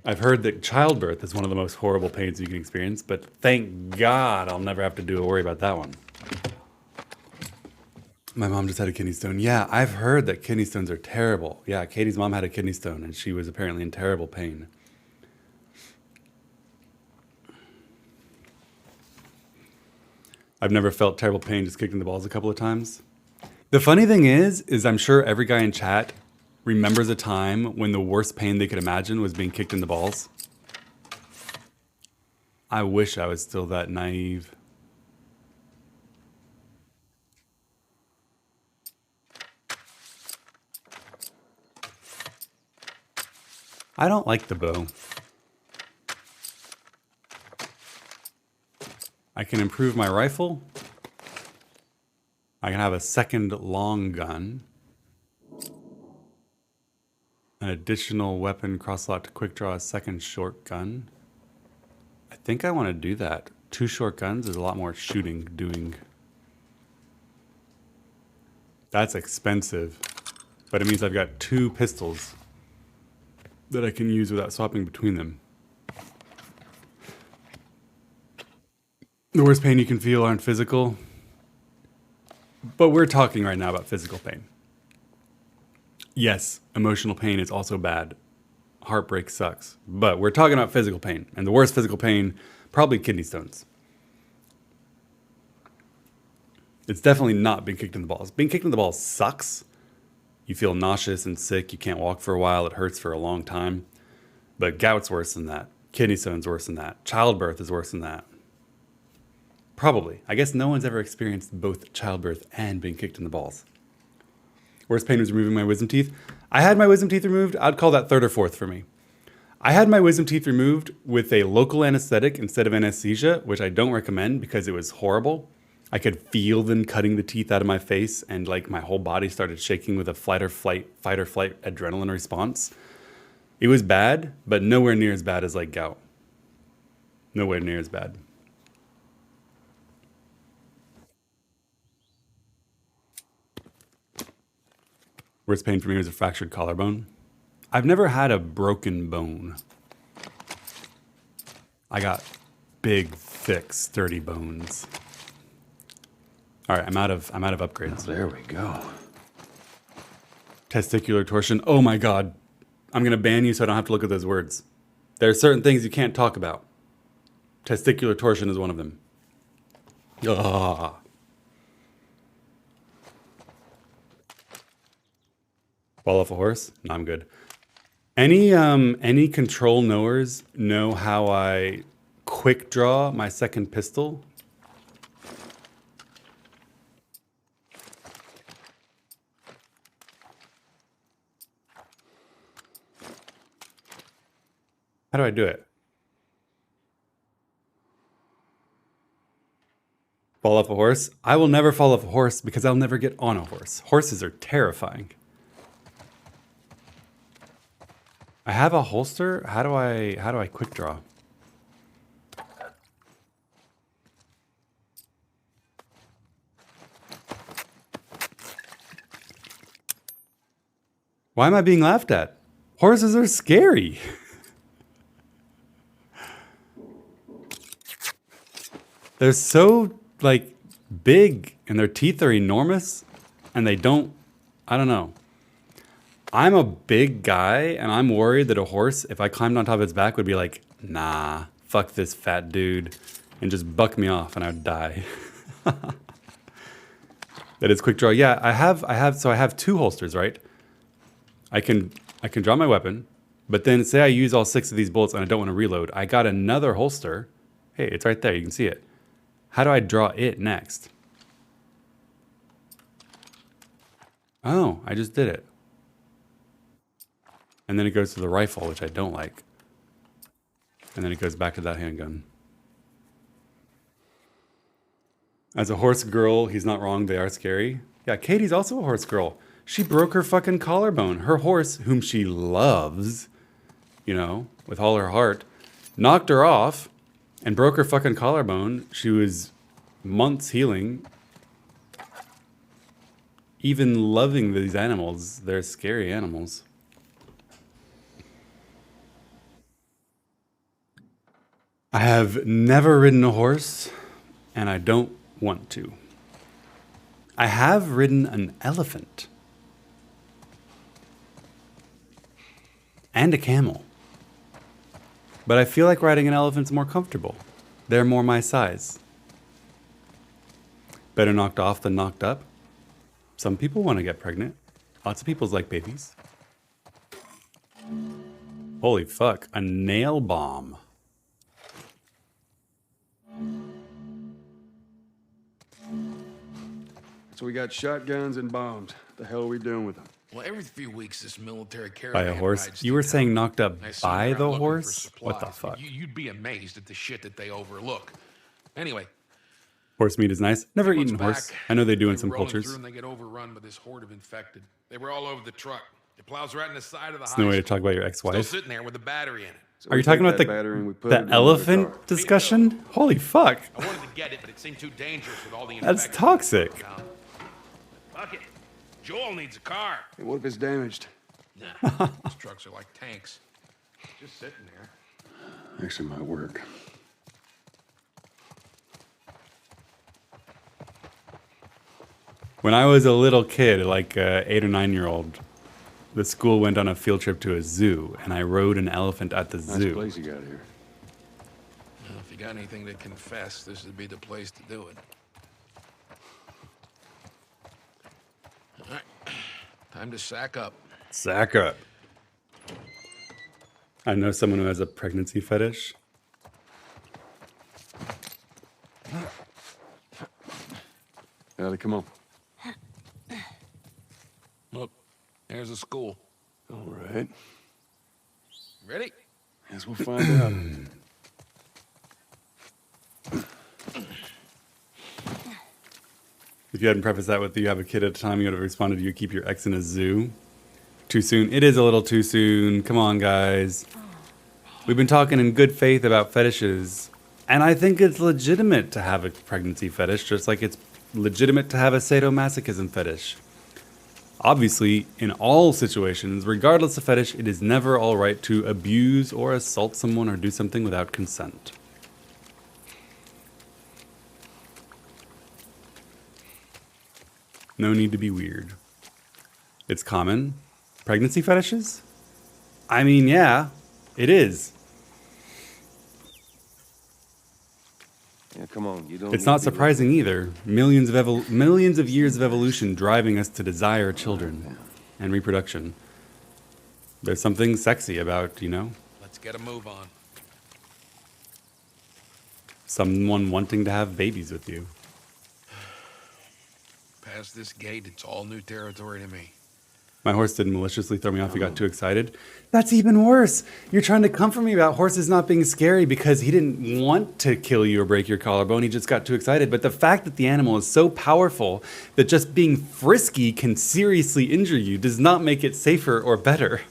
I've heard that childbirth is one of the most horrible pains you can experience, but thank God I'll never have to worry about that one. My mom just had a kidney stone. Yeah, I've heard that kidney stones are terrible. Yeah, Katie's mom had a kidney stone and she was apparently in terrible pain. I've never felt terrible pain just kicking the balls a couple of times. The funny thing is I'm sure every guy in chat remembers a time when the worst pain they could imagine was being kicked in the balls. I wish I was still that naive. I don't like the bow. I can improve my rifle. I can have a second long gun. An additional weapon cross-lock to quick draw a second short gun. I think I want to do that. 2 short guns is a lot more shooting doing. That's expensive, but it means I've got 2 pistols that I can use without swapping between them. The worst pain you can feel aren't physical, but we're talking right now about physical pain. Yes, emotional pain is also bad. Heartbreak sucks, but we're talking about physical pain, and the worst physical pain, probably kidney stones. It's definitely not being kicked in the balls. Being kicked in the balls sucks. You feel nauseous and sick. You can't walk for a while. It hurts for a long time. But gout's worse than that. Kidney stone's worse than that. Childbirth is worse than that. Probably. I guess no one's ever experienced both childbirth and being kicked in the balls. Worst pain was removing my wisdom teeth. I had my wisdom teeth removed. I'd call that 3rd or 4th for me. I had my wisdom teeth removed with a local anesthetic instead of anesthesia, which I don't recommend because it was horrible. I could feel them cutting the teeth out of my face, and like my whole body started shaking with a fight or flight adrenaline response. It was bad, but nowhere near as bad as like gout. Nowhere near as bad. Worst pain for me was a fractured collarbone. I've never had a broken bone. I got big, thick, sturdy bones. All right, I'm out of upgrades. There we go. Testicular torsion. Oh my God. I'm going to ban you so I don't have to look at those words. There are certain things you can't talk about. Testicular torsion is one of them. Ah. Fall off a horse? No, I'm good. Any control knowers know how I quick draw my second pistol? How do I do it? Fall off a horse? I will never fall off a horse because I'll never get on a horse. Horses are terrifying. I have a holster. How do I quick draw? Why am I being laughed at? Horses are scary. They're so like big and their teeth are enormous and they don't, I don't know. I'm a big guy and I'm worried that a horse, if I climbed on top of its back, would be like, nah, fuck this fat dude, and just buck me off, and I would die. That is quick draw. Yeah, I have 2 holsters, right? I can draw my weapon, but then say I use all 6 of these bullets and I don't want to reload. I got another holster. Hey, it's right there. You can see it. How do I draw it next? Oh, I just did it. And then it goes to the rifle, which I don't like. And then it goes back to that handgun. As a horse girl, he's not wrong. They are scary. Yeah, Katie's also a horse girl. She broke her fucking collarbone. Her horse, whom she loves, you know, with all her heart, knocked her off and broke her fucking collarbone. She was months healing. Even loving these animals, they're scary animals. I have never ridden a horse, and I don't want to. I have ridden an elephant. And a camel. But I feel like riding an elephant's more comfortable. They're more my size. Better knocked off than knocked up. Some people want to get pregnant. Lots of people's like babies. Holy fuck, a nail bomb. So we got shotguns and bombs. The hell are we doing with them? Well, every few weeks, this military By caravan a horse? rides You through were town. saying knocked up I see by them the around looking for horse? What the supplies. fuck? You'd be amazed at the shit that they overlook. Anyway, Horse meat is nice. Never months eaten horse. back, I know they do in were some rolling cultures. through and they get overrun by this horde of infected. They were all over the truck. It plows right in the side of the It's no way to high talk about your Still ex-wife. sitting there with a battery in it. So Are we you talking take about that battery and we put it the in another elephant car. discussion? Holy fuck. I wanted to get it, but it seemed too dangerous with all the That's infected toxic. around. Fuck it. Joel needs a car. Hey, what if it's damaged? Nah, these trucks are like tanks. Just sitting there. Actually, might work. When I was a little kid, like 8 or 9-year-old, the school went on a field trip to a zoo, and I rode an elephant at the Nice zoo. place you got here. Well, if you got anything to confess, this would be the place to do it. All right. Time to sack up. Sack up. I know someone who has a pregnancy fetish. Ellie, come on. Look, there's a school. All right. Ready? Guess we'll find out. If you hadn't prefaced that with you have a kid at a time, you would have responded, you keep your ex in a zoo. Too soon. It is a little too soon. Come on, guys. We've been talking in good faith about fetishes. And I think it's legitimate to have a pregnancy fetish, just like it's legitimate to have a sadomasochism fetish. Obviously, in all situations, regardless of fetish, it is never all right to abuse or assault someone or do something without consent. No need to be weird. It's common. Pregnancy fetishes? I mean, yeah, it is. Yeah, come on. You don't. It's need not to be surprising either. Millions of years of evolution driving us to desire children and reproduction. There's something sexy about, you know, Let's get a move on. someone wanting to have babies with you. Past this gate, it's all new territory to me. My horse didn't maliciously throw me off. He got too excited. That's even worse. You're trying to comfort me about horses not being scary because he didn't want to kill you or break your collarbone. He just got too excited. But the fact that the animal is so powerful that just being frisky can seriously injure you does not make it safer or better.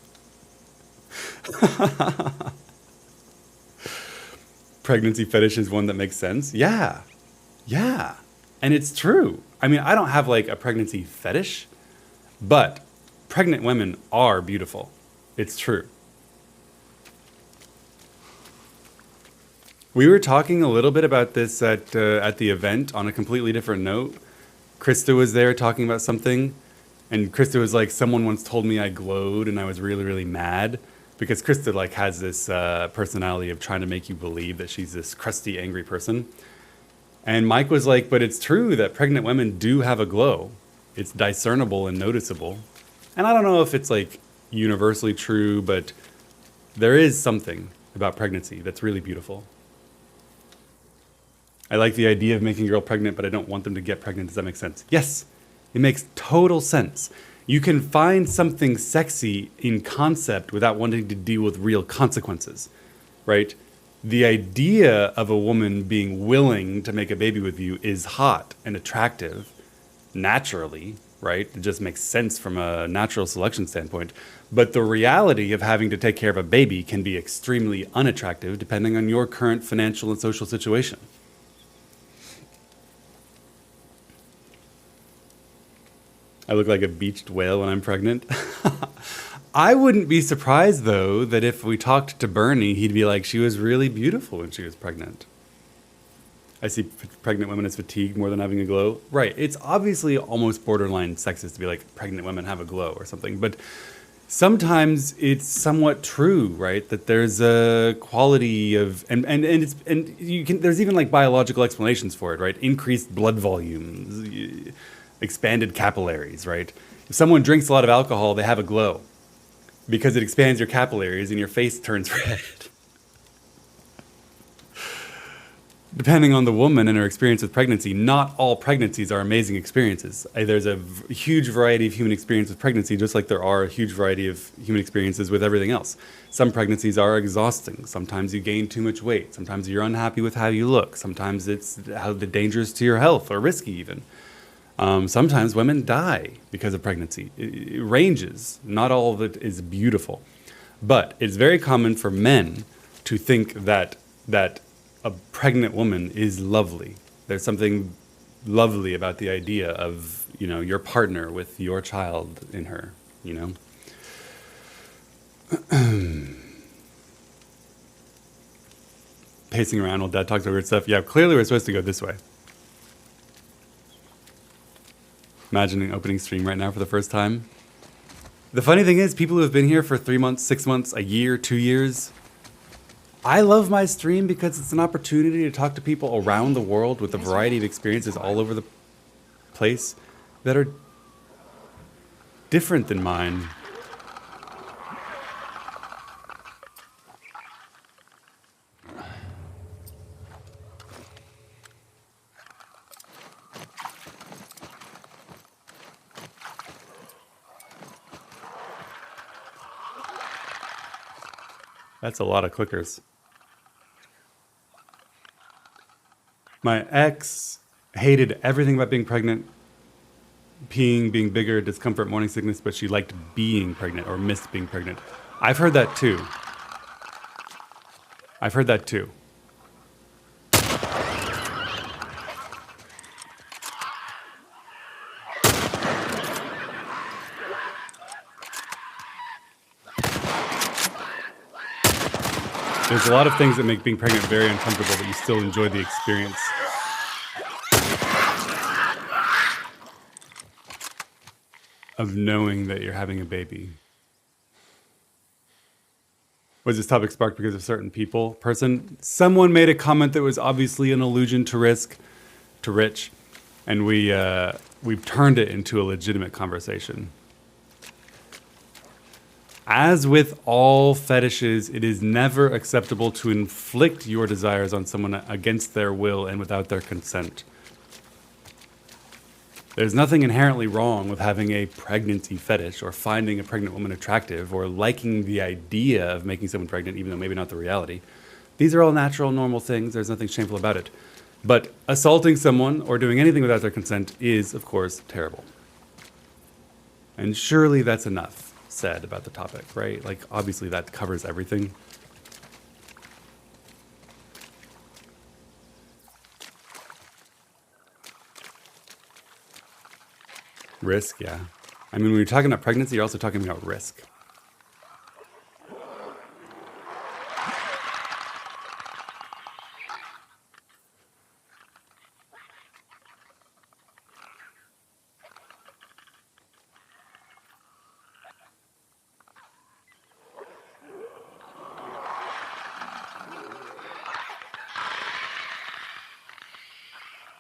Pregnancy fetish is one that makes sense. Yeah. Yeah. And it's true. I mean, I don't have like a pregnancy fetish, but pregnant women are beautiful. It's true. We were talking a little bit about this at the event on a completely different note. Krista was there talking about something, and Krista was like, someone once told me I glowed and I was really, really mad. because Krista like has this personality of trying to make you believe that she's this crusty, angry person. And Mike was like, but it's true that pregnant women do have a glow. It's discernible and noticeable. And I don't know if it's like universally true, but there is something about pregnancy that's really beautiful. I like the idea of making a girl pregnant, but I don't want them to get pregnant. Does that make sense? Yes, it makes total sense. You can find something sexy in concept without wanting to deal with real consequences, right? The idea of a woman being willing to make a baby with you is hot and attractive naturally, right? It just makes sense from a natural selection standpoint. But the reality of having to take care of a baby can be extremely unattractive depending on your current financial and social situation. I look like a beached whale when I'm pregnant. I wouldn't be surprised, though, that if we talked to Bernie, he'd be like, she was really beautiful when she was pregnant. I see pregnant women as fatigued more than having a glow. Right. It's obviously almost borderline sexist to be like, pregnant women have a glow or something. But sometimes it's somewhat true, right? That there's a quality of, there's even like biological explanations for it, right? Increased blood volumes, expanded capillaries, right? If someone drinks a lot of alcohol, they have a glow because it expands your capillaries and your face turns red. Depending on the woman and her experience with pregnancy, not all pregnancies are amazing experiences. There's a huge variety of human experience with pregnancy, just like there are a huge variety of human experiences with everything else. Some pregnancies are exhausting. Sometimes you gain too much weight. Sometimes you're unhappy with how you look. Sometimes it's how dangerous to your health or risky even. Sometimes women die because of pregnancy. It ranges. Not all of it is beautiful. But it's very common for men to think that a pregnant woman is lovely. There's something lovely about the idea of, your partner with your child in her, Pacing around while Dad talks over weird stuff. Yeah, clearly we're supposed to go this way. Imagining opening stream right now for the first time. The funny thing is, people who have been here for 3 months, 6 months, a year, 2 years, I love my stream because it's an opportunity to talk to people around the world with a variety of experiences all over the place that are different than mine. That's a lot of clickers. My ex hated everything about being pregnant, peeing, being bigger, discomfort, morning sickness, but she liked being pregnant or missed being pregnant. I've heard that too. There's a lot of things that make being pregnant very uncomfortable, but you still enjoy the experience. Of knowing that you're having a baby. Was this topic sparked because of certain person? Someone made a comment that was obviously an allusion to Rich, and we've turned it into a legitimate conversation. As with all fetishes, it is never acceptable to inflict your desires on someone against their will and without their consent. There's nothing inherently wrong with having a pregnancy fetish or finding a pregnant woman attractive or liking the idea of making someone pregnant, even though maybe not the reality. These are all natural, normal things. There's nothing shameful about it. But assaulting someone or doing anything without their consent is, of course, terrible. And surely that's enough said about the topic, right? Like, obviously that covers everything. Risk, yeah. I mean, when you're talking about pregnancy, you're also talking about risk.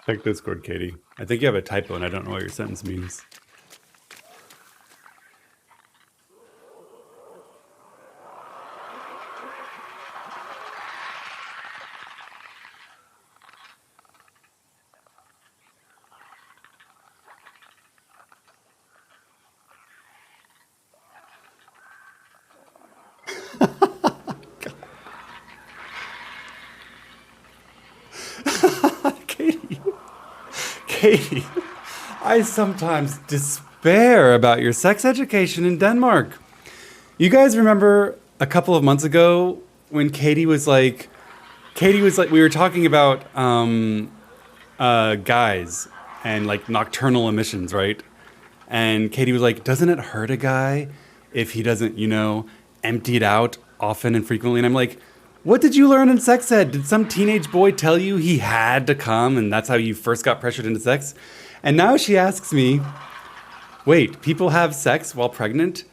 Check Discord, Katie. I think you have a typo and I don't know what your sentence means. Katie. Katie. I sometimes despair about your sex education in Denmark. You guys remember a couple of months ago when Katie was like, we were talking about guys and like nocturnal emissions, right? And Katie was like, doesn't it hurt a guy if he doesn't, empty it out often and frequently? And I'm like, what did you learn in sex ed? Did some teenage boy tell you he had to come and that's how you first got pressured into sex? And now she asks me, wait, people have sex while pregnant?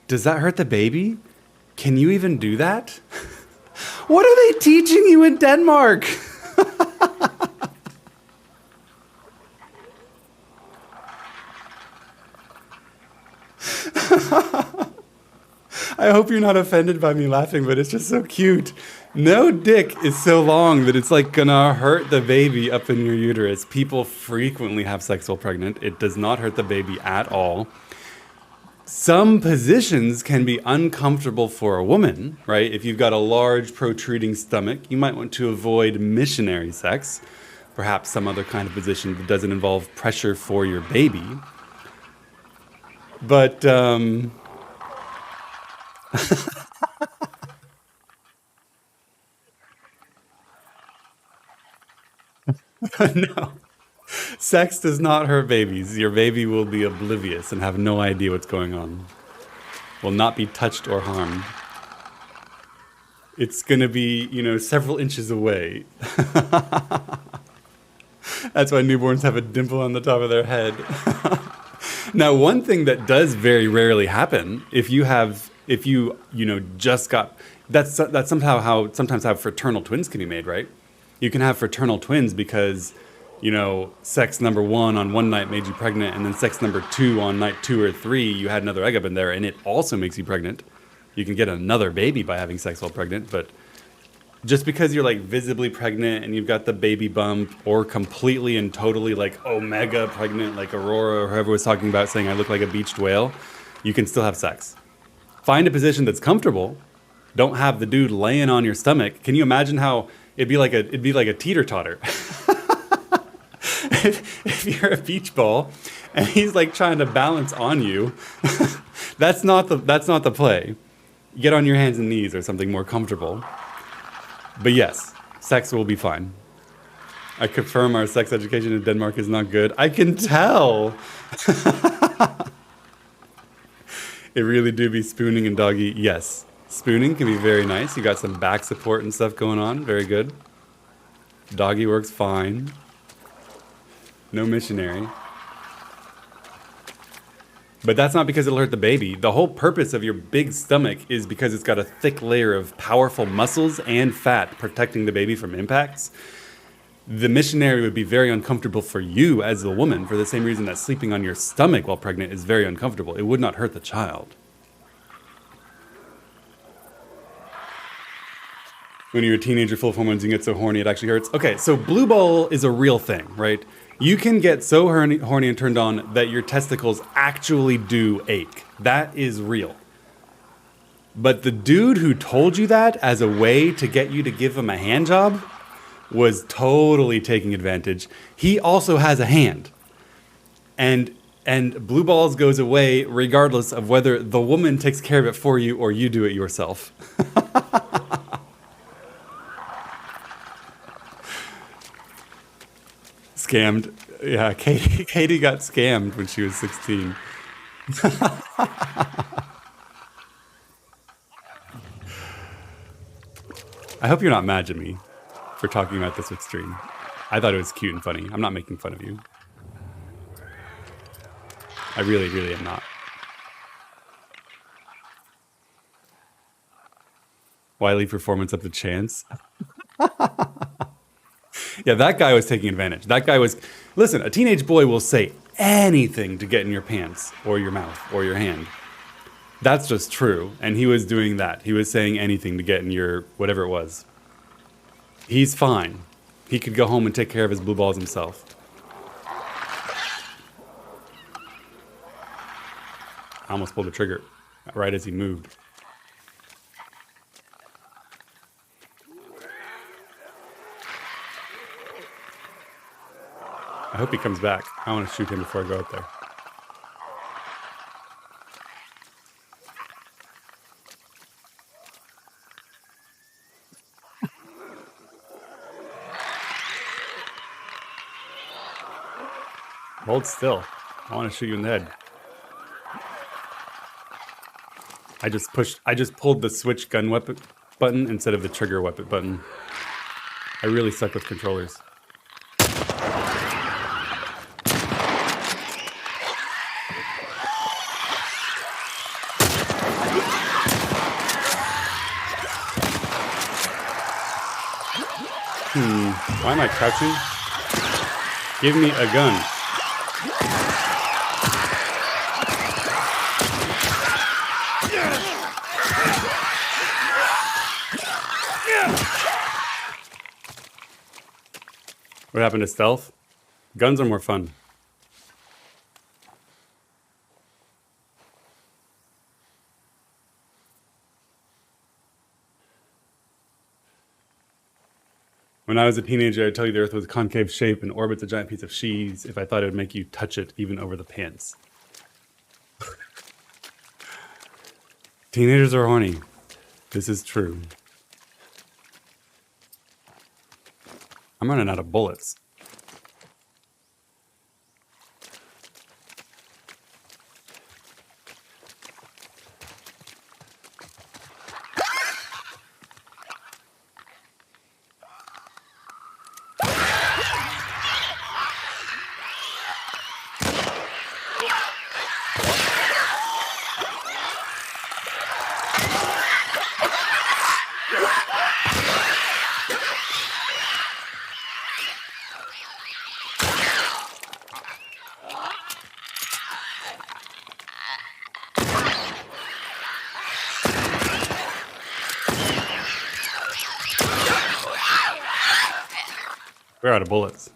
Does that hurt the baby? Can you even do that? What are they teaching you in Denmark? I hope you're not offended by me laughing, but it's just so cute. No dick is so long that it's like gonna hurt the baby up in your uterus. People frequently have sex while pregnant. It does not hurt the baby at all. Some positions can be uncomfortable for a woman, right? If you've got a large protruding stomach, you might want to avoid missionary sex, perhaps some other kind of position that doesn't involve pressure for your baby. But, no. Sex does not hurt babies. Your baby will be oblivious and have no idea what's going on. Will not be touched or harmed. It's going to be, several inches away. That's why newborns have a dimple on the top of their head. Now, one thing that does very rarely happen, if you just got, that's sometimes how fraternal twins can be made, right? You can have fraternal twins because, sex number 1 on one night made you pregnant, and then sex number 2 on night 2 or 3, you had another egg up in there, and it also makes you pregnant. You can get another baby by having sex while pregnant, but just because you're like visibly pregnant and you've got the baby bump, or completely and totally like omega pregnant, like Aurora or whoever was talking about saying I look like a beached whale, you can still have sex. Find a position that's comfortable. Don't have the dude laying on your stomach. Can you imagine how it'd be like a teeter-totter? If you're a beach ball and he's like trying to balance on you, that's not the play. Get on your hands and knees or something more comfortable. But yes, sex will be fine. I confirm our sex education in Denmark is not good. I can tell. It really do be spooning and doggy. Yes, spooning can be very nice. You got some back support and stuff going on. Very good. Doggy works fine. No missionary. But that's not because it'll hurt the baby. The whole purpose of your big stomach is because it's got a thick layer of powerful muscles and fat protecting the baby from impacts. The missionary would be very uncomfortable for you as a woman for the same reason that sleeping on your stomach while pregnant is very uncomfortable. It would not hurt the child. When you're a teenager full of hormones, you get so horny it actually hurts. Okay, so blue ball is a real thing, right? You can get so horny and turned on that your testicles actually do ache. That is real. But the dude who told you that as a way to get you to give him a hand job was totally taking advantage. He also has a hand. And blue balls goes away regardless of whether the woman takes care of it for you or you do it yourself. Scammed. Yeah, Katie got scammed when she was 16. I hope you're not mad at me for talking about this with stream. I thought it was cute and funny. I'm not making fun of you. I really, really am not. Why leave performance up to chance? Yeah, that guy was taking advantage. That guy was... Listen, a teenage boy will say anything to get in your pants or your mouth or your hand. That's just true. And he was doing that. He was saying anything to get in your... whatever it was. He's fine. He could go home and take care of his blue balls himself. I almost pulled the trigger right as he moved. I hope he comes back. I want to shoot him before I go out there. Hold still. I want to shoot you in the head. I just pulled the switch gun weapon button instead of the trigger weapon button. I really suck with controllers. Why am I crouching? Give me a gun. What happened to stealth? Guns are more fun. When I was a teenager, I'd tell you the Earth was a concave shape and orbits a giant piece of cheese if I thought it would make you touch it even over the pants. Teenagers are horny. This is true. I'm running out of bullets. We're out of bullets.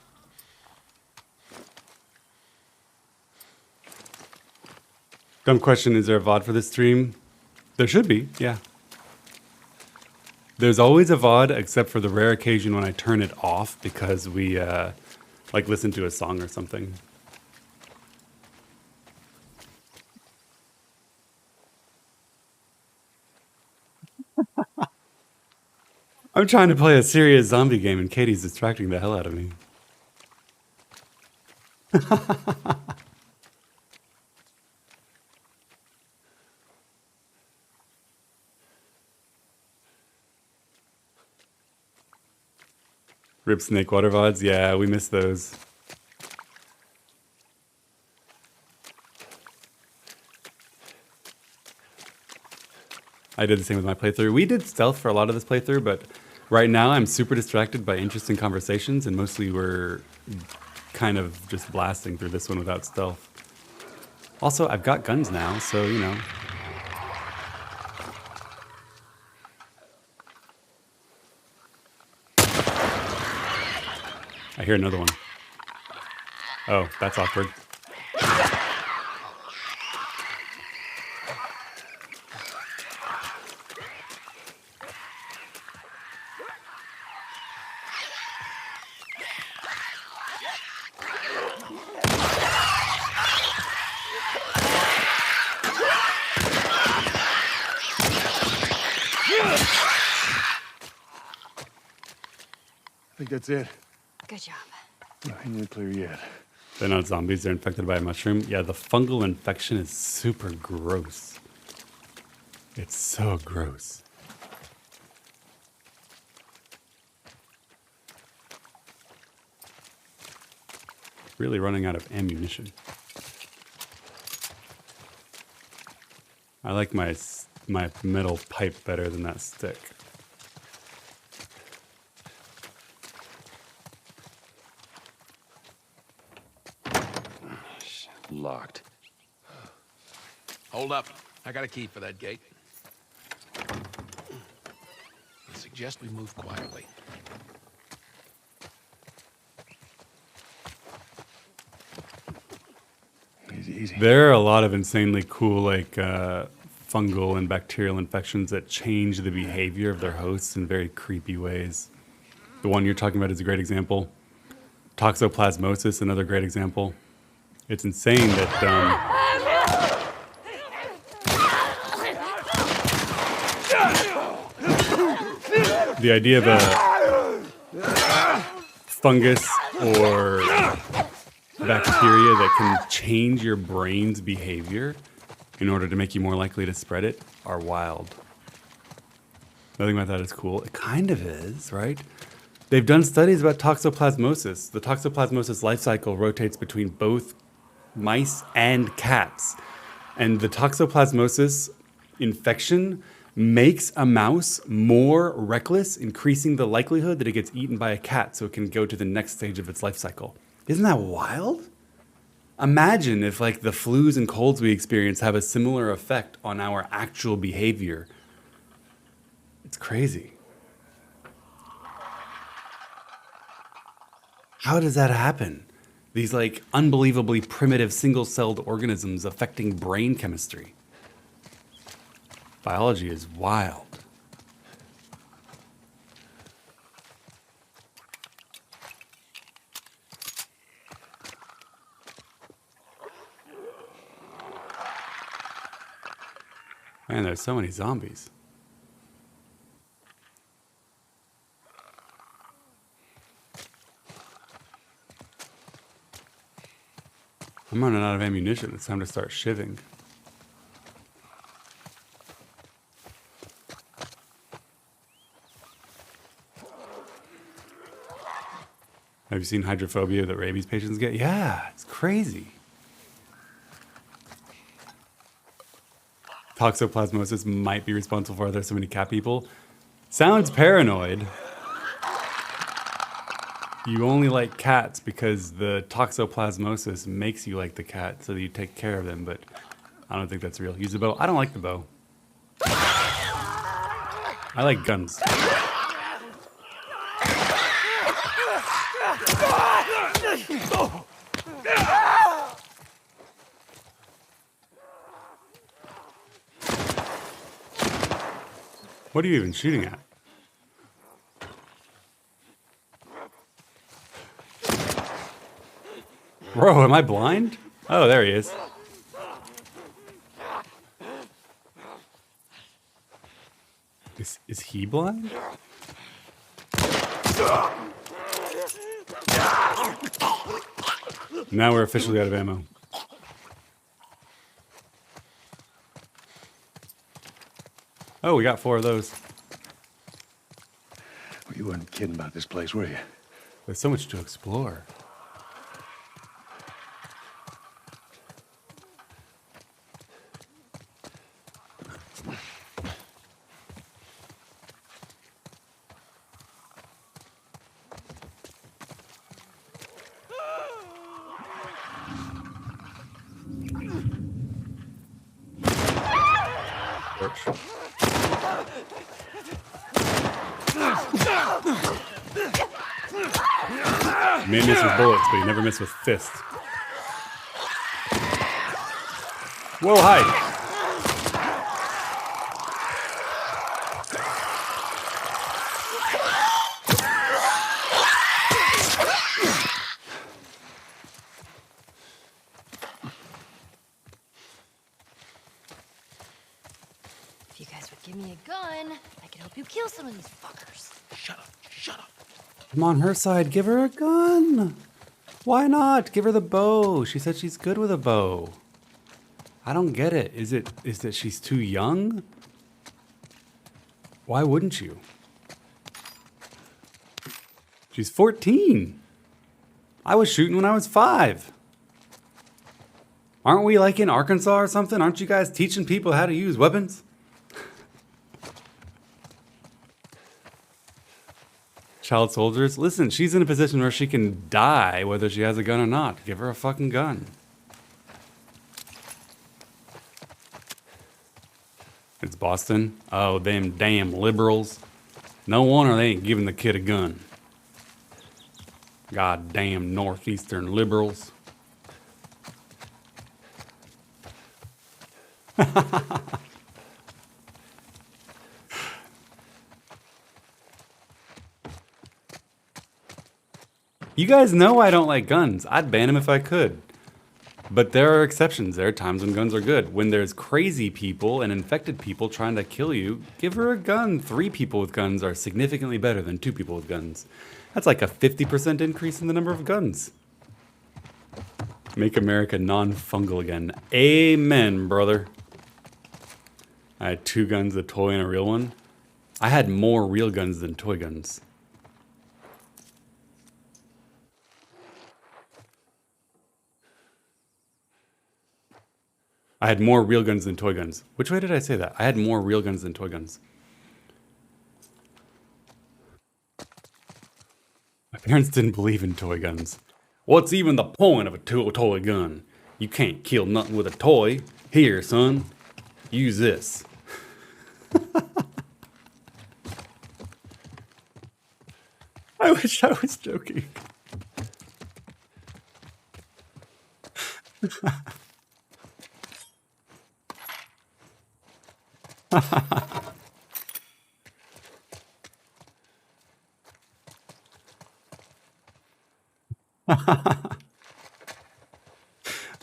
Dumb question, is there a VOD for this stream? There should be, yeah. There's always a VOD except for the rare occasion when I turn it off because we like listen to a song or something. I'm trying to play a serious zombie game and Katie's distracting the hell out of me. Rip Snake Water VODs? Yeah, we miss those. I did the same with my playthrough. We did stealth for a lot of this playthrough, but right now I'm super distracted by interesting conversations, and mostly we're kind of just blasting through this one without stealth. Also, I've got guns now, so, you know. I hear another one. Oh, that's awkward. I think that's it. Good job. Ain't that clear yet. They're not zombies, they're infected by a mushroom. Yeah, the fungal infection is super gross. It's so gross. Really running out of ammunition. I like my metal pipe better than that stick. Locked. Hold up. I got a key for that gate. I suggest we move quietly. Easy, easy. There are a lot of insanely cool, like, fungal and bacterial infections that change the behavior of their hosts in very creepy ways. The one you're talking about is a great example. Toxoplasmosis, another great example. It's insane that the idea of a fungus or bacteria that can change your brain's behavior in order to make you more likely to spread it are wild. Nothing about that is cool. It kind of is, right? They've done studies about toxoplasmosis. The toxoplasmosis life cycle rotates between both mice and cats. And the toxoplasmosis infection makes a mouse more reckless, increasing the likelihood that it gets eaten by a cat so it can go to the next stage of its life cycle. Isn't that wild? Imagine if, like, the flus and colds we experience have a similar effect on our actual behavior. It's crazy. How does that happen? These, like, unbelievably primitive single-celled organisms affecting brain chemistry. Biology is wild. Man, there's so many zombies. I'm running out of ammunition. It's time to start shivving. Have you seen hydrophobia that rabies patients get? Yeah, it's crazy. Toxoplasmosis might be responsible for why there's so many cat people. Sounds paranoid. You only like cats because the toxoplasmosis makes you like the cat so that you take care of them, but I don't think that's real. Use the bow. I don't like the bow. I like guns. What are you even shooting at? Bro, am I blind? Oh, there he is. Is he blind? Now we're officially out of ammo. Oh, we got 4 of those. Well, you weren't kidding about this place, were you? There's so much to explore. You may miss with bullets, but you never miss with fists. Whoa, hi. If you guys would give me a gun, I could help you kill some of these fuckers. Shut up. Shut up. I'm on her side. Give her a gun. Why not? Give her the bow. She said she's good with a bow. I don't get it. Is that she's too young? Why wouldn't you? She's 14. I was shooting when I was 5. Aren't we like in Arkansas or something? Aren't you guys teaching people how to use weapons? Child soldiers, listen, she's in a position where she can die whether she has a gun or not. Give her a fucking gun. It's Boston. Oh, them damn liberals. No wonder they ain't giving the kid a gun. Goddamn northeastern liberals. You guys know I don't like guns. I'd ban them if I could. But there are exceptions. There are times when guns are good. When there's crazy people and infected people trying to kill you, give her a gun. 3 people with guns are significantly better than 2 people with guns. That's like a 50% increase in the number of guns. Make America non-fungal again. Amen, brother. I had 2 guns, a toy and a real one. I had more real guns than toy guns. I had more real guns than toy guns. Which way did I say that? I had more real guns than toy guns. My parents didn't believe in toy guns. What's even the point of a toy gun? You can't kill nothing with a toy. Here, son, use this. I wish I was joking.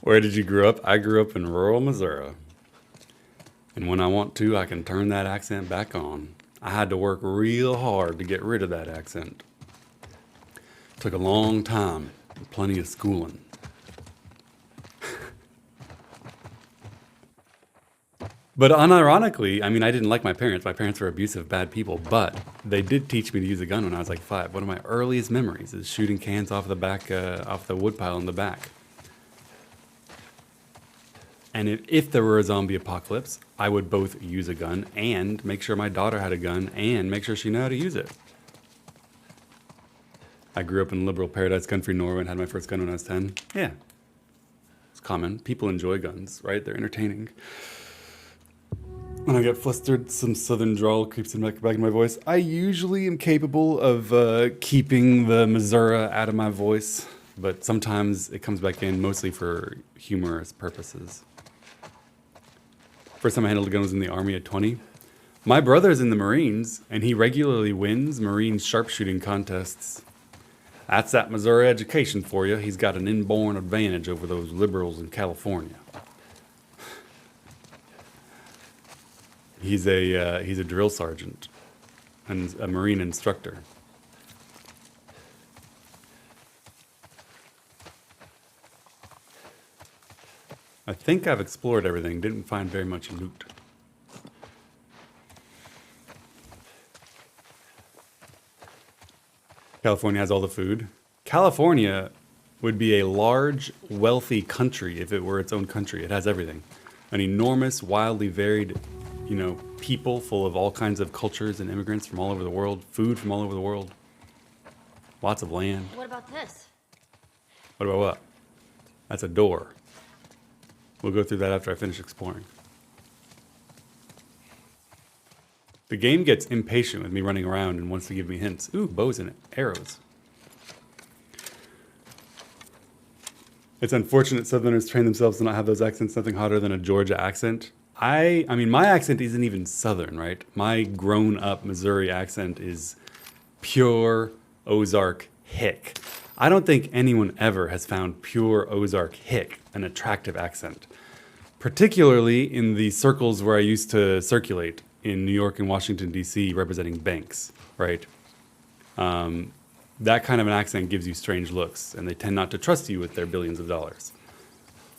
Where did you grow up? I grew up in rural Missouri. And when I want to, I can turn that accent back on. I had to work real hard to get rid of that accent. Took a long time, and plenty of schooling. But unironically, I mean, I didn't like my parents. My parents were abusive, bad people, but they did teach me to use a gun when I was like 5. One of my earliest memories is shooting cans off the back, off the woodpile in the back. And if there were a zombie apocalypse, I would both use a gun and make sure my daughter had a gun and make sure she knew how to use it. I grew up in liberal paradise country, Norway, and had my first gun when I was 10. Yeah. It's common. People enjoy guns, right? They're entertaining. When I get flustered, some southern drawl creeps in back in my voice. I usually am capable of keeping the Missouri out of my voice, but sometimes it comes back in mostly for humorous purposes. First time I handled a gun was in the Army at 20. My brother's in the Marines, and he regularly wins Marine sharpshooting contests. That's that Missouri education for you. He's got an inborn advantage over those liberals in California. He's a drill sergeant and a Marine instructor. I think I've explored everything. Didn't find very much loot. California has all the food. California would be a large, wealthy country if it were its own country. It has everything. An enormous, wildly varied, people full of all kinds of cultures and immigrants from all over the world, food from all over the world, lots of land. What about this? What about what? That's a door. We'll go through that after I finish exploring. The game gets impatient with me running around and wants to give me hints. Ooh, bows and arrows. It's unfortunate Southerners train themselves to not have those accents. Nothing hotter than a Georgia accent. I mean, my accent isn't even Southern, right? My grown-up Missouri accent is pure Ozark hick. I don't think anyone ever has found pure Ozark hick an attractive accent, particularly in the circles where I used to circulate in New York and Washington, D.C., representing banks, right? That kind of an accent gives you strange looks, and they tend not to trust you with their billions of dollars.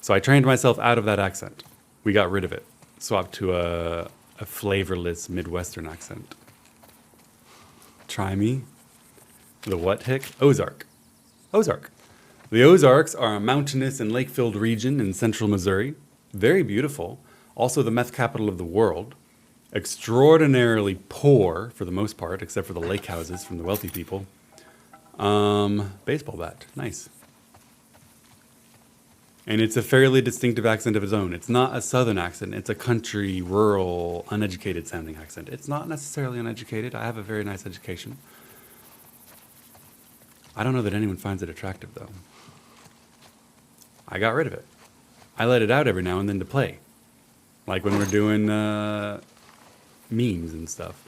So I trained myself out of that accent. We got rid of it. Swapped to a flavorless Midwestern accent. Try me. The what hick? Ozark. Ozark. The Ozarks are a mountainous and lake-filled region in central Missouri. Very beautiful. Also the meth capital of the world. Extraordinarily poor, for the most part, except for the lake houses from the wealthy people. Baseball bat. Nice. And it's a fairly distinctive accent of its own. It's not a southern accent. It's a country, rural, uneducated sounding accent. It's not necessarily uneducated. I have a very nice education. I don't know that anyone finds it attractive, though. I got rid of it. I let it out every now and then to play. Like when we're doing memes and stuff.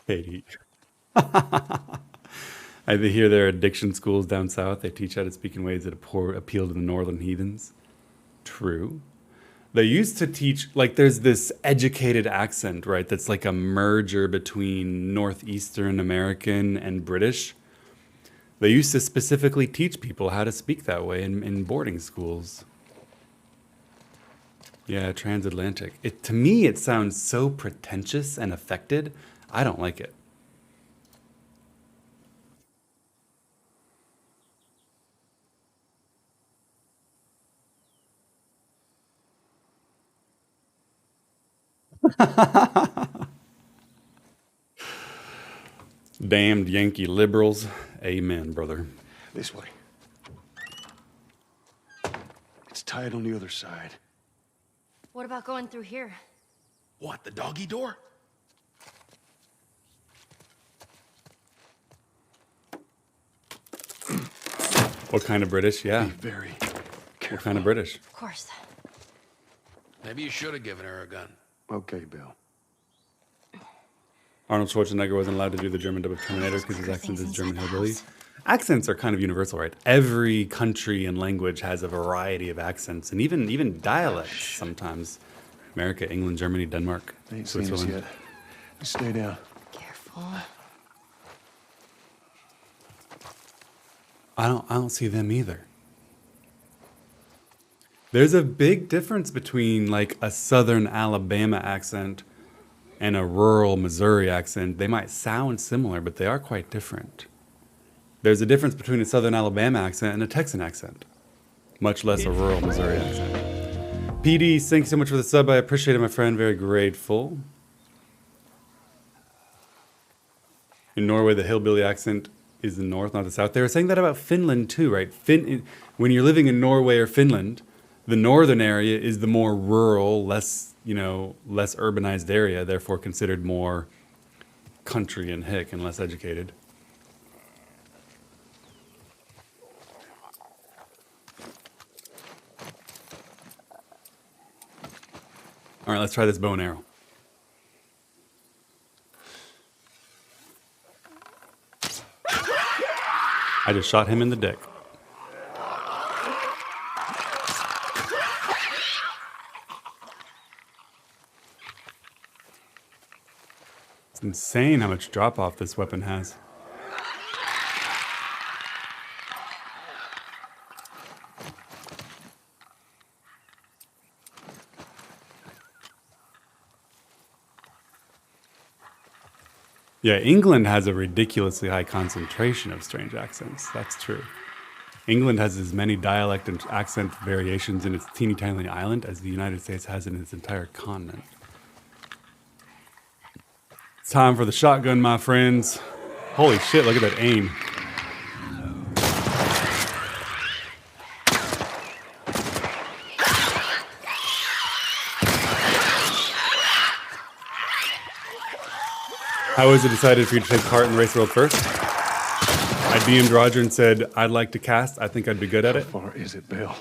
Katie. I hear there are addiction schools down south. They teach how to speak in ways that appeal to the northern heathens. True. They used to teach, like, there's this educated accent, right? That's like a merger between Northeastern American and British. They used to specifically teach people how to speak that way in boarding schools. Yeah, transatlantic. To me, it sounds so pretentious and affected. I don't like it. Damned Yankee liberals. Amen, brother. This way. It's tied on the other side. What about going through here? What, the doggy door? What kind of British? Yeah. Be very careful. What kind of British? Of course. Maybe you should have given her a gun. Okay, Bill. Arnold Schwarzenegger wasn't allowed to do the German dub of Terminator because his accent is German hillbilly. Accents are kind of universal, right? Every country and language has a variety of accents, and even dialects sometimes. America, England, Germany, Denmark, They ain't seen us Switzerland. yet. Just stay down. Careful. I don't see them either. There's a big difference between like a southern Alabama accent and a rural Missouri accent. They might sound similar, but they are quite different. There's a difference between a southern Alabama accent and a Texan accent, much less a rural Missouri accent. PD, thanks so much for the sub. I appreciate it, my friend. Very grateful. In Norway, the hillbilly accent is the north, not the south. They were saying that about Finland too, right? When you're living in Norway or Finland, the northern area is the more rural, less urbanized area, therefore considered more country and hick and less educated. All right, let's try this bow and arrow. I just shot him in the dick. It's insane how much drop off this weapon has. Yeah, England has a ridiculously high concentration of strange accents. That's true. England has as many dialect and accent variations in its teeny tiny island as the United States has in its entire continent. It's time for the shotgun, my friends. Holy shit, look at that aim. How was it decided for you to take part in the Race World first? I DM'd Roger and said, I'd like to cast. I think I'd be good at it. How far is it, Bill?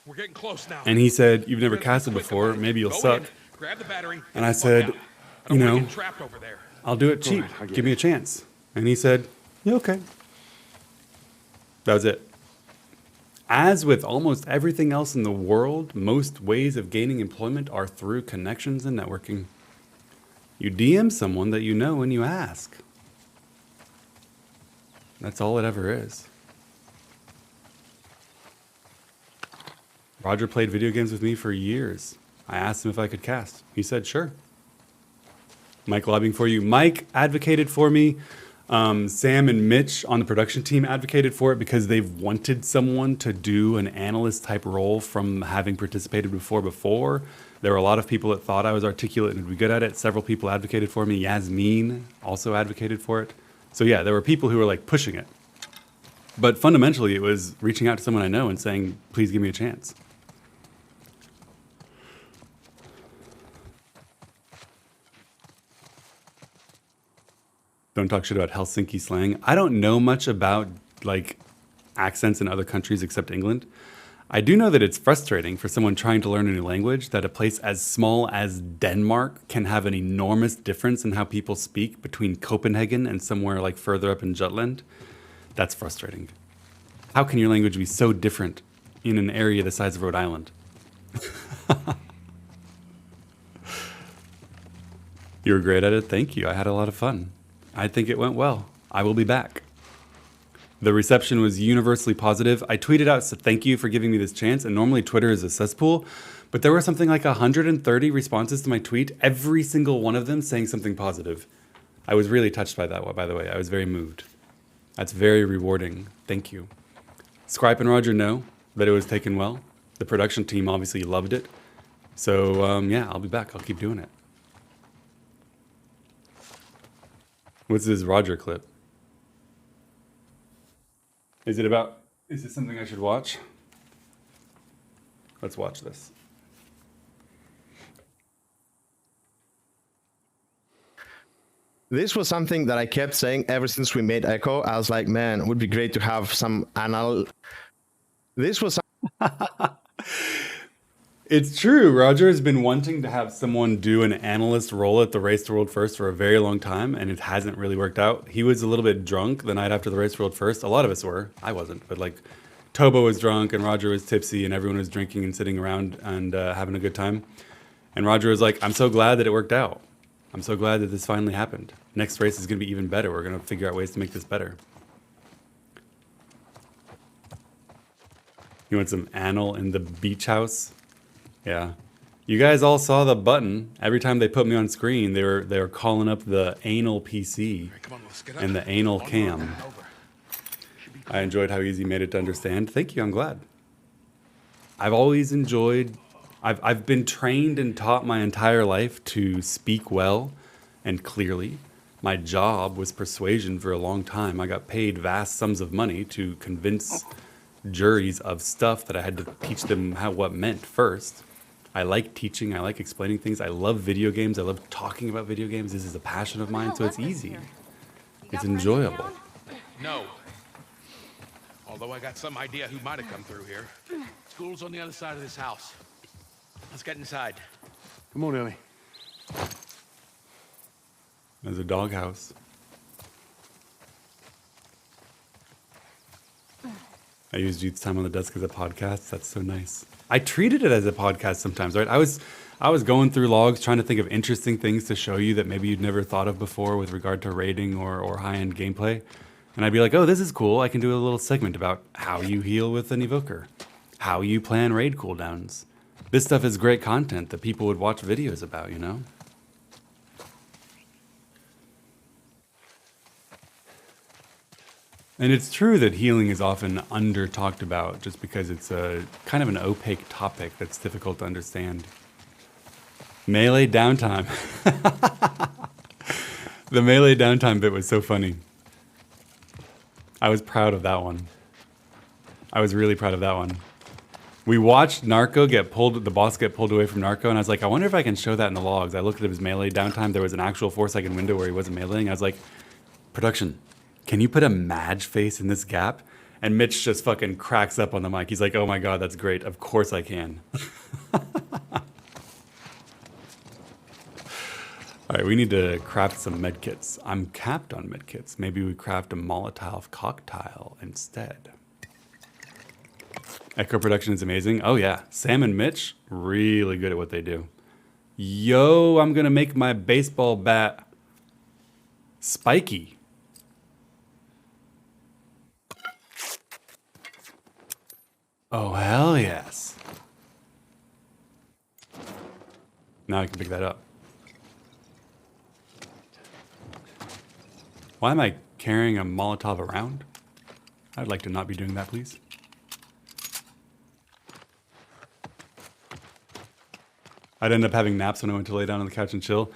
We're getting close now. And he said, you've never casted before. Maybe you'll Go suck. in, grab the battery, And I fuck said, out. I don't you wanna know, get trapped over there. I'll do it cheap. Right, I get Give me a it. chance. And he said, yeah, okay. That was it. As with almost everything else in the world, most ways of gaining employment are through connections and networking. You DM someone that you know and you ask. That's all it ever is. Roger played video games with me for years. I asked him if I could cast. He said, sure. Mike lobbying for you. Mike advocated for me. Sam and Mitch on the production team advocated for it because they've wanted someone to do an analyst type role from having participated before. There were a lot of people that thought I was articulate and would be good at it. Several people advocated for me. Yasmin also advocated for it. So yeah, there were people who were like pushing it. But fundamentally, it was reaching out to someone I know and saying, please give me a chance. Don't talk shit about Helsinki slang. I don't know much about like accents in other countries except England. I do know that it's frustrating for someone trying to learn a new language that a place as small as Denmark can have an enormous difference in how people speak between Copenhagen and somewhere like further up in Jutland. That's frustrating. How can your language be so different in an area the size of Rhode Island? You were great at it. Thank you. I had a lot of fun. I think it went well. I will be back. The reception was universally positive. I tweeted out, so thank you for giving me this chance. And normally Twitter is a cesspool, but there were something like 130 responses to my tweet, every single one of them saying something positive. I was really touched by that, by the way. I was very moved. That's very rewarding. Thank you. Scripe and Roger know that it was taken well. The production team obviously loved it. So yeah, I'll be back. I'll keep doing it. What's this Roger clip? Is this something I should watch? Let's watch this. This was something that I kept saying ever since we made Echo. I was like, man, it would be great to have some This was It's true. Roger has been wanting to have someone do an analyst role at the Race to World First for a very long time, and it hasn't really worked out. He was a little bit drunk the night after the Race to World First. A lot of us were. I wasn't, but like Tobo was drunk and Roger was tipsy and everyone was drinking and sitting around and having a good time. And Roger was like, I'm so glad that it worked out. I'm so glad that this finally happened. Next race is going to be even better. We're going to figure out ways to make this better. You want some anal in the beach house? Yeah. You guys all saw the button. Every time they put me on screen, they were calling up the anal PC and the anal cam. I enjoyed how easy you made it to understand. Thank you, I'm glad. I've always enjoyed, I've been trained and taught my entire life to speak well and clearly. My job was persuasion for a long time. I got paid vast sums of money to convince juries of stuff that I had to teach them what meant first. I like teaching, I like explaining things. I love video games, I love talking about video games. This is a passion of mine, so it's easy. It's enjoyable. No. Although I got some idea who might have come through here. School's on the other side of this house. Let's get inside. Come on, Ellie. There's a doghouse. I use Jeet's Time on the Desk as a podcast. That's so nice. I treated it as a podcast sometimes, right? I was going through logs trying to think of interesting things to show you that maybe you'd never thought of before with regard to raiding or high-end gameplay. And I'd be like, oh, this is cool. I can do a little segment about how you heal with an evoker, how you plan raid cooldowns. This stuff is great content that people would watch videos about, you know? And it's true that healing is often under-talked about just because it's a kind of an opaque topic that's difficult to understand. Melee downtime. The melee downtime bit was so funny. I was proud of that one. I was really proud of that one. We watched Narco the boss get pulled away from Narco, and I was like, I wonder if I can show that in the logs. I looked at his melee downtime. There was an actual 4-second window where he wasn't meleeing. I was like, production, can you put a Madge face in this gap? And Mitch just fucking cracks up on the mic. He's like, oh my God, that's great. Of course I can. All right, we need to craft some medkits. I'm capped on medkits. Maybe we craft a Molotov cocktail instead. Echo production is amazing. Oh yeah, Sam and Mitch, really good at what they do. Yo, I'm gonna make my baseball bat spiky. Oh, hell yes. Now I can pick that up. Why am I carrying a Molotov around. I'd like to not be doing that, please. I'd end up having naps when I went to lay down on the couch and chill.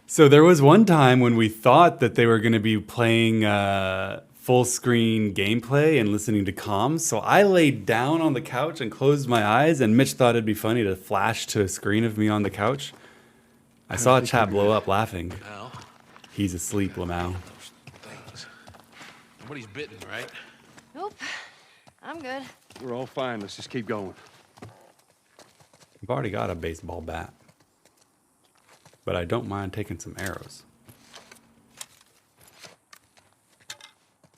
So there was one time when we thought that they were going to be playing full screen gameplay and listening to comms. So I laid down on the couch and closed my eyes, and Mitch thought it'd be funny to flash to a screen of me on the couch. I saw a chat blow up laughing. Well, He's asleep, Lamau. things. Nobody's bitten, right? Nope. I'm good. We're all fine. Let's just keep going. I've already got a baseball bat, but I don't mind taking some arrows.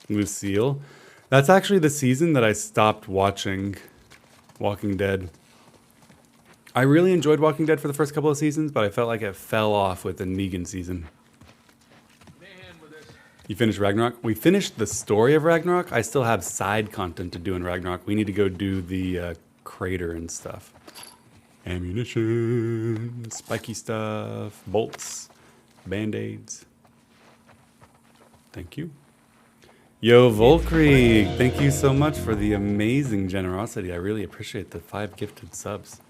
Lucille. That's actually the season that I stopped watching Walking Dead. I really enjoyed Walking Dead for the first couple of seasons, but I felt like it fell off with the Negan season. You finished Ragnarok? We finished the story of Ragnarok. I still have side content to do in Ragnarok. We need to go do the crater and stuff. Ammunition, spiky stuff, bolts, band-aids. Thank you. Yo, Volkrieg, thank you so much for the amazing generosity. I really appreciate the 5 gifted subs.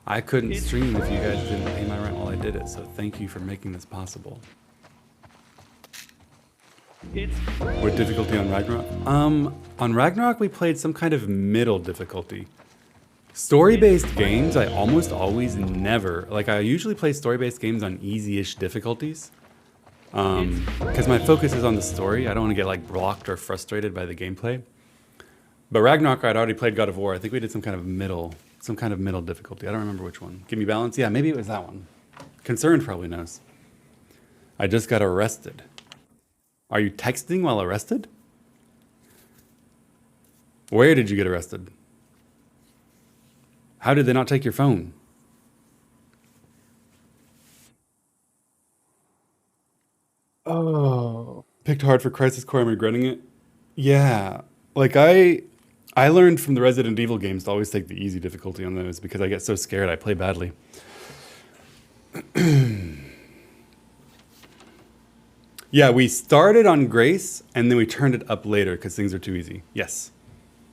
I couldn't stream if you guys didn't pay my rent while I did it, so thank you for making this possible. What difficulty on Ragnarok? On Ragnarok we played some kind of middle difficulty. Story-based games, I almost always never, like I usually play story-based games on easy-ish difficulties. Because my focus is on the story. I don't want to get like blocked or frustrated by the gameplay. But Ragnarok, I'd already played God of War. I think we did some kind of middle difficulty. I don't remember which one. Give me balance? Yeah, maybe it was that one. Concerned probably knows. I just got arrested. Are you texting while arrested? Where did you get arrested? How did they not take your phone? Oh. Picked hard for Crisis Core, I'm regretting it. Yeah. Like I learned from the Resident Evil games to always take the easy difficulty on those because I get so scared I play badly. Yeah, we started on Grace and then we turned it up later because things are too easy. Yes.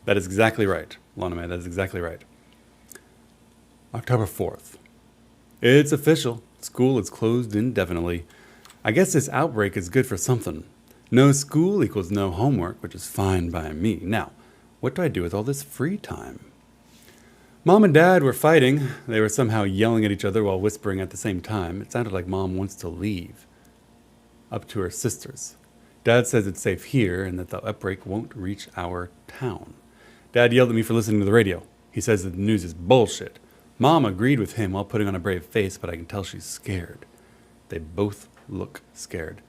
That is exactly right, Loname. That is exactly right. October 4th. It's official. School is closed indefinitely. I guess this outbreak is good for something. No school equals no homework, which is fine by me. Now, what do I do with all this free time? Mom and Dad were fighting. They were somehow yelling at each other while whispering at the same time. It sounded like Mom wants to leave. Up to her sisters. Dad says it's safe here and that the outbreak won't reach our town. Dad yelled at me for listening to the radio. He says that the news is bullshit. Mom agreed with him while putting on a brave face, but I can tell she's scared. They both look scared.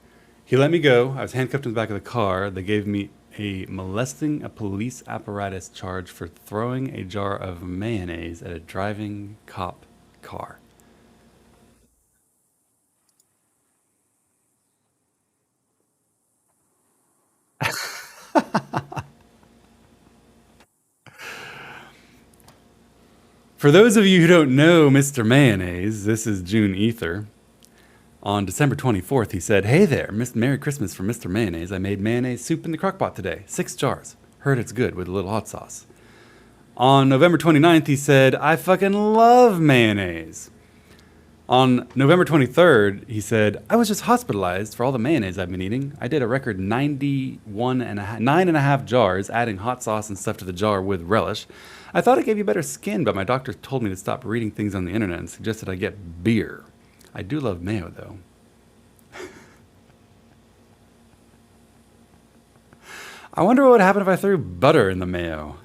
He let me go. I was handcuffed in the back of the car. They gave me a molesting a police apparatus charge for throwing a jar of mayonnaise at a driving cop car. For those of you who don't know Mr. Mayonnaise, this is June Ether. On December 24th, he said, "Hey there, Merry Christmas from Mr. Mayonnaise. I made mayonnaise soup in the crockpot today. 6 jars. Heard it's good with a little hot sauce." On November 29th, he said, "I fucking love mayonnaise." On November 23rd, he said, "I was just hospitalized for all the mayonnaise I've been eating. I did a record 9.5 jars, adding hot sauce and stuff to the jar with relish. I thought it gave you better skin, but my doctor told me to stop reading things on the internet and suggested I get beer. I do love mayo, though." I wonder what would happen if I threw butter in the mayo.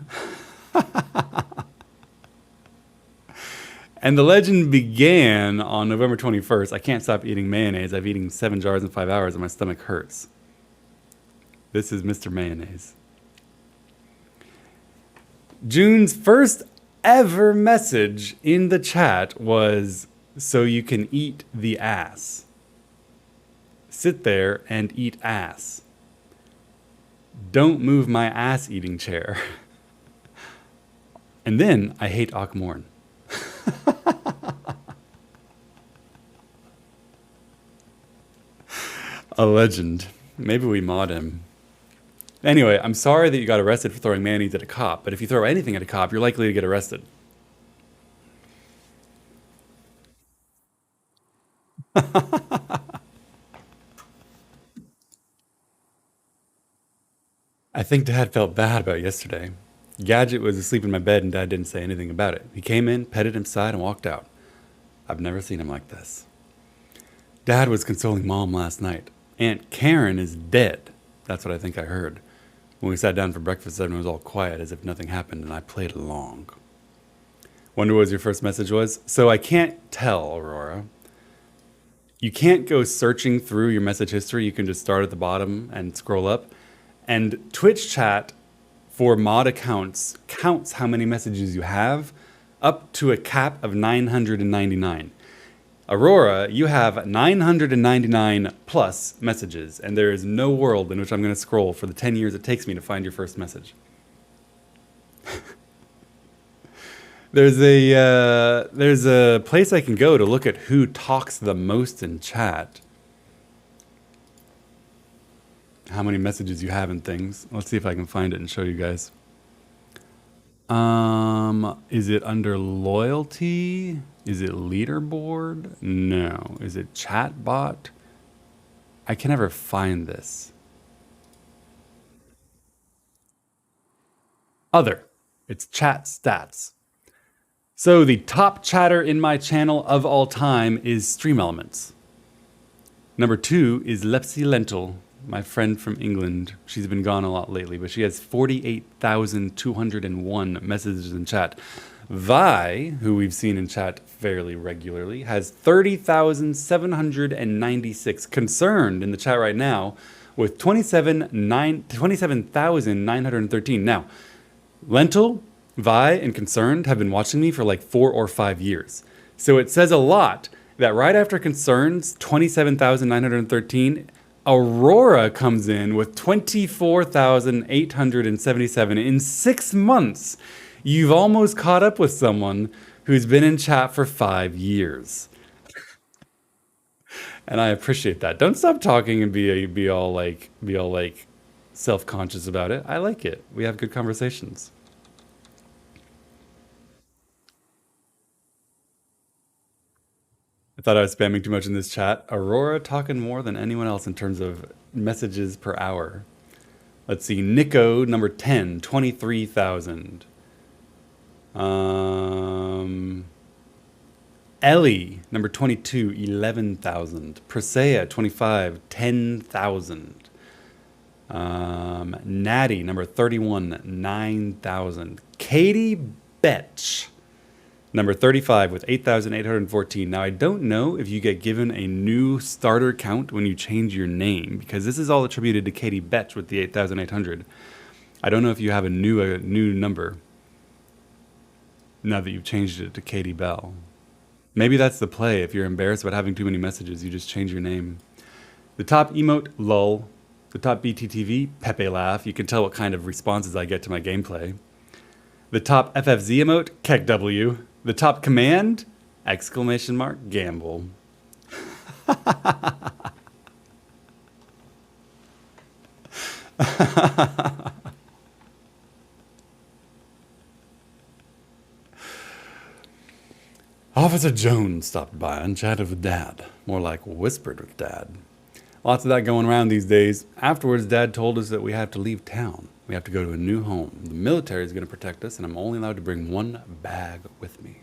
And the legend began on November 21st. I can't stop eating mayonnaise. I've eaten 7 jars in 5 hours and my stomach hurts. This is Mr. Mayonnaise. June's first ever message in the chat was, "So you can eat the ass. Sit there and eat ass. Don't move my ass eating chair." And then I hate Akmorn. A legend. Maybe we mod him. Anyway, I'm sorry that you got arrested for throwing mayonnaise at a cop, but if you throw anything at a cop, you're likely to get arrested. I think Dad felt bad about yesterday. Gadget was asleep in my bed and Dad didn't say anything about it. He came in, petted him side, and walked out. I've never seen him like this. Dad was consoling Mom last night. Aunt Karen is dead. That's what I think I heard. When we sat down for breakfast, everyone was all quiet as if nothing happened, and I played along. Wonder what your first message was? So I can't tell, Aurora. You can't go searching through your message history. You can just start at the bottom and scroll up. And Twitch chat for mod accounts counts how many messages you have up to a cap of 999. Aurora, you have 999 plus messages, and there is no world in which I'm going to scroll for the 10 years it takes me to find your first message. There's a place I can go to look at who talks the most in chat. How many messages you have and things. Let's see if I can find it and show you guys. Is it under loyalty? Is it leaderboard? No. Is it chatbot? I can never find this. Other. It's chat stats. So the top chatter in my channel of all time is Stream Elements. Number 2 is Lepsy Lentil, my friend from England. She's been gone a lot lately, but she has 48,201 messages in chat. Vi, who we've seen in chat fairly regularly, has 30,796. Concerned in the chat right now with 27,913. Now, Lentil, Vi, and Concerned have been watching me for like 4 or 5 years. So it says a lot that right after Concerned's 27,913, Aurora comes in with 24,877 in 6 months. You've almost caught up with someone who's been in chat for 5 years. And I appreciate that. Don't stop talking and be all like self-conscious about it. I like it. We have good conversations. I thought I was spamming too much in this chat. Aurora talking more than anyone else in terms of messages per hour. Let's see. Nico, number 10, 23,000. Ellie, number 22, 11,000. Persea, 25, 10,000. Natty, number 31, 9,000. Katie Betch, number 35 with 8,814. Now, I don't know if you get given a new starter count when you change your name, because this is all attributed to Katie Betch with the 8,800. I don't know if you have a new number now that you've changed it to Katie Bell. Maybe that's the play. If you're embarrassed about having too many messages, you just change your name. The top emote, lol. The top BTTV, Pepe laugh. You can tell what kind of responses I get to my gameplay. The top FFZ emote, Keck W. The top command, exclamation mark, gamble. Officer Jones stopped by and chatted with Dad. More like whispered with Dad. Lots of that going around these days. Afterwards, Dad told us that we have to leave town. We have to go to a new home. The military is going to protect us, and I'm only allowed to bring one bag with me.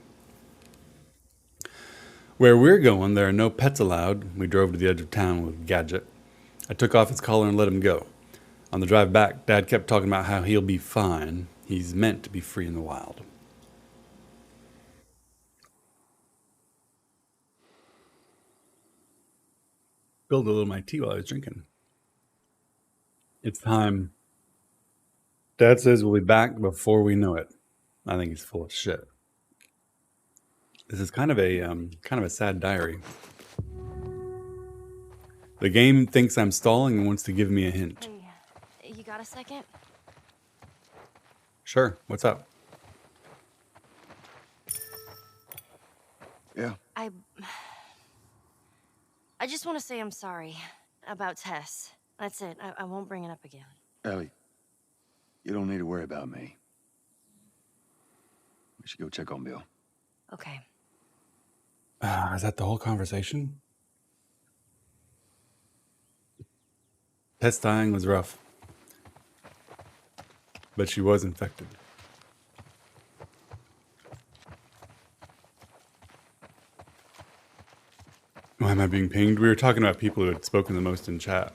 Where we're going, there are no pets allowed. We drove to the edge of town with Gadget. I took off his collar and let him go. On the drive back, Dad kept talking about how he'll be fine. He's meant to be free in the wild. Spilled a little of my tea while I was drinking. It's time. Dad says we'll be back before we know it. I think he's full of shit. This is kind of a sad diary. The game thinks I'm stalling and wants to give me a hint. Hey, you got a second? Sure. What's up? Yeah. I just want to say I'm sorry about Tess. That's it. I won't bring it up again. Ellie, You don't need to worry about me. We should go check on Bill. Okay. Is that the whole conversation? Tess dying was rough. But she was infected. Why am I being pinged? We were talking about people who had spoken the most in chat.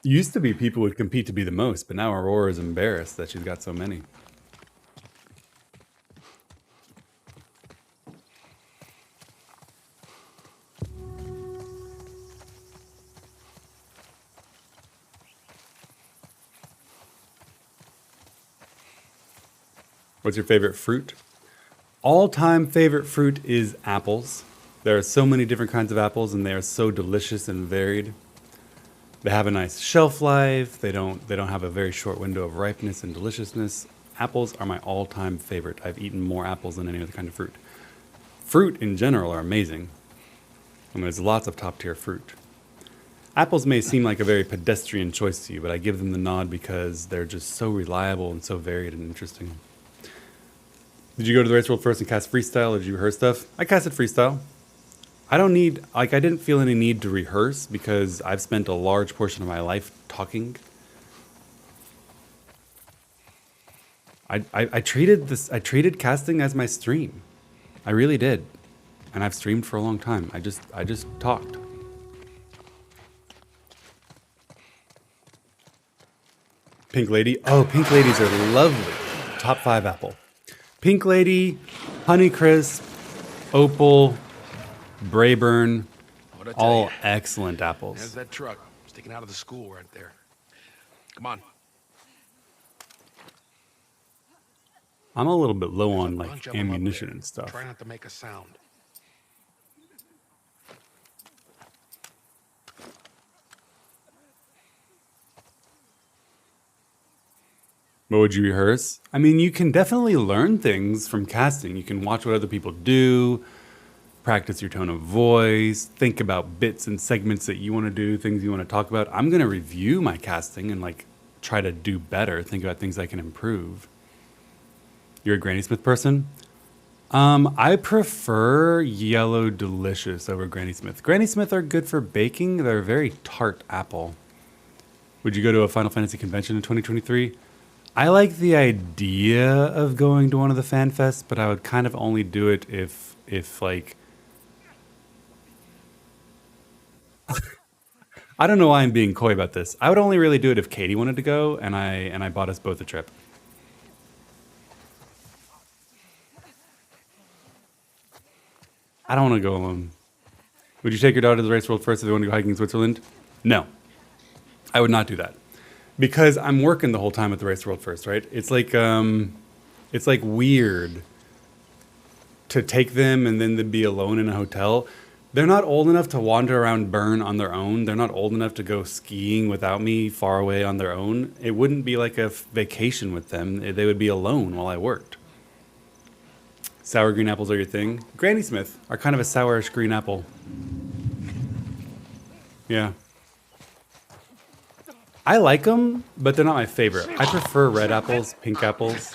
It used to be people would compete to be the most, but now Aurora is embarrassed that she's got so many. What's your favorite fruit? All-time favorite fruit is apples. There are so many different kinds of apples, and they are so delicious and varied. They have a nice shelf life. They don't have a very short window of ripeness and deliciousness. Apples are my all-time favorite. I've eaten more apples than any other kind of fruit. Fruit in general are amazing. And there's lots of top-tier fruit. Apples may seem like a very pedestrian choice to you, but I give them the nod because they're just so reliable and so varied and interesting. Did you go to the race world first and cast freestyle, or did you rehearse stuff? I casted freestyle. I didn't feel any need to rehearse because I've spent a large portion of my life talking. I treated casting as my stream. I really did. And I've streamed for a long time. I just talked. Pink Lady. Oh, Pink Ladies are lovely. Top 5 apple. Pink Lady, Honeycrisp, Opal, Brayburn, all excellent apples. There's that truck sticking out of the school right there. Come on. I'm a little bit low on Bunch like of 'em up ammunition there. and stuff. Try not to make a sound. What would you rehearse? I mean, you can definitely learn things from casting. You can watch what other people do, practice your tone of voice, think about bits and segments that you want to do, things you want to talk about. I'm going to review my casting and like try to do better, think about things I can improve. You're a Granny Smith person? I prefer Yellow Delicious over Granny Smith. Granny Smith are good for baking. They're a very tart apple. Would you go to a Final Fantasy convention in 2023? I like the idea of going to one of the fan fests, but I would kind of only do it if like I don't know why I'm being coy about this. I would only really do it if Katie wanted to go and I bought us both a trip. I don't want to go alone. Would you take your daughter to the race world first if they want to go hiking in Switzerland? No. I would not do that. Because I'm working the whole time at the race world first, right? It's like weird to take them and then to be alone in a hotel. They're not old enough to wander around Bern on their own. They're not old enough to go skiing without me far away on their own. It wouldn't be like a vacation with them. They would be alone while I worked. Sour green apples are your thing? Granny Smith are kind of a sourish green apple. Yeah. I like them, but they're not my favorite. I prefer red apples, pink apples.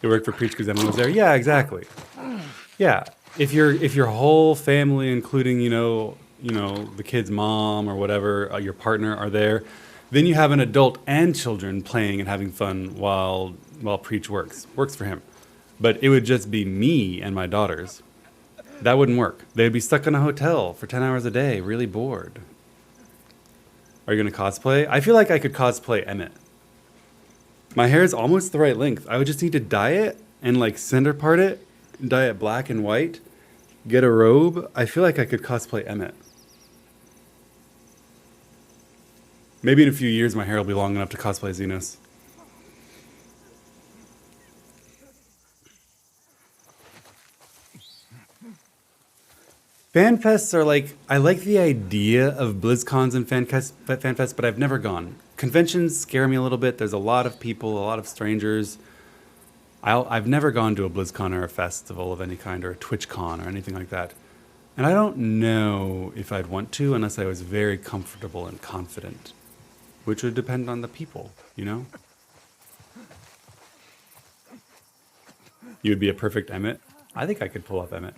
It worked for Preach because Emma was there. Yeah, exactly. Yeah, if your whole family, including you know the kid's mom or whatever, your partner are there, then you have an adult and children playing and having fun while Preach works. Works for him. But it would just be me and my daughters. That wouldn't work. They'd be stuck in a hotel for 10 hours a day, really bored. Are you going to cosplay? I feel like I could cosplay Emmett. My hair is almost the right length. I would just need to dye it and like center part it, dye it black and white, get a robe. I feel like I could cosplay Emmett. Maybe in a few years my hair will be long enough to cosplay Xenos. FanFests are like, I like the idea of BlizzCons and FanFests, but I've never gone. Conventions scare me a little bit. There's a lot of people, a lot of strangers. I've never gone to a BlizzCon or a festival of any kind or a TwitchCon or anything like that. And I don't know if I'd want to unless I was very comfortable and confident, which would depend on the people, you know? You would be a perfect Emmett. I think I could pull off Emmett.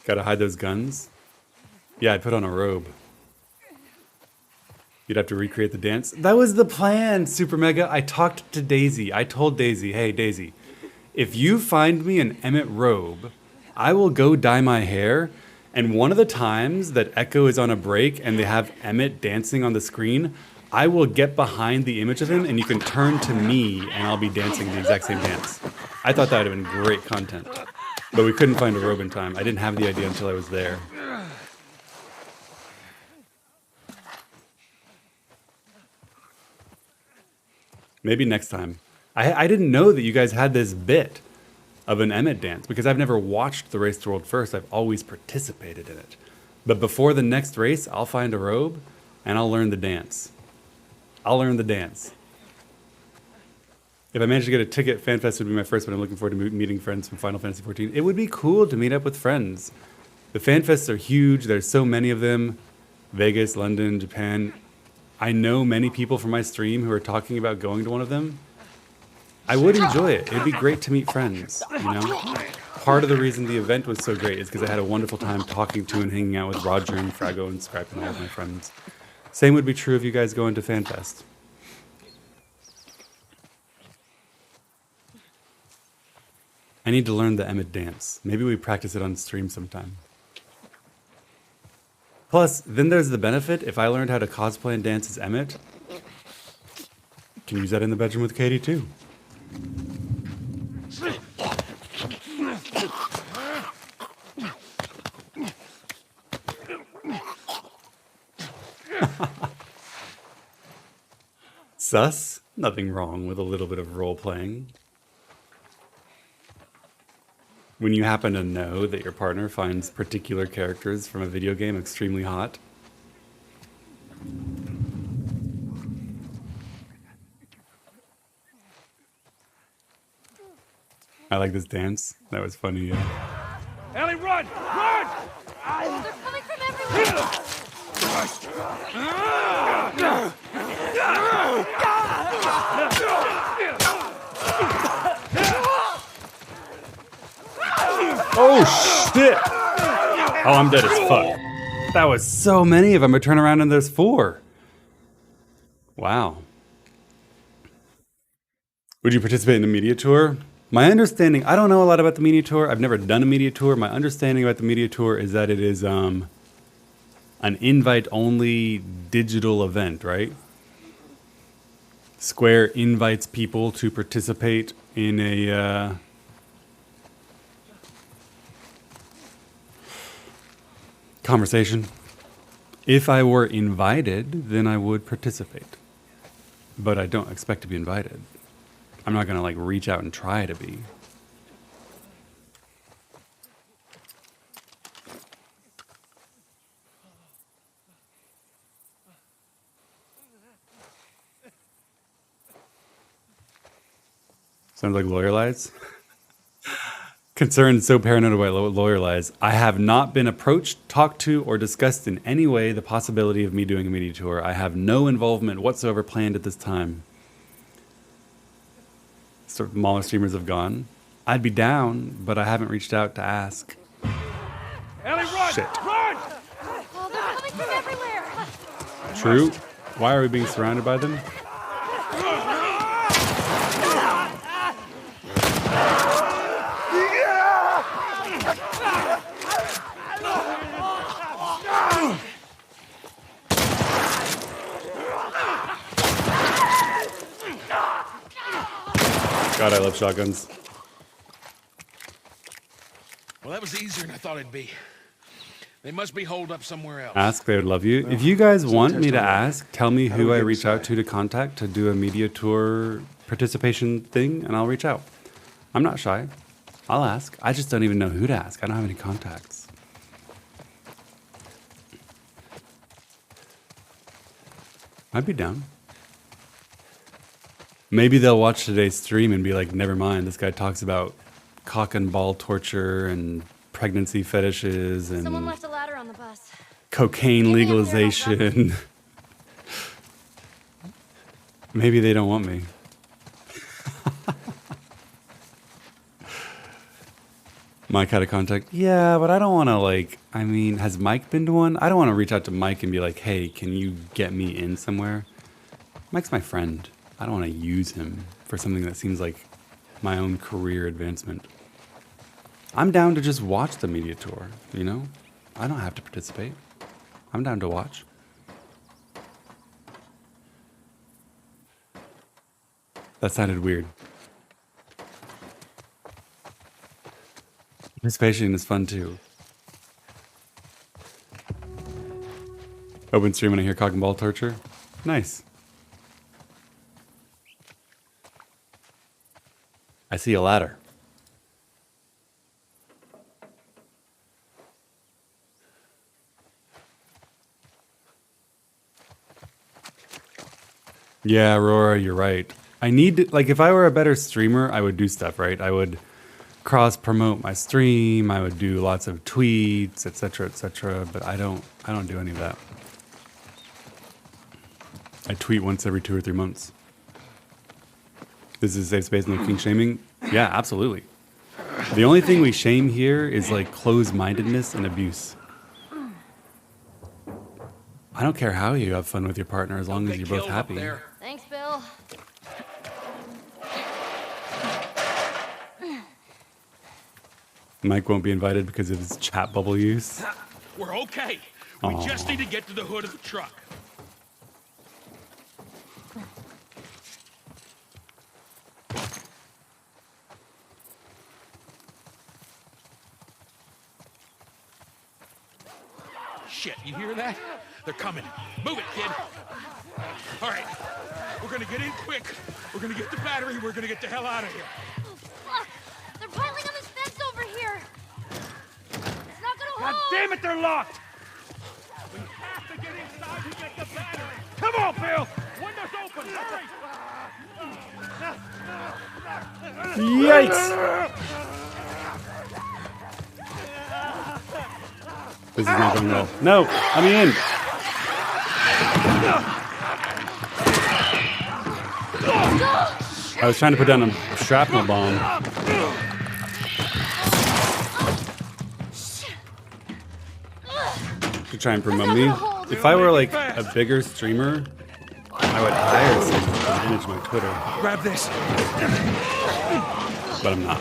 Gotta hide those guns. Yeah, I'd put on a robe. You'd have to recreate the dance. That was the plan, Super Mega. I talked to Daisy. I told Daisy, hey, Daisy, if you find me an Emmett robe, I will go dye my hair. And one of the times that Echo is on a break and they have Emmett dancing on the screen, I will get behind the image of him and you can turn to me and I'll be dancing the exact same dance. I thought that would have been great content. But we couldn't find a robe in time. I didn't have the idea until I was there. Maybe next time. I didn't know that you guys had this bit of an Emmett dance because I've never watched the Race to World First. I've always participated in it. But before the next race, I'll find a robe and I'll learn the dance. I'll learn the dance. If I manage to get a ticket, FanFest would be my first, but I'm looking forward to meeting friends from Final Fantasy XIV. It would be cool to meet up with friends. The FanFests are huge. There's so many of them. Vegas, London, Japan. I know many people from my stream who are talking about going to one of them. I would enjoy it. It'd be great to meet friends, you know? Part of the reason the event was so great is because I had a wonderful time talking to and hanging out with Roger and Frago and Scrap and all of my friends. Same would be true of you guys going to FanFest. I need to learn the Emmett dance. Maybe we practice it on stream sometime. Plus, then there's the benefit. If I learned how to cosplay and dance as Emmett, can use that in the bedroom with Katie too. Sus? Nothing wrong with a little bit of role playing. When you happen to know that your partner finds particular characters from a video game extremely hot. I like this dance. That was funny, yeah. Ellie, run! Run! They're coming from everywhere! Oh, shit! Oh, I'm dead as fuck. That was so many of them. I turn around and there's 4. Wow. Would you participate in the media tour? My understanding, I don't know a lot about the media tour. I've never done a media tour. My understanding about the media tour is that it is an invite-only digital event, right? Square invites people to participate in a conversation. If I were invited, then I would participate. But I don't expect to be invited. I'm not going to like reach out and try to be. Sounds like lawyer lies. Concerned, so paranoid about lawyer lies. I have not been approached, talked to, or discussed in any way the possibility of me doing a media tour. I have no involvement whatsoever planned at this time. Smaller streamers have gone. I'd be down, but I haven't reached out to ask. Ellie, run! Shit. Run! Oh, they're coming from everywhere! True. Why are we being surrounded by them? God, I love shotguns. Well, that was easier than I thought it'd be. They must be holed up somewhere else. Ask, they would love you. If you guys want me to ask, tell me who I reach out to contact to do a media tour participation thing, and I'll reach out. I'm not shy. I'll ask. I just don't even know who to ask. I don't have any contacts. I'd be down. Maybe they'll watch today's stream and be like, never mind, this guy talks about cock and ball torture and pregnancy fetishes Someone and left a ladder on the bus. cocaine Give me a minute, I'll grab legalization. Maybe they don't want me. Mike had a contact. Yeah, but I don't want to, like, I mean, has Mike been to one? I don't want to reach out to Mike and be like, hey, can you get me in somewhere? Mike's my friend. I don't want to use him for something that seems like my own career advancement. I'm down to just watch the media tour, you know? I don't have to participate. I'm down to watch. That sounded weird. Participation is fun too. Open stream when I hear cock and ball torture. Nice. I see a ladder. Yeah, Aurora, you're right. I need, like, if I were a better streamer, I would do stuff, right? I would cross promote my stream. I would do lots of tweets, etc., but I don't do any of that. I tweet once every 2 or 3 months. This is a safe space, no king shaming. Yeah, absolutely. The only thing we shame here is like closed-mindedness and abuse. I don't care how you have fun with your partner as long as you're both happy. Thanks, Bill. Mike won't be invited because of his chat bubble use. We're okay. We just need to get to the hood of the truck. Shit, you hear that? They're coming. Move it, kid. All right, we're gonna get in quick. We're gonna get the battery. We're gonna get the hell out of here. Oh, fuck! They're piling on this fence over here. It's not gonna God hold. damn it, they're locked! We have to get inside to get the battery! Come on, Bill! Windows open! Hurry! Yikes! This is not going well. No, I'm in. I was trying to put down a shrapnel bomb. To try and promote me. If I were like a bigger streamer, I would hire someone to manage my Twitter. Grab this. But I'm not.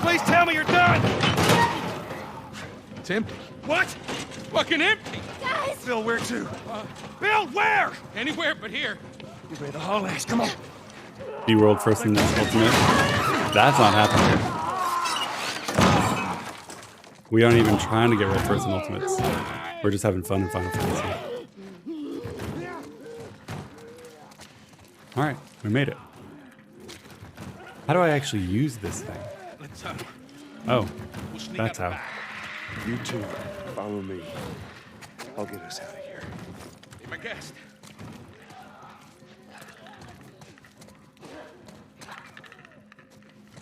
Please tell me you're done! It's empty. What? Fucking empty. Guys! Bill, where to? Bill, where? Anywhere but here. You ready to haul ass? Come on. B-World first and ultimate. That's not happening. We aren't even trying to get world first and ultimates. We're just having fun in Final Fantasy. Alright, we made it. How do I actually use this thing? Let's Oh, we'll sneak that's out the how. back. You two, follow me. I'll get us out of here. Be my guest.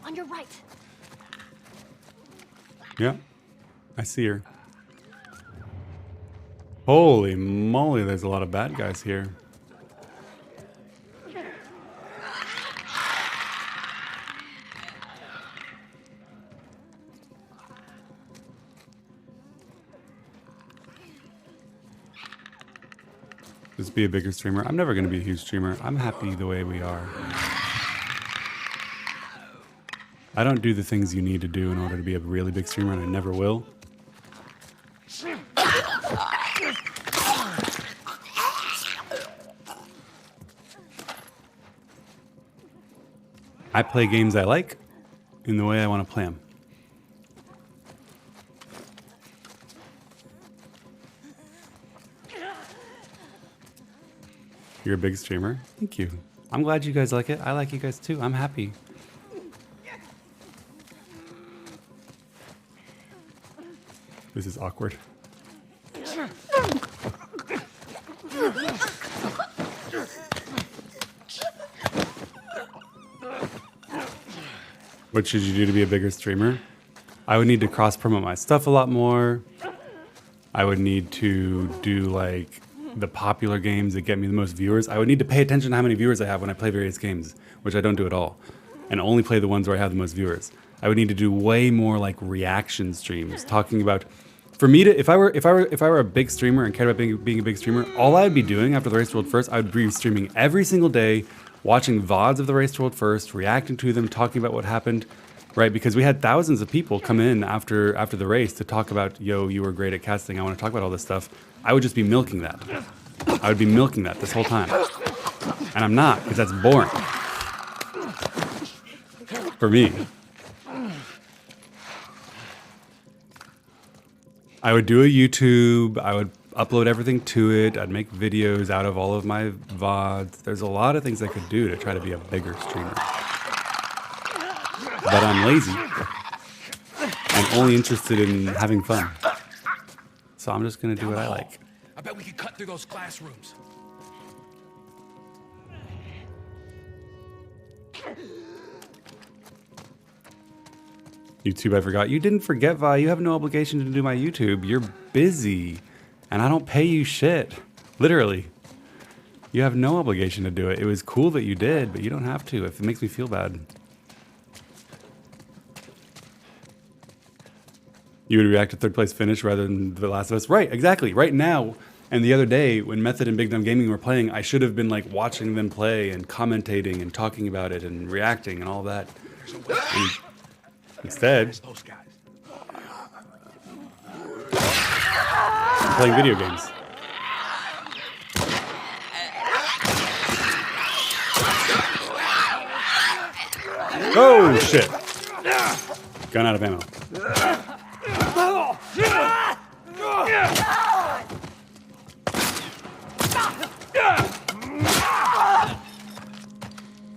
On your right. Yeah, I see her. Holy moly, there's a lot of bad guys here. Just be a bigger streamer. I'm never going to be a huge streamer. I'm happy the way we are. I don't do the things you need to do in order to be a really big streamer, and I never will. I play games I like in the way I want to play them. You're a big streamer. Thank you. I'm glad you guys like it. I like you guys too. I'm happy. This is awkward. What should you do to be a bigger streamer? I would need to cross promote my stuff a lot more. I would need to do like the popular games that get me the most viewers. I would need to pay attention to how many viewers I have when I play various games, which I don't do at all, and only play the ones where I have the most viewers. I would need to do way more like reaction streams, talking about. For me to, if I were a big streamer and cared about being a big streamer, all I'd be doing after the Race to World First, I would be streaming every single day, watching VODs of the Race to World First, reacting to them, talking about what happened. Right, because we had thousands of people come in after the race to talk about, yo, you were great at casting, I want to talk about all this stuff. I would just be milking that. I would be milking that this whole time. And I'm not, because that's boring. For me. I would do a YouTube, I would upload everything to it, I'd make videos out of all of my VODs. There's a lot of things I could do to try to be a bigger streamer. But I'm lazy. I'm only interested in having fun. So I'm just gonna do what I like. I bet we could cut through those classrooms. YouTube, I forgot. You didn't forget, Vi. You have no obligation to do my YouTube. You're busy. And I don't pay you shit. Literally. You have no obligation to do it. It was cool that you did, but you don't have to if it makes me feel bad. You would react to third place finish rather than The Last of Us. Right, exactly. Right now, and the other day when Method and Big Dumb Gaming were playing, I should have been like watching them play and commentating and talking about it and reacting and all that. And instead, I'm playing video games. Oh shit! Gun out of ammo.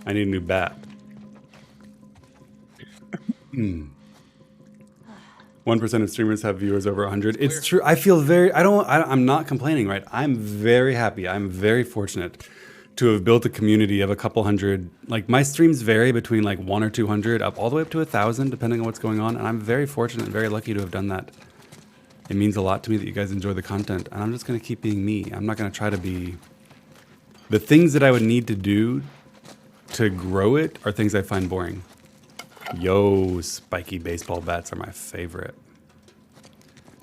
I need a new bat. 1% of streamers have viewers over 100. It's true. I feel I'm not complaining, right? I'm very happy. I'm very fortunate to have built a community of a couple hundred. Like my streams vary between like 100 or 200 up all the way up to 1,000, depending on what's going on. And I'm very fortunate and very lucky to have done that. It means a lot to me that you guys enjoy the content. And I'm just going to keep being me. I'm not going to try to be... The things that I would need to do to grow it are things I find boring. Yo, spiky baseball bats are my favorite.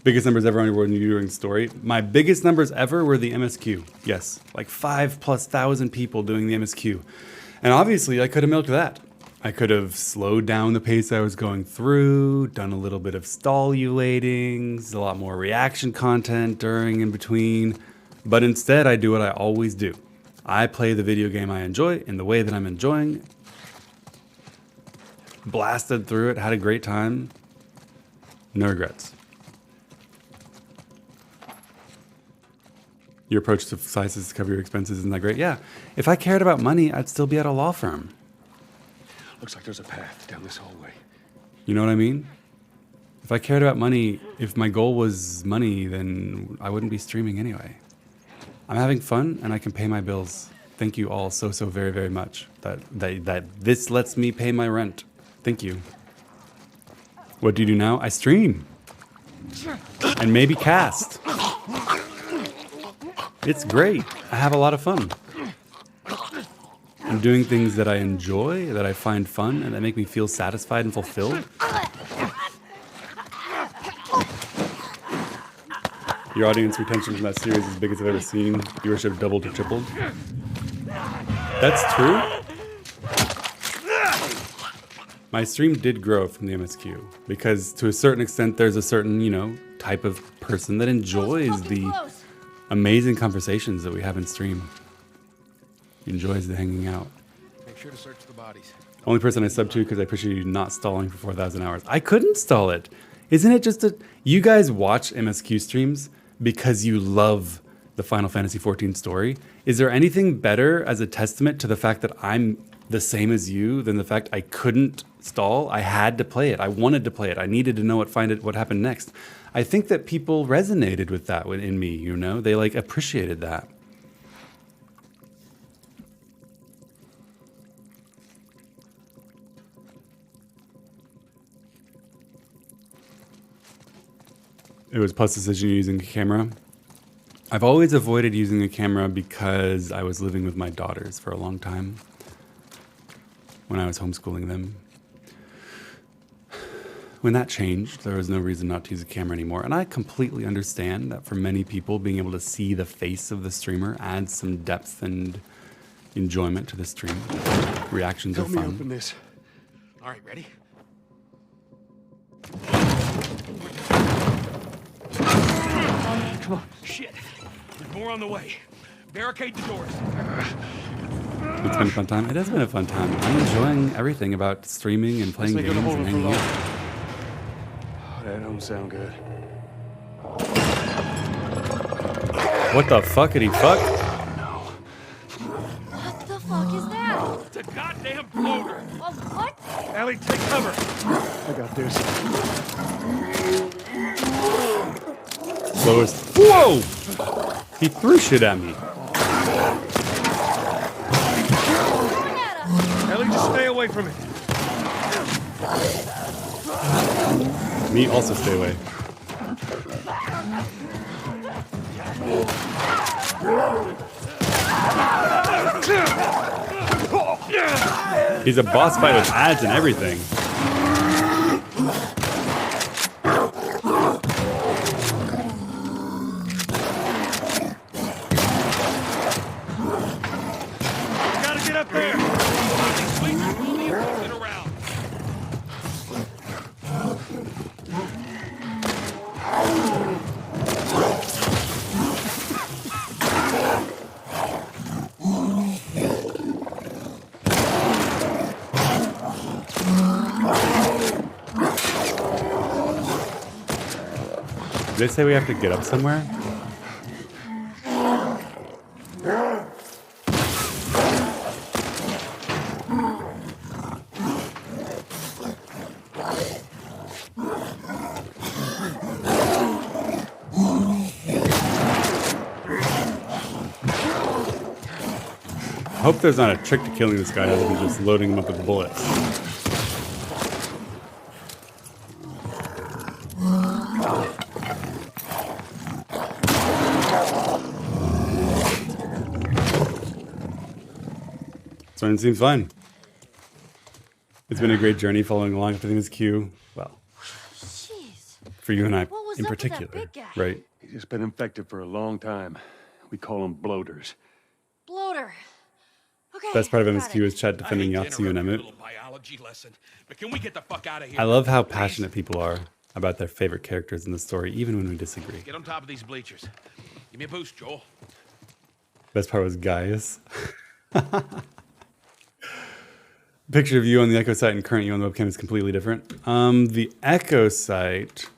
Biggest numbers ever on your world during story. My biggest numbers ever were the MSQ. Yes, like 5,000+ people doing the MSQ. And obviously I could have milked that. I could have slowed down the pace I was going through, done a little bit of stallulating, a lot more reaction content during and between. But instead I do what I always do. I play the video game I enjoy in the way that I'm enjoying. Blasted through it, had a great time. No regrets. Your approach to sizes to cover your expenses isn't that great? Yeah. If I cared about money, I'd still be at a law firm. Looks like there's a path down this hallway. You know what I mean? If I cared about money, if my goal was money, then I wouldn't be streaming anyway. I'm having fun and I can pay my bills. Thank you all so very, very much. That this lets me pay my rent. Thank you. What do you do now? I stream. And maybe cast. It's great. I have a lot of fun. I'm doing things that I enjoy, that I find fun, and that make me feel satisfied and fulfilled. Your audience retention from that series is as big as I've ever seen. Viewership doubled or tripled. That's true. My stream did grow from the MSQ because to a certain extent there's a certain, type of person that enjoys the amazing conversations that we have in stream. Enjoys the hanging out. Make sure to search the bodies. Only person I sub to because I appreciate you not stalling for 4,000 hours. I couldn't stall it. Isn't it just you guys watch MSQ streams because you love the Final Fantasy XIV story? Is there anything better as a testament to the fact that I'm the same as you than the fact I couldn't stall? I had to play it. I wanted to play it. I needed to know what happened next. I think that people resonated with that in me, They appreciated that. it was Plus decision using a camera. I've always avoided using a camera because I was living with my daughters for a long time when I was homeschooling them. When that changed, there was no reason not to use a camera anymore. And I completely understand that for many people, being able to see the face of the streamer adds some depth and enjoyment to the stream. Reactions are Help me fun. open this. All right, ready? Come on. Shit. There's more on the way. Barricade the doors. It's been a fun time. It has been a fun time. I'm enjoying everything about streaming and playing Let's make games it a and hold hanging for out. Oh, that don't sound good. What the fuckity fuck? What the fuck is that? It's a goddamn bloater. Oh, what? Ellie, take cover. I got this. Slowest. Whoa! He threw shit at me. Ellie, just stay away from it. Me also stay away. He's a boss fight with ads and everything. Gotta get up there. Please, get around. Did they say we have to get up somewhere? I hope there's not a trick to killing this guy other than just loading him up with bullets. Starting seems fine. It's been a great journey following along. Everything is Q. Well, Jeez. for you and I What was in up with that particular, big guy? right? He's just been infected for a long time. We call them bloaters. Bloater. Okay. Best part of got MSQ it. is Chad defending I hate to Yatsu and interrupt your Emmett. little biology lesson, but can we get the fuck out of here? I love how Please? passionate people are about their favorite characters in the story, even when we disagree. Get on top of these bleachers. Give me a boost, Joel. Best part was Gaius. Picture of you on the Echo site and current you on the webcam is completely different. The Echo site.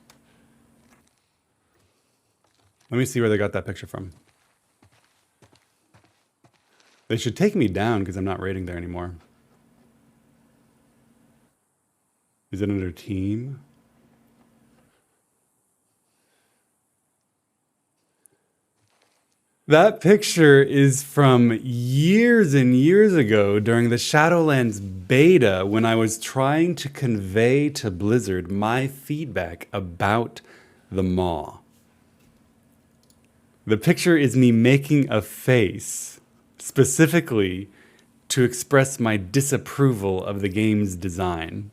Let me see where they got that picture from. They should take me down because I'm not rating there anymore. Is it under team? That picture is from years and years ago during the Shadowlands beta when I was trying to convey to Blizzard my feedback about the Maw. The picture is me making a face specifically to express my disapproval of the game's design.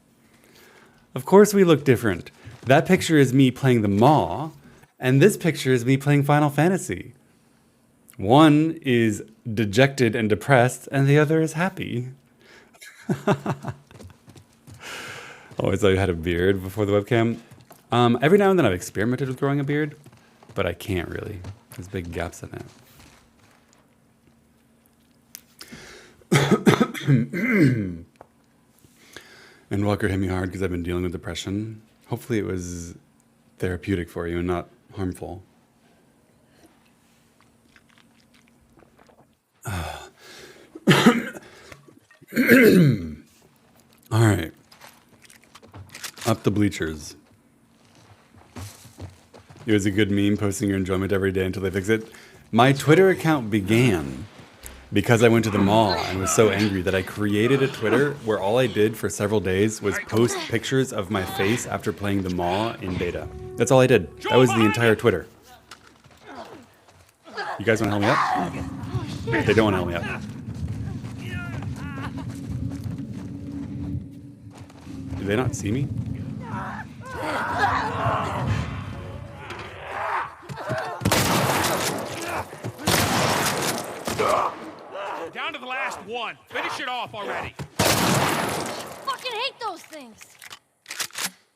Of course we look different. That picture is me playing the Maw, and this picture is me playing Final Fantasy. One is dejected and depressed, and the other is happy. Always thought you had a beard before the webcam. Every now and then I've experimented with growing a beard, but I can't really. There's big gaps in it. And Walker hit me hard because I've been dealing with depression. Hopefully it was therapeutic for you and not harmful. All right. Up the bleachers. It was a good meme posting your enjoyment every day until they fix it. My Twitter account began because I went to the mall and was so angry that I created a Twitter where all I did for several days was post pictures of my face after playing the mall in beta. That's all I did. That was the entire Twitter. You guys want to help me up? They don't want to help me up. Do they not see me? Down to the last one. Finish it off already. Fucking hate those things.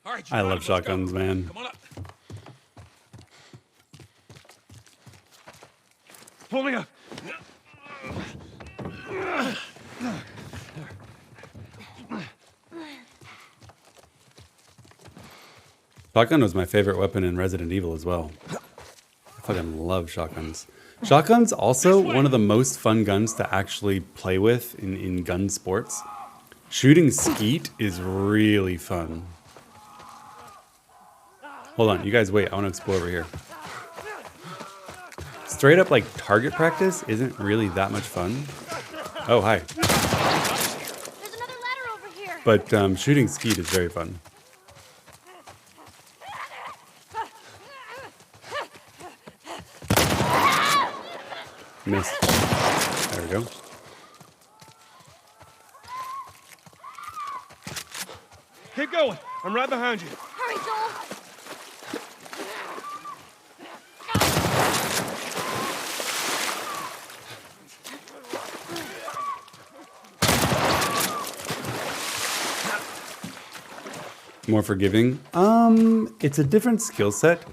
All right, I love shotguns, man. Come on up. Pull me up. Shotgun was my favorite weapon in Resident Evil as well. I fucking love shotguns. Shotgun's also one of the most fun guns to actually play with in gun sports. Shooting skeet is really fun. Hold on, you guys wait. I want to explore over here. Straight up, like, target practice isn't really that much fun. Oh, hi. There's another ladder over here. But shooting skeet is very fun. Missed. There we go. Keep going. I'm right behind you. Hurry, Joel. More forgiving. It's a different skill set.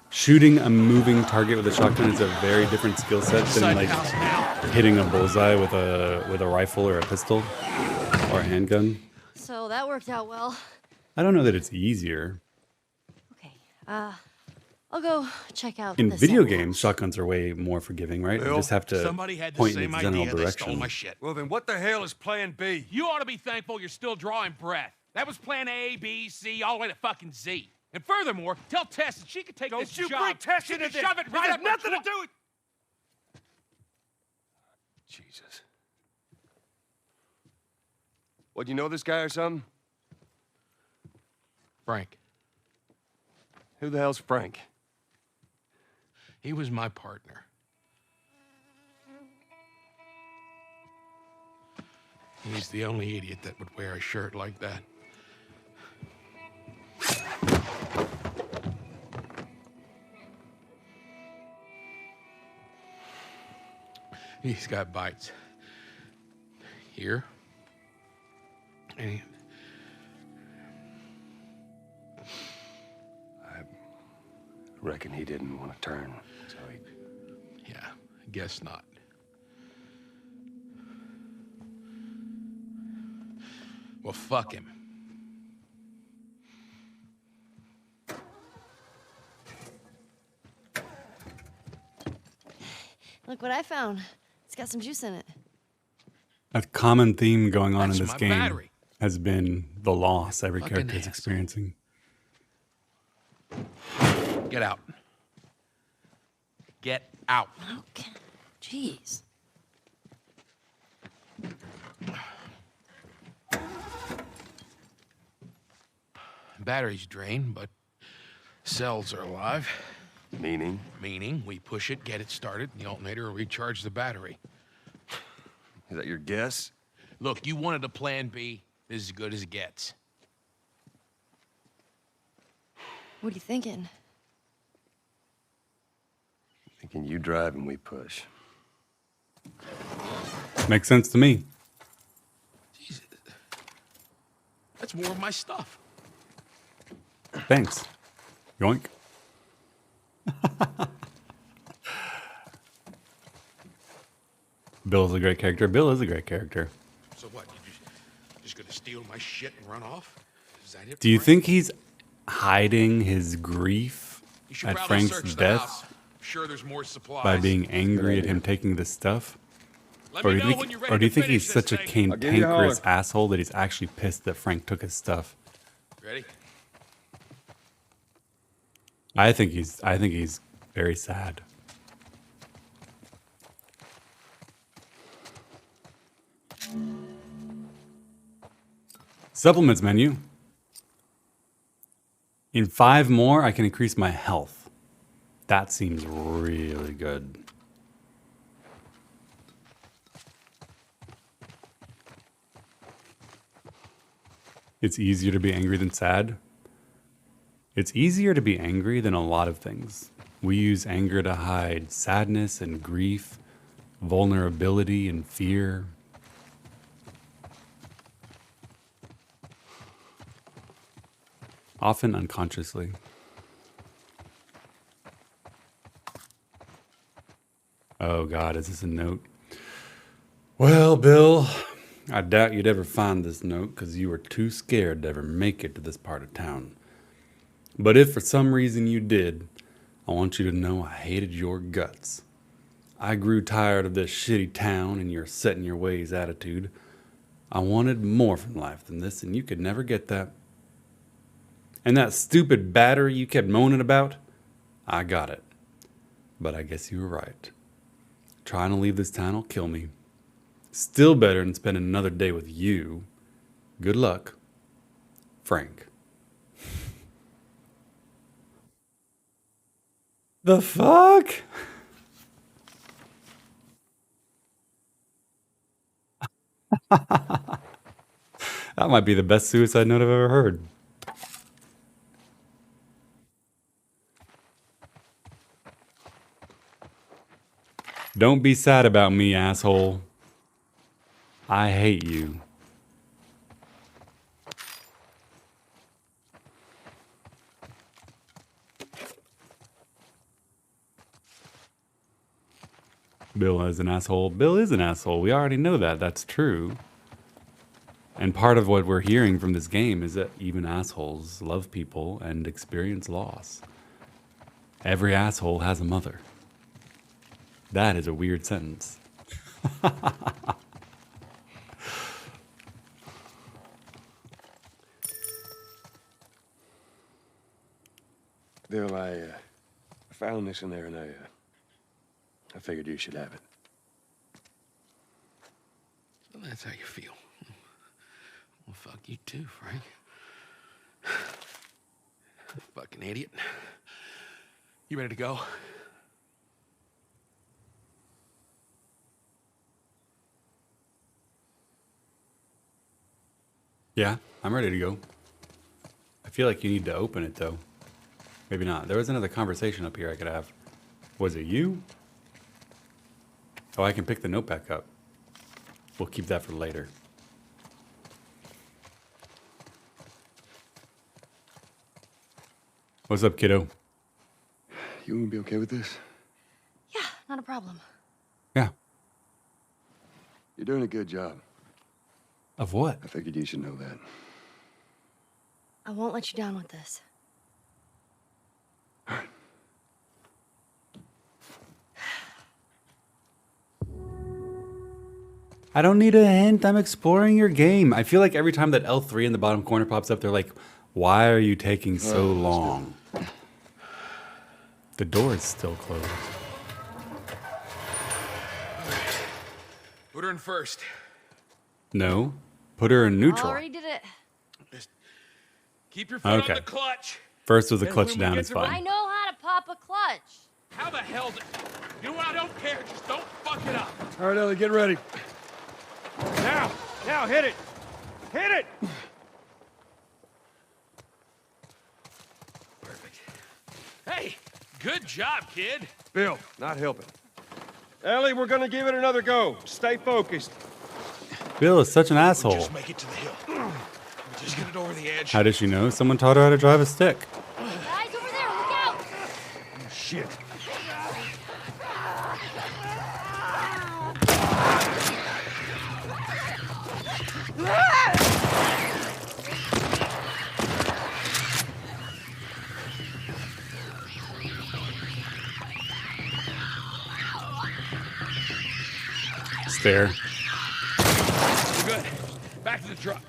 Shooting a moving target with a shotgun is a very different skill set than like hitting a bullseye with a rifle or a pistol or a handgun. So that worked out well. I don't know that it's easier. Okay, I'll go check out In the video sample. games, shotguns are way more forgiving, right? You Well, just have to Somebody had the point in same the general idea. They stole direction. my shit. Well, then what the hell is Plan B? You ought to be thankful you're still drawing breath. That was plan A, B, C, all the way to fucking Z. And furthermore, tell Tess that she could take this Don't you job. bring Tess She into can this. shove it right This up has nothing her to do with... Jesus. What, you know this guy or something? Frank. Who the hell's Frank? He was my partner. He's the only idiot that would wear a shirt like that. He's got bites. Here. And I reckon he didn't want to turn, so he... yeah, I guess not. Well, fuck him. Look what I found. It's got some juice in it. A common theme going on That's in this my game battery. has been the loss every Fucking character is asshole. experiencing. Get out. Get out. Okay. Jeez. Battery's drained, but cells are alive. Meaning? Meaning, we push it, get it started, and the alternator will recharge the battery. Is that your guess? Look, you wanted a plan B. This is as good as it gets. What are you thinking? Thinking you drive and we push. Makes sense to me. Jesus. That's more of my stuff. Thanks. Yoink. Bill's a great character. Bill is a great character. So what, you just gonna steal my shit and run off? Is that it? Do you Frank? think he's hiding his grief You should at probably Frank's search the house. death I'm sure there's more supplies. by being angry at him taking this stuff? Let Or me do you know when think, you're ready or do you to think finish he's this such a thing. I'll give you a cantankerous holler. asshole that he's actually pissed that Frank took his stuff? Ready? I think he's very sad. Supplements menu. In 5 more, I can increase my health. That seems really good. It's easier to be angry than sad. It's easier to be angry than a lot of things. We use anger to hide sadness and grief, vulnerability and fear. Often unconsciously. Oh God, is this a note? Well, Bill, I doubt you'd ever find this note because you were too scared to ever make it to this part of town. But if for some reason you did, I want you to know I hated your guts. I grew tired of this shitty town and your set in your ways attitude. I wanted more from life than this, and you could never get that. And that stupid battery you kept moaning about, I got it. But I guess you were right. Trying to leave this town will kill me. Still better than spending another day with you. Good luck, Frank. The fuck? That might be the best suicide note I've ever heard. Don't be sad about me, asshole. I hate you. Bill is an asshole. Bill is an asshole. We already know that. That's true. And part of what we're hearing from this game is that even assholes love people and experience loss. Every asshole has a mother. That is a weird sentence. Bill, I found this in there, and I figured you should have it. Well, that's how you feel. Well, fuck you too, Frank. Fucking idiot. You ready to go? Yeah, I'm ready to go. I feel like you need to open it, though. Maybe not. There was another conversation up here I could have. Was it you? Oh, I can pick the note back up. We'll keep that for later. What's up, kiddo? You gonna be okay with this? Yeah, not a problem. Yeah. You're doing a good job. Of what? I figured you should know that. I won't let you down with this. I don't need a hint. I'm exploring your game. I feel like every time that L3 in the bottom corner pops up, they're like, why are you taking so long? The door is still closed. Put her in first. No. Put her in neutral. Already did it. Just keep your foot Okay. on the clutch. First with the And clutch when we down get is to- I fine. know how to pop a clutch. How the hell did... You know what? I don't care. Just don't fuck it up. All right, Ellie, get ready. Now, hit it! Hit it! Perfect. Hey, good job, kid. Bill, not helping. Ellie, we're gonna give it another go. Stay focused. Bill is such an asshole. Just make it to the hill. Just get it over the edge. How does she know? Someone taught her how to drive a stick. Guys, over there, look out! Shit. Stare. Good. Back to the truck.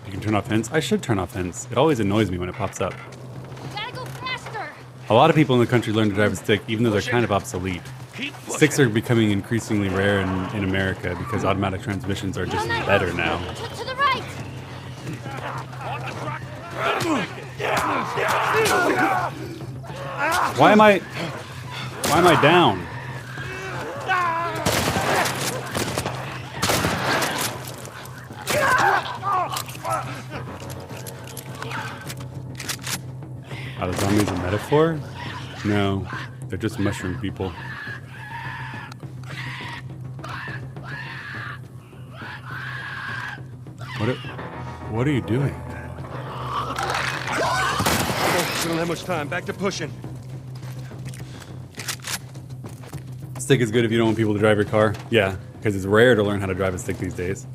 You can turn off hints. I should turn off hints. It always annoys me when it pops up. You gotta go faster! A lot of people in the country learn to drive a stick, even though they're kind of obsolete. Keep So sticks are becoming increasingly rare in America because automatic transmissions are just better now. To the right. Why am I down? Are the zombies a metaphor? No, they're just mushroom people. What are you doing? We don't have much time. Back to pushing. Stick is good if you don't want people to drive your car. Yeah, because it's rare to learn how to drive a stick these days.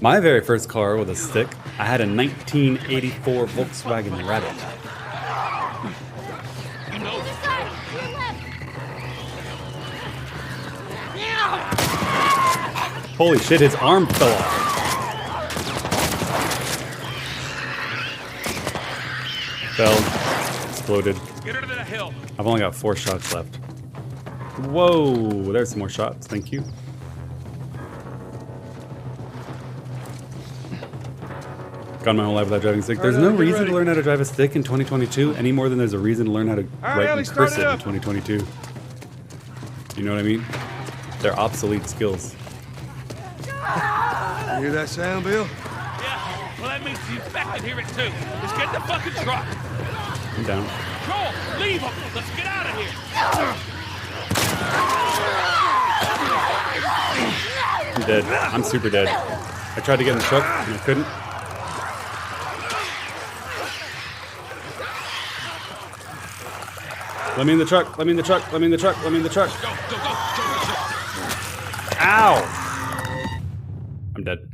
My very first car with a stick, I had a 1984 Volkswagen Rabbit. Other side. To your left. Holy shit, his arm fell off. Fell. Exploded. Get her to the hill. I've only got 4 shots left. Whoa, there's some more shots. Thank you. Gone my whole life without driving a stick. There's no reason to learn how to drive a stick in 2022 any more than there's a rean to learn how to write in cursive in 2022. You know what I mean? They're obsolete skills. You hear that sound, Bill? Yeah, well, that means the infected hear it too. Let's get the fucking truck. I'm down. Joel, leave them. Let's get out of here. I'm dead. I'm super dead. I tried to get in the truck and I couldn't. Let me in the truck. Let me in the truck. Let me in the truck. Let me in the truck. Go, go, go, go, go, go. Ow! I'm dead.